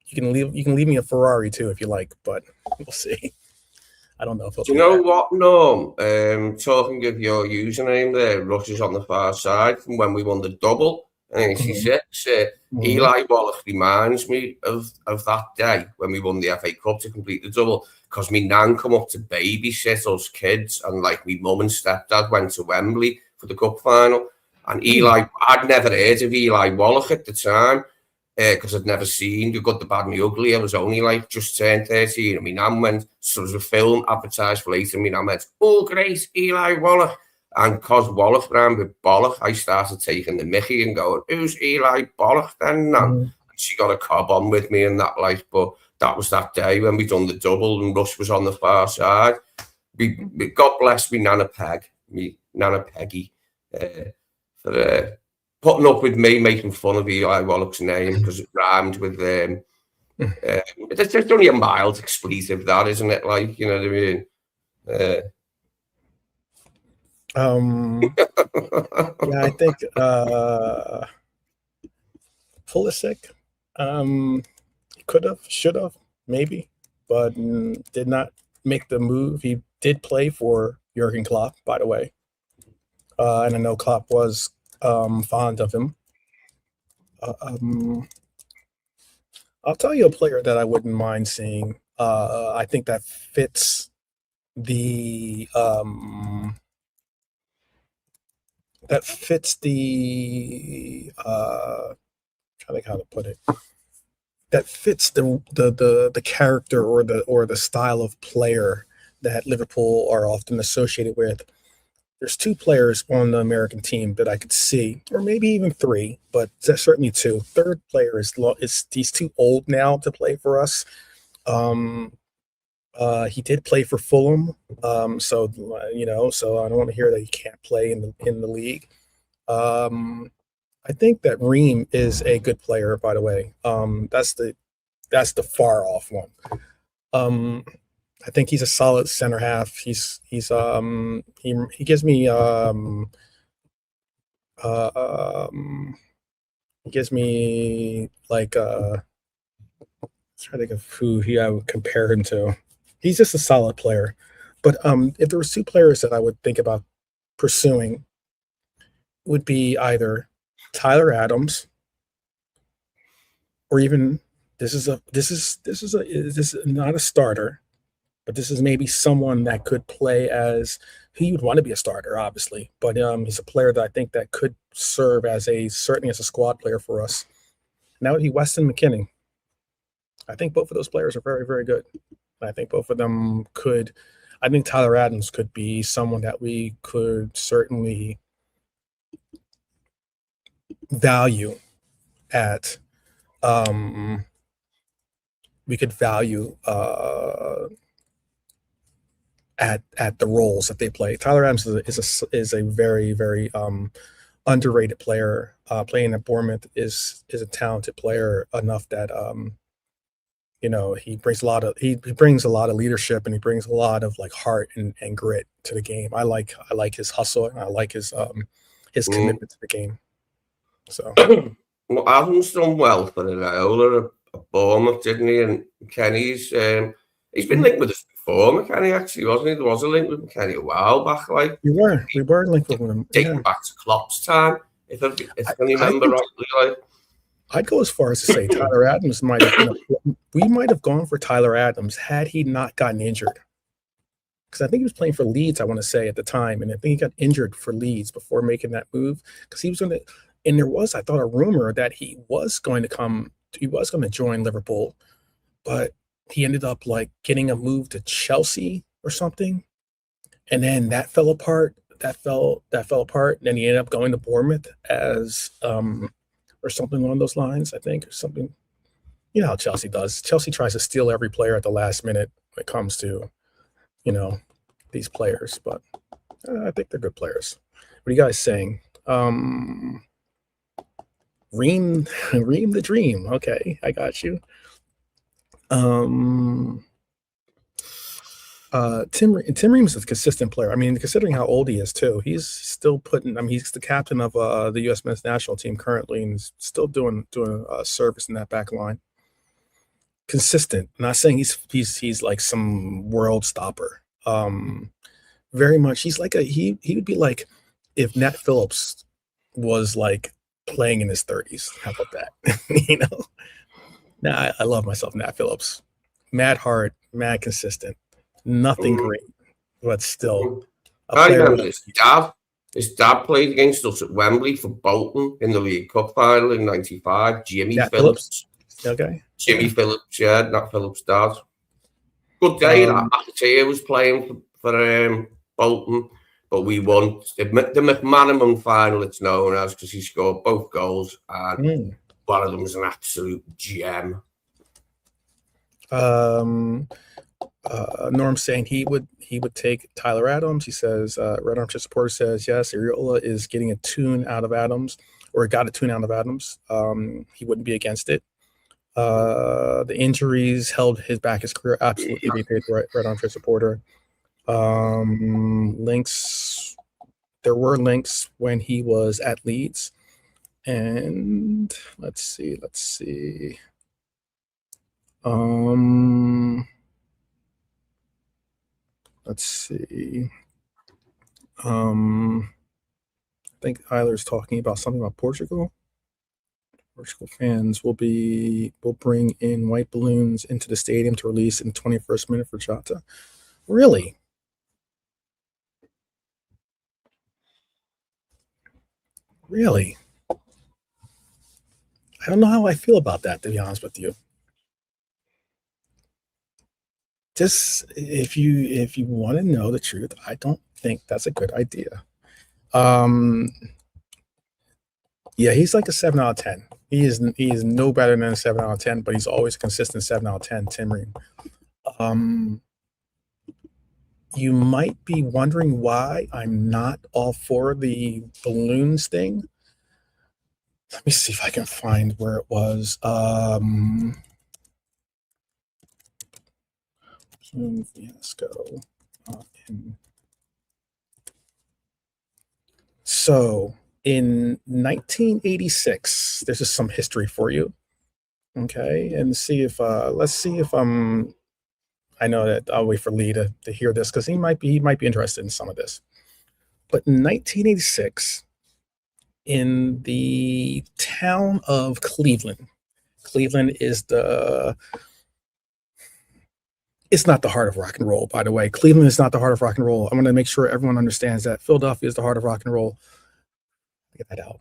You can leave me a Ferrari too if you like, but we'll see. I don't know if do you know what, Norm? Talking of your username there, Rush is on the far side from when we won the double in '86. Eli Wallach reminds me of that day when we won the FA Cup to complete the double, because me nan come up to babysit us kids, and like me mum and stepdad went to Wembley for the cup final, and I'd never heard of Eli Wallach at the time, because I'd never seen The Good, the Bad and the Ugly. I was only like just turned 13, and my nan went, so there was a film advertised for later, and my nan went, oh great, Eli Wallach. And because Wallach ran with Bollock, I started taking the mickey and going, who's Eli Bollock then, Nan? And she got a cob on with me and that, like, but that was that day when we done the double and Rush was on the far side. God bless me Nana Peggy, for putting up with me making fun of Eli Wallach's name because it rhymed with it's just only a mild expletive, that, isn't it? Like, you know what I mean? Yeah, I think Pulisic could have, should have, maybe, but did not make the move. He did play for Jurgen Klopp, by the way, and I know Klopp was fond of him. I'll tell you a player that I wouldn't mind seeing. I think that fits the trying to think how to put it. That fits the character or the style of player that Liverpool are often associated with. There's two players on the American team that I could see, or maybe even three, but certainly two. Third player is he's too old now to play for us. He did play for Fulham, so I don't want to hear that he can't play in the league. I think that Ream is a good player, by the way. That's the far off one. I think he's a solid center half. He gives me he gives me like trying to think of who I would compare him to. He's just a solid player. But if there was two players that I would think about pursuing, would be either Tyler Adams, or even this is not a starter, but this is maybe someone that could play as he would want to be a starter, obviously. But he's a player that I think that could serve as certainly as a squad player for us. And that would be Weston McKennie. I think both of those players are very, very good. I think both of them could. I think Tyler Adams could be someone that we could certainly value at. We could value at the roles that they play. Tyler Adams is a very, very underrated player. Playing at Bournemouth is a talented player enough that he brings a lot of leadership, and he brings a lot of like heart and grit to the game. I like his hustle, and I like his commitment to the game. So well, Adams done well for Iraola at Bournemouth, didn't he? And Kenny's he's been linked with us before, McKennie, actually, wasn't he? There was a link with McKennie a while back, like we were linked with him. Dating back to Klopp's time, if I can remember rightly. Like, I'd go as far as to say Tyler Adams might have we might have gone for Tyler Adams had he not gotten injured. Because I think he was playing for Leeds, I want to say, at the time. And I think he got injured for Leeds before making that move. Because he was going to, and there was, I thought, a rumor that he was going to join Liverpool, but he ended up like getting a move to Chelsea or something. And then that fell apart. That fell apart. And then he ended up going to Bournemouth as or something along those lines, I think, or something. You know how Chelsea does. Chelsea tries to steal every player at the last minute when it comes to, these players. But I think they're good players. What are you guys saying? Ream the Dream. Okay, I got you. Tim Ream is a consistent player. I mean, considering how old he is too, he's still putting. I mean, he's the captain of the U.S. men's national team currently, and he's still doing service in that back line. Consistent. I'm not saying he's like some world stopper. Very much. He's like he would be like if Nat Phillips was like playing in his 30s. How about that? Nah, I love myself, Nat Phillips. Mad hard, mad consistent. Nothing great, but still. I remember his dad played against us at Wembley for Bolton in the League Cup final in '95. Jimmy Phillips. Okay. Jimmy Phillips, yeah, Nat Phillips' dad. Good day. McAteer was playing for Bolton, but we won the McManaman final, it's known as, because he scored both goals, and one of them was an absolute gem. Norm's saying he would take Tyler Adams. He says Red Arm Chip supporter says yes. Iraola is getting a tune out of Adams, or got a tune out of Adams. He wouldn't be against it. The injuries held his back his career. Absolutely, Red Arm Chip supporter. Links. There were links when he was at Leeds, and let's see. Let's see. I think Eiler's talking about something about Portugal. Portugal fans will bring in white balloons into the stadium to release in the 21st minute for Jota. Really? Really? I don't know how I feel about that, to be honest with you. Just if you want to know the truth, I don't think that's a good idea. Yeah, he's like a 7 out of 10. He is no better than a 7 out of 10, but he's always a consistent 7 out of 10, Tim Ream. You might be wondering why I'm not all for the balloons thing. Let me see if I can find where it was. Fiasco. So in 1986, there's just some history for you. Okay, and see if let's see if I know that I'll wait for Lee to hear this because he might be interested in some of this. But in 1986, in the town of Cleveland, Cleveland is it's not the heart of rock and roll, by the way. Cleveland is not the heart of rock and roll. I'm going to make sure everyone understands that. Philadelphia is the heart of rock and roll. Get that out.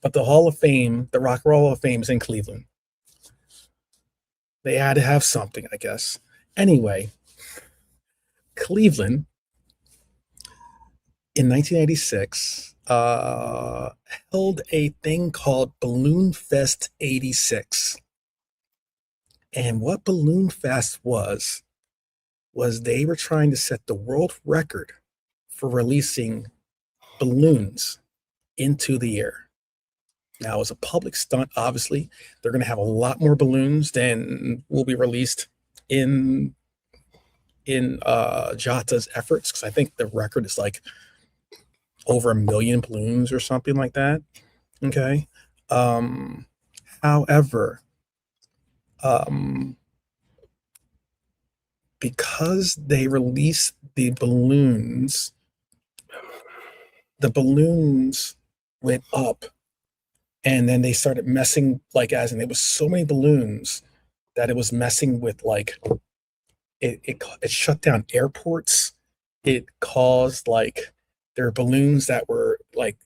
But the Hall of Fame, the Rock and Roll Hall of Fame is in Cleveland. They had to have something, I guess. Anyway, Cleveland in 1986 held a thing called Balloon Fest 86. And what Balloon Fest was they were trying to set the world record for releasing balloons into the air. Now, it was a public stunt, obviously. They're going to have a lot more balloons than will be released in Jata's efforts, because I think the record is like over 1 million balloons or something like that. Okay. However, because they released the balloons went up, and then they started messing, like, as in there was so many balloons that it was messing with, like, it shut down airports. It caused, like, there are balloons that were like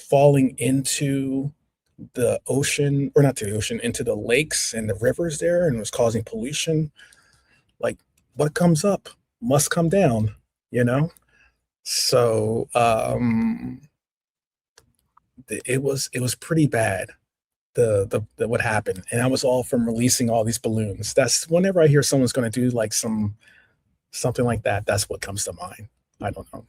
falling into the ocean, or not to the ocean, into the lakes and the rivers there, and it was causing pollution. Like, what comes up must come down, you know? So it was pretty bad, the what happened, and that was all from releasing all these balloons. That's whenever I hear someone's going to do like something like that, that's what comes to mind. I don't know.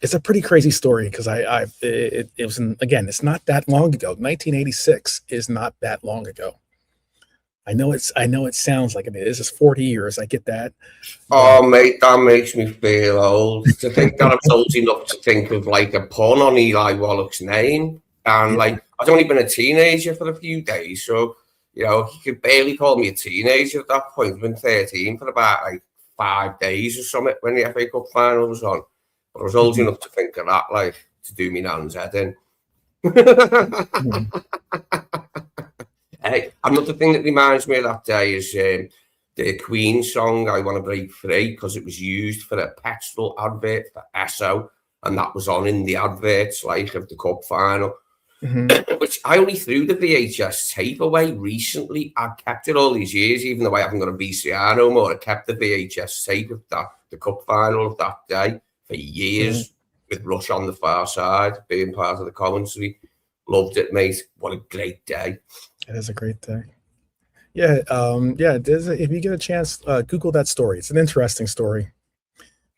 It's a pretty crazy story because it was again, it's not that long ago. 1986 is not that long ago. I know it sounds like it is. It's 40 years. I get that. Oh, mate, that makes me feel old. To think that I was old enough to think of like a pun on Eli Wallach's name. And like, I'd only been a teenager for a few days. So, you know, he could barely call me a teenager at that point. I'd been 13 for about like 5 days or something when the FA Cup final was on. But I was old enough to think of that, like, to do me nan's head in. Hey, another thing that reminds me of that day is the Queen song, I Want to Break Free, because it was used for a petrol advert for Esso, and that was on in the adverts, like, of the cup final, which I only threw the VHS tape away recently. I kept it all these years, even though I haven't got a VCR no more. I kept the VHS tape of the cup final of that day for years, with Rush on the far side, being part of the commentary. Loved it, mate. What a great day. It is a great day. Yeah, if you get a chance, Google that story. It's an interesting story.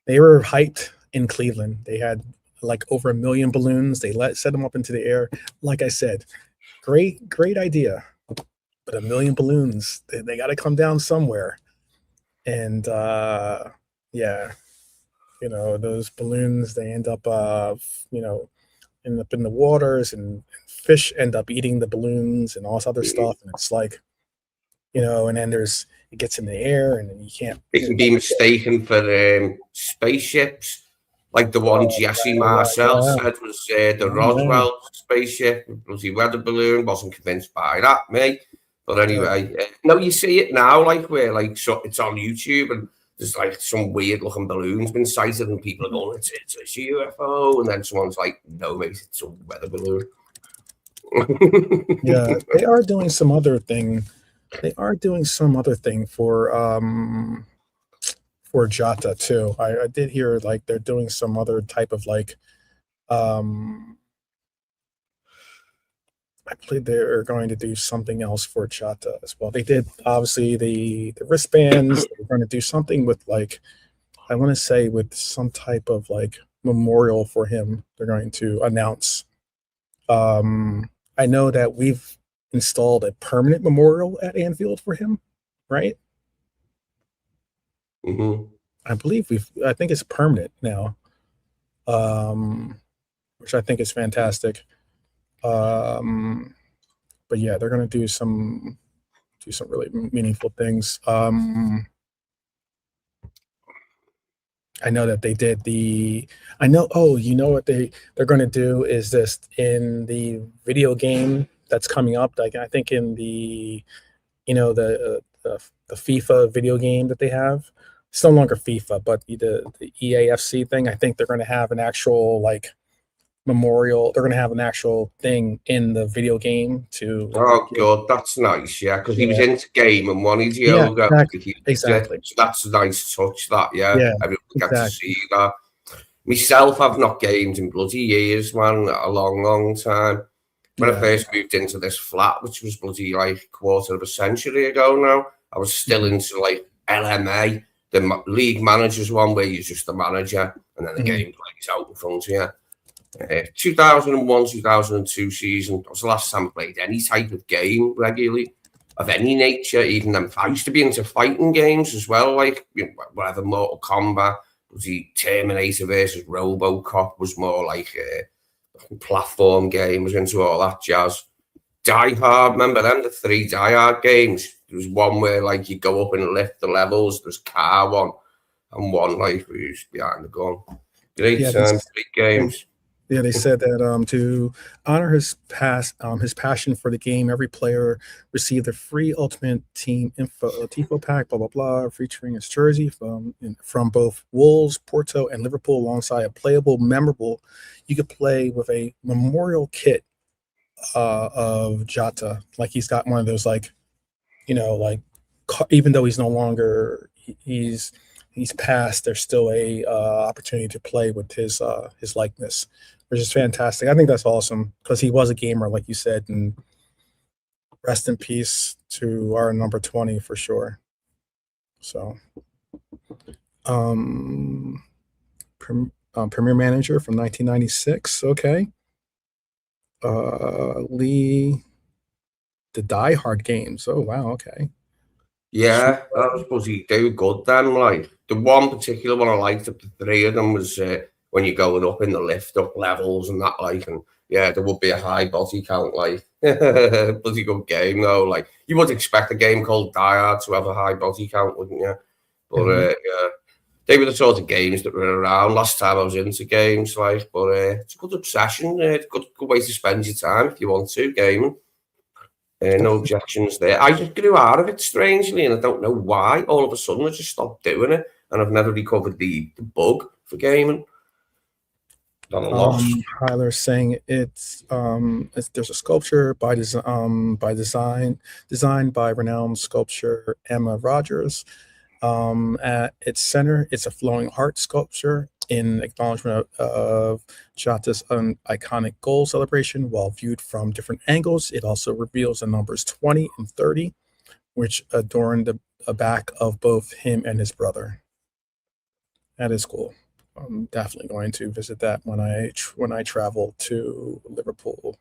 They were hyped in Cleveland. They had like over 1 million balloons. They set them up into the air. Like I said, great idea. But 1 million balloons, they got to come down somewhere. And yeah, you know, those balloons, they end up, end up in the waters, and fish end up eating the balloons and all this other stuff. And it's like, you know, and then it gets in the air, and then you can't. It can be mistaken for spaceships, like the one Jesse Marcel said was the Roswell spaceship, bloody weather balloon. Wasn't convinced by that, mate. But anyway, no, you see it now, like, where, like, so it's on YouTube, and there's like some weird looking balloons been sighted, and people are going, it's a UFO, and then someone's like, no, mate, it's a weather balloon. Yeah, they are doing some other thing. They are doing some other thing for Jata too. I did hear like they're doing some other type of like I believe they're going to do something else for Jata as well. They did obviously the wristbands. They're going to do something with, like, I want to say with some type of like memorial for him. They're going to announce I know that we've installed a permanent memorial at Anfield for him, right? Mm-hmm. I think it's permanent now, which I think is fantastic. But yeah, they're going to do some really meaningful things. I know that they did I know. Oh, you know what they're going to do is this in the video game that's coming up. Like I think in the the FIFA video game that they have. It's no longer FIFA, but the EAFC thing. I think they're going to have an actual like memorial. They're going to have an actual thing in the video game to. Oh, God, that's nice, yeah, because he was Yeah, into game and wanted yeah, yoga. exactly. So that's a nice touch, that, yeah. Yeah, Everyone got to exactly. see that. Myself, I've not gamed in bloody years, man, a long, long time. When I Yeah. first moved into this flat, which was bloody like a quarter of a century ago now, I was still into like LMA, the league managers one where you're just the manager and then the game plays out in front of you. 2001, 2002 season, that was the last time I played any type of game regularly of any nature, even them. I used to be into fighting games as well, like whatever, Mortal Kombat, was the Terminator versus RoboCop was more like a platform game, was into all that jazz. Die Hard, remember them, the 3 Die Hard games? There was one where like you go up and lift the levels, there's car one, and one like where you behind the gun. Great time, great games. Yeah, they said that to honor his passion for the game, every player received a free Ultimate Team Tifo pack, blah blah blah, featuring his jersey from both Wolves, Porto, and Liverpool, alongside a playable, memorable. You could play with a memorial kit of Jota, like he's got one of those like, like even though he's no longer he's passed, there's still a opportunity to play with his likeness, which is fantastic. I think that's awesome because he was a gamer, like you said, and rest in peace to our number 20 for sure. So, Premier Manager from 1996. Okay. Lee, the Die Hard games. Oh wow. Okay. Yeah, that was bloody, they were good then. Like the one particular one I liked of the 3 of them was when you're going up in the lift up levels and that, like, and yeah, there would be a high body count, like bloody good game though. Like you would expect a game called Die Hard to have a high body count, wouldn't you? But yeah, they were the sort of games that were around last time I was into games, like. But it's a good obsession. It's a good way to spend your time if you want to gaming. No objections there. I just grew out of it strangely, and I don't know why. All of a sudden, I just stopped doing it, and I've never recovered the bug for gaming. Tyler's saying there's a sculpture designed by renowned sculptor Emma Rogers. At its center, it's a flowing heart sculpture in acknowledgement of Jota's iconic goal celebration. While viewed from different angles, it also reveals the numbers 20 and 30, which adorn the back of both him and his brother. That is cool. I'm definitely going to visit that when I travel to Liverpool.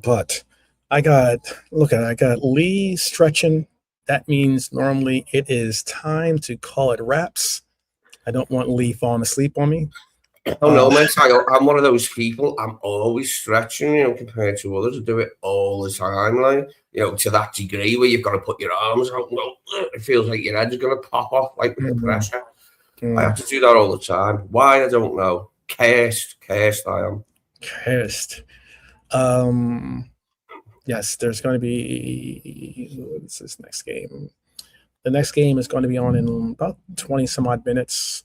But I got Lee stretching. That means normally it is time to call it wraps. I don't want Lee falling asleep on me. Oh no, mate! I'm one of those people. I'm always stretching, compared to others. I do it all the time, like, to that degree where you've got to put your arms out. Well, it feels like your head's going to pop off, like with the pressure. I have to do that all the time. Why, I don't know. Cursed I am. Cursed. Yes, there's going to be. What's this next game? The next game is going to be on in about 20 some odd minutes.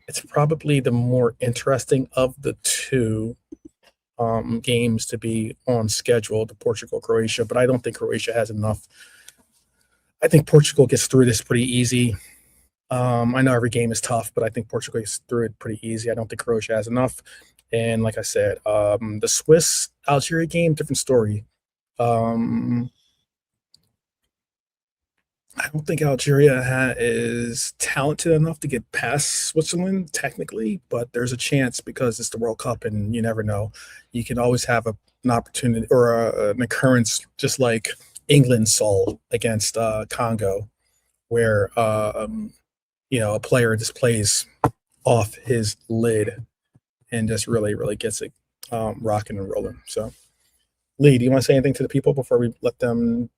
It's probably the more interesting of the two games to be on schedule, the Portugal-Croatia, but I don't think Croatia has enough. I think Portugal gets through this pretty easy. I know every game is tough, but I think Portugal gets through it pretty easy. I don't think Croatia has enough. And like I said, the Swiss-Algeria game, different story. I I don't think Algeria is talented enough to get past Switzerland technically, but there's a chance because it's the World Cup and you never know. You can always have an opportunity or an occurrence just like England saw against Congo, where a player just plays off his lid and just really, really gets it rocking and rolling. So, Lee, do you want to say anything to the people before we let them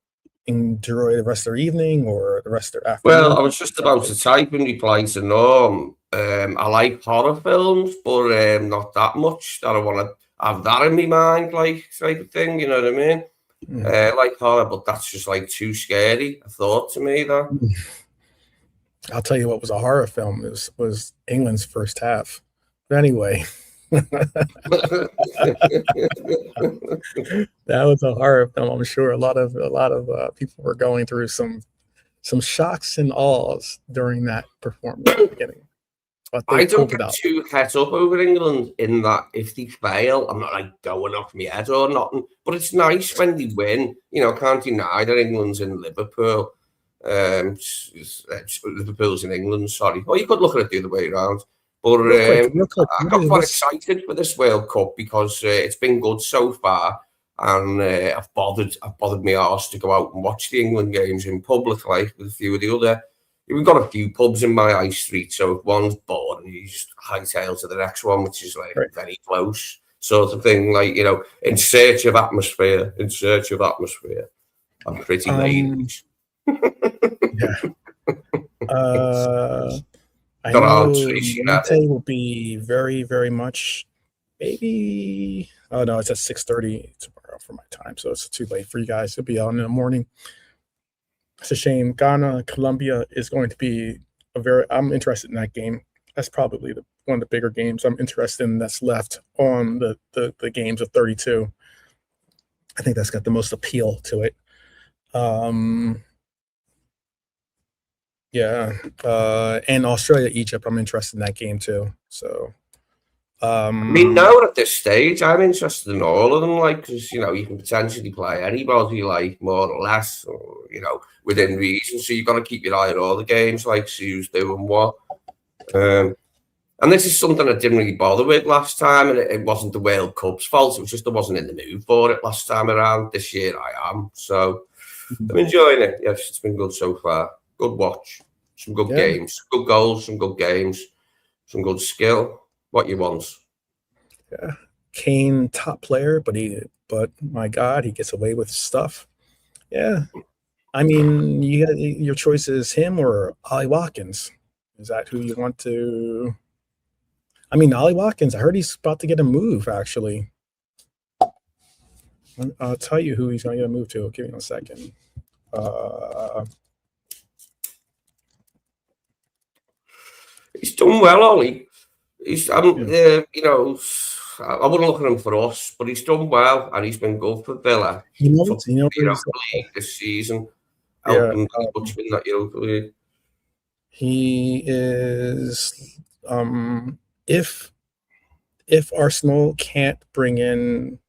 enjoy the rest of their evening or the rest of their afternoon? Well, I was just about to type in reply to Norm. I like horror films, but not that much that I want to have that in my mind, like type of thing. You know what I mean? I like horror, but that's just like too scary. A thought to me, that. I'll tell you what was a horror film. It was England's first half. But anyway. That was a horror film. I'm sure a lot of people were going through some shocks and awes during that performance at the beginning. I don't get too het up over England in that if they fail, I'm not like going off my head or nothing. But it's nice when they win. You know, can't deny that England's in Liverpool. Liverpool's in England, sorry. Well, you could look at it the other way around. But I got quite excited for this World Cup because it's been good so far, and I've bothered my arse to go out and watch the England games in public, like with a few of the other. We've got a few pubs in my high street, so if one's bored, you just hightail to the next one, which is like very close, sort of thing. Like, you know, in search of atmosphere. I'm pretty late. Yeah. I know Monte will be very, very much maybe. Oh no, it's at 6:30 tomorrow for my time, so it's too late for you guys. It'll be on in the morning. It's a shame. Ghana, Colombia is going to be I'm interested in that game. That's probably one of the bigger games I'm interested in that's left on the games of 32. I think that's got the most appeal to it. Yeah, and Australia, Egypt. I'm interested in that game too. So, I mean, now at this stage, I'm interested in all of them. Like, because you know, you can potentially play anybody, like more or less, or you know, within reason. So you've got to keep your eye on all the games, like see who's doing what. And this is something I didn't really bother with last time, and it wasn't the World Cup's fault. It was just I wasn't in the mood for it last time around. This year I am, so I'm enjoying it. Yes, it's been good so far. Good watch, some good games, good goals, some good games, some good skill. What you want? Yeah, Kane, top player, but my God, he gets away with stuff. Yeah, I mean, your choice is him or Ollie Watkins. Is that who you want to? I mean, Ollie Watkins. I heard he's about to get a move. Actually, I'll tell you who he's going to get a move to. Give me a second. He's done well, Ollie. He's, you know, I wouldn't look at him for us, but he's done well, and he's been good for Villa. This season, helping much in that Europa League. He is. If Arsenal can't bring in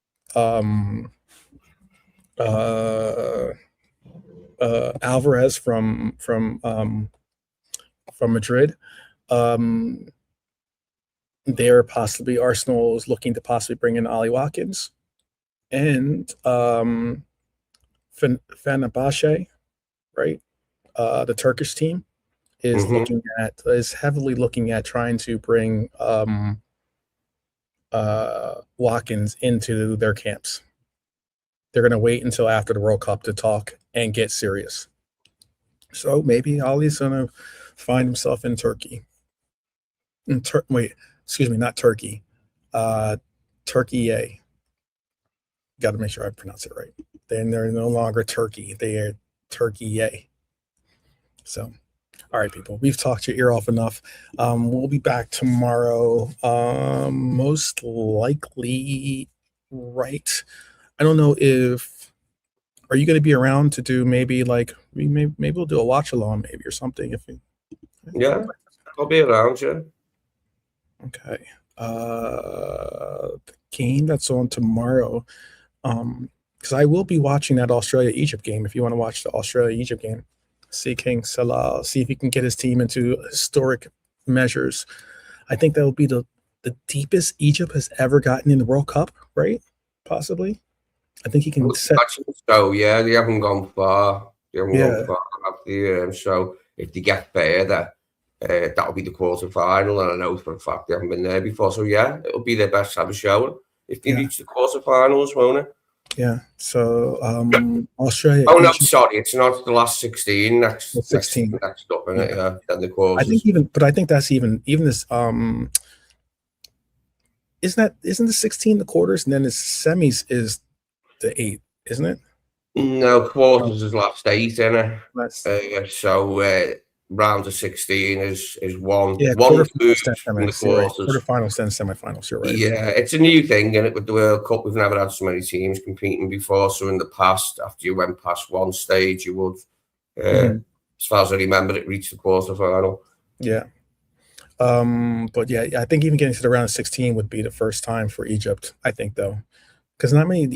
Alvarez from Madrid, Arsenal is looking to possibly bring in Ollie Watkins and Fenerbahce, right? The Turkish team is heavily looking at trying to bring Watkins into their camps. They're going to wait until after the World Cup to talk and get serious. So maybe Ollie's going to find himself in Turkey. Not Turkey. Turkey. Got to make sure I pronounce it right. Then they're no longer Turkey. They are Turkey. So, all right, people. We've talked your ear off enough. We'll be back tomorrow. Most likely, right? I don't know if. Are you going to be around to do maybe we'll do a watch along maybe or something Yeah, I'll be around. Yeah. Okay. The game that's on tomorrow, because I will be watching that Australia-Egypt game. If you want to watch the Australia-Egypt game, see King Salah, see if he can get his team into historic measures. I think that will be the deepest Egypt has ever gotten in the World Cup, right? Possibly. I think he can set. So yeah, they haven't gone far. They haven't Yeah. gone far after so if they get further, that'll be the quarter-final, and I know for a fact they haven't been there before. So yeah, it'll be their best ever showing if they reach the quarter-finals, won't it? Yeah. So Australia. Oh no, sorry, it's not the last 16. Next 16. Next up in it. Yeah, then the quarters. I think that's even this. Isn't the 16 the quarters, and then the semis is the 8, isn't it? No, quarters is last 8, isn't it? So round of 16 is one. Yeah, one from the quarters. Quarterfinals, then semifinals. You're right. Yeah, it's a new thing, and with the World Cup, we've never had so many teams competing before. So in the past, after you went past one stage, you would, as far as I remember, it reached the quarterfinal. Yeah. But yeah, I think even getting to the round of 16 would be the first time for Egypt. I think though, because not many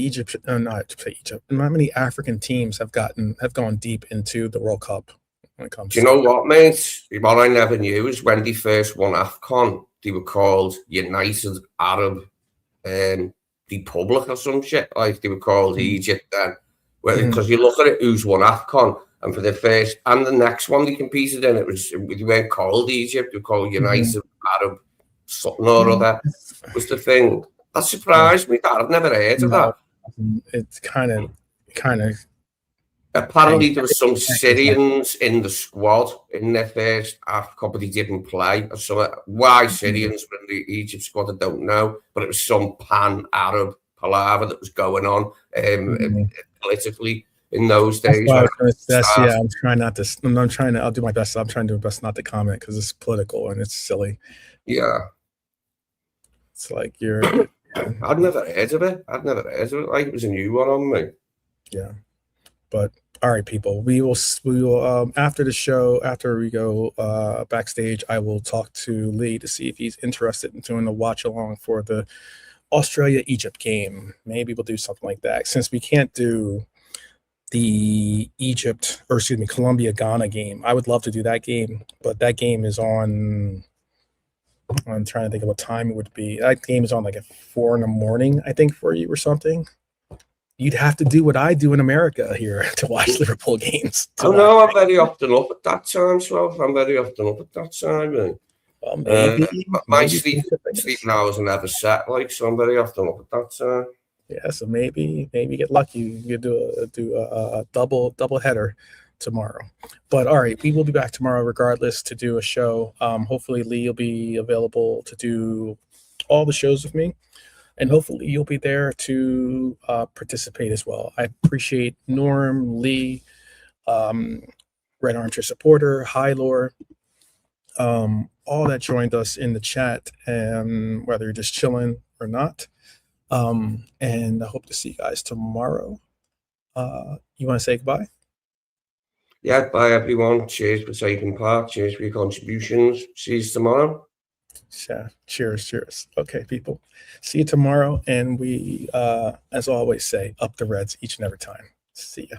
African teams have gone deep into the World Cup when it comes. Do you know what, mate? What I never knew is when they first won AFCON, they were called United Arab Republic or some shit. Like they were called Egypt then. Because you look at it, who's won AFCON, and for the first and the next one they competed in, they weren't called Egypt, they were called United Arab something or other. Was the thing that surprised me. That I've never heard of that. It's kind of. Apparently, there were some Syrians in the squad in their first AFCON, but they didn't play. Why Syrians were in the Egypt squad, I don't know. But it was some pan-Arab palaver that was going on politically in those days. I'm trying not to. I'll do my best. I'm trying to do my best not to comment because it's political and it's silly. Yeah. It's like you're. I'd never heard of it. Like it was a new one on me. Yeah. But all right, people, we will after the show, after we go backstage, I will talk to Lee to see if he's interested in doing a watch along for the Australia-Egypt game. Maybe we'll do something like that since we can't do the Colombia-Ghana game. I would love to do that game, but that game is on. I'm trying to think of what time it would be. That game is on like at 4 a.m, I think, for you or something. You'd have to do what I do in America here to watch Liverpool games. Oh no, I'm very often up at that time, so I'm very often up at that time. Well, maybe, my sleeping hours are never set, like, so I'm very often up at that time. Yeah, so maybe get lucky. You do a double header tomorrow. But all right, we will be back tomorrow regardless to do a show. Hopefully Lee will be available to do all the shows with me. And hopefully you'll be there to participate as well. I appreciate Norm, Lee, Red Armchair Supporter, Hylor, all that joined us in the chat, and whether you're just chilling or not. And I hope to see you guys tomorrow. You want to say goodbye? Yeah, bye everyone. Cheers for taking part. Cheers for your contributions. See you tomorrow. Yeah, cheers. Okay, people. See you tomorrow. And we, as always, say up the Reds each and every time. See ya.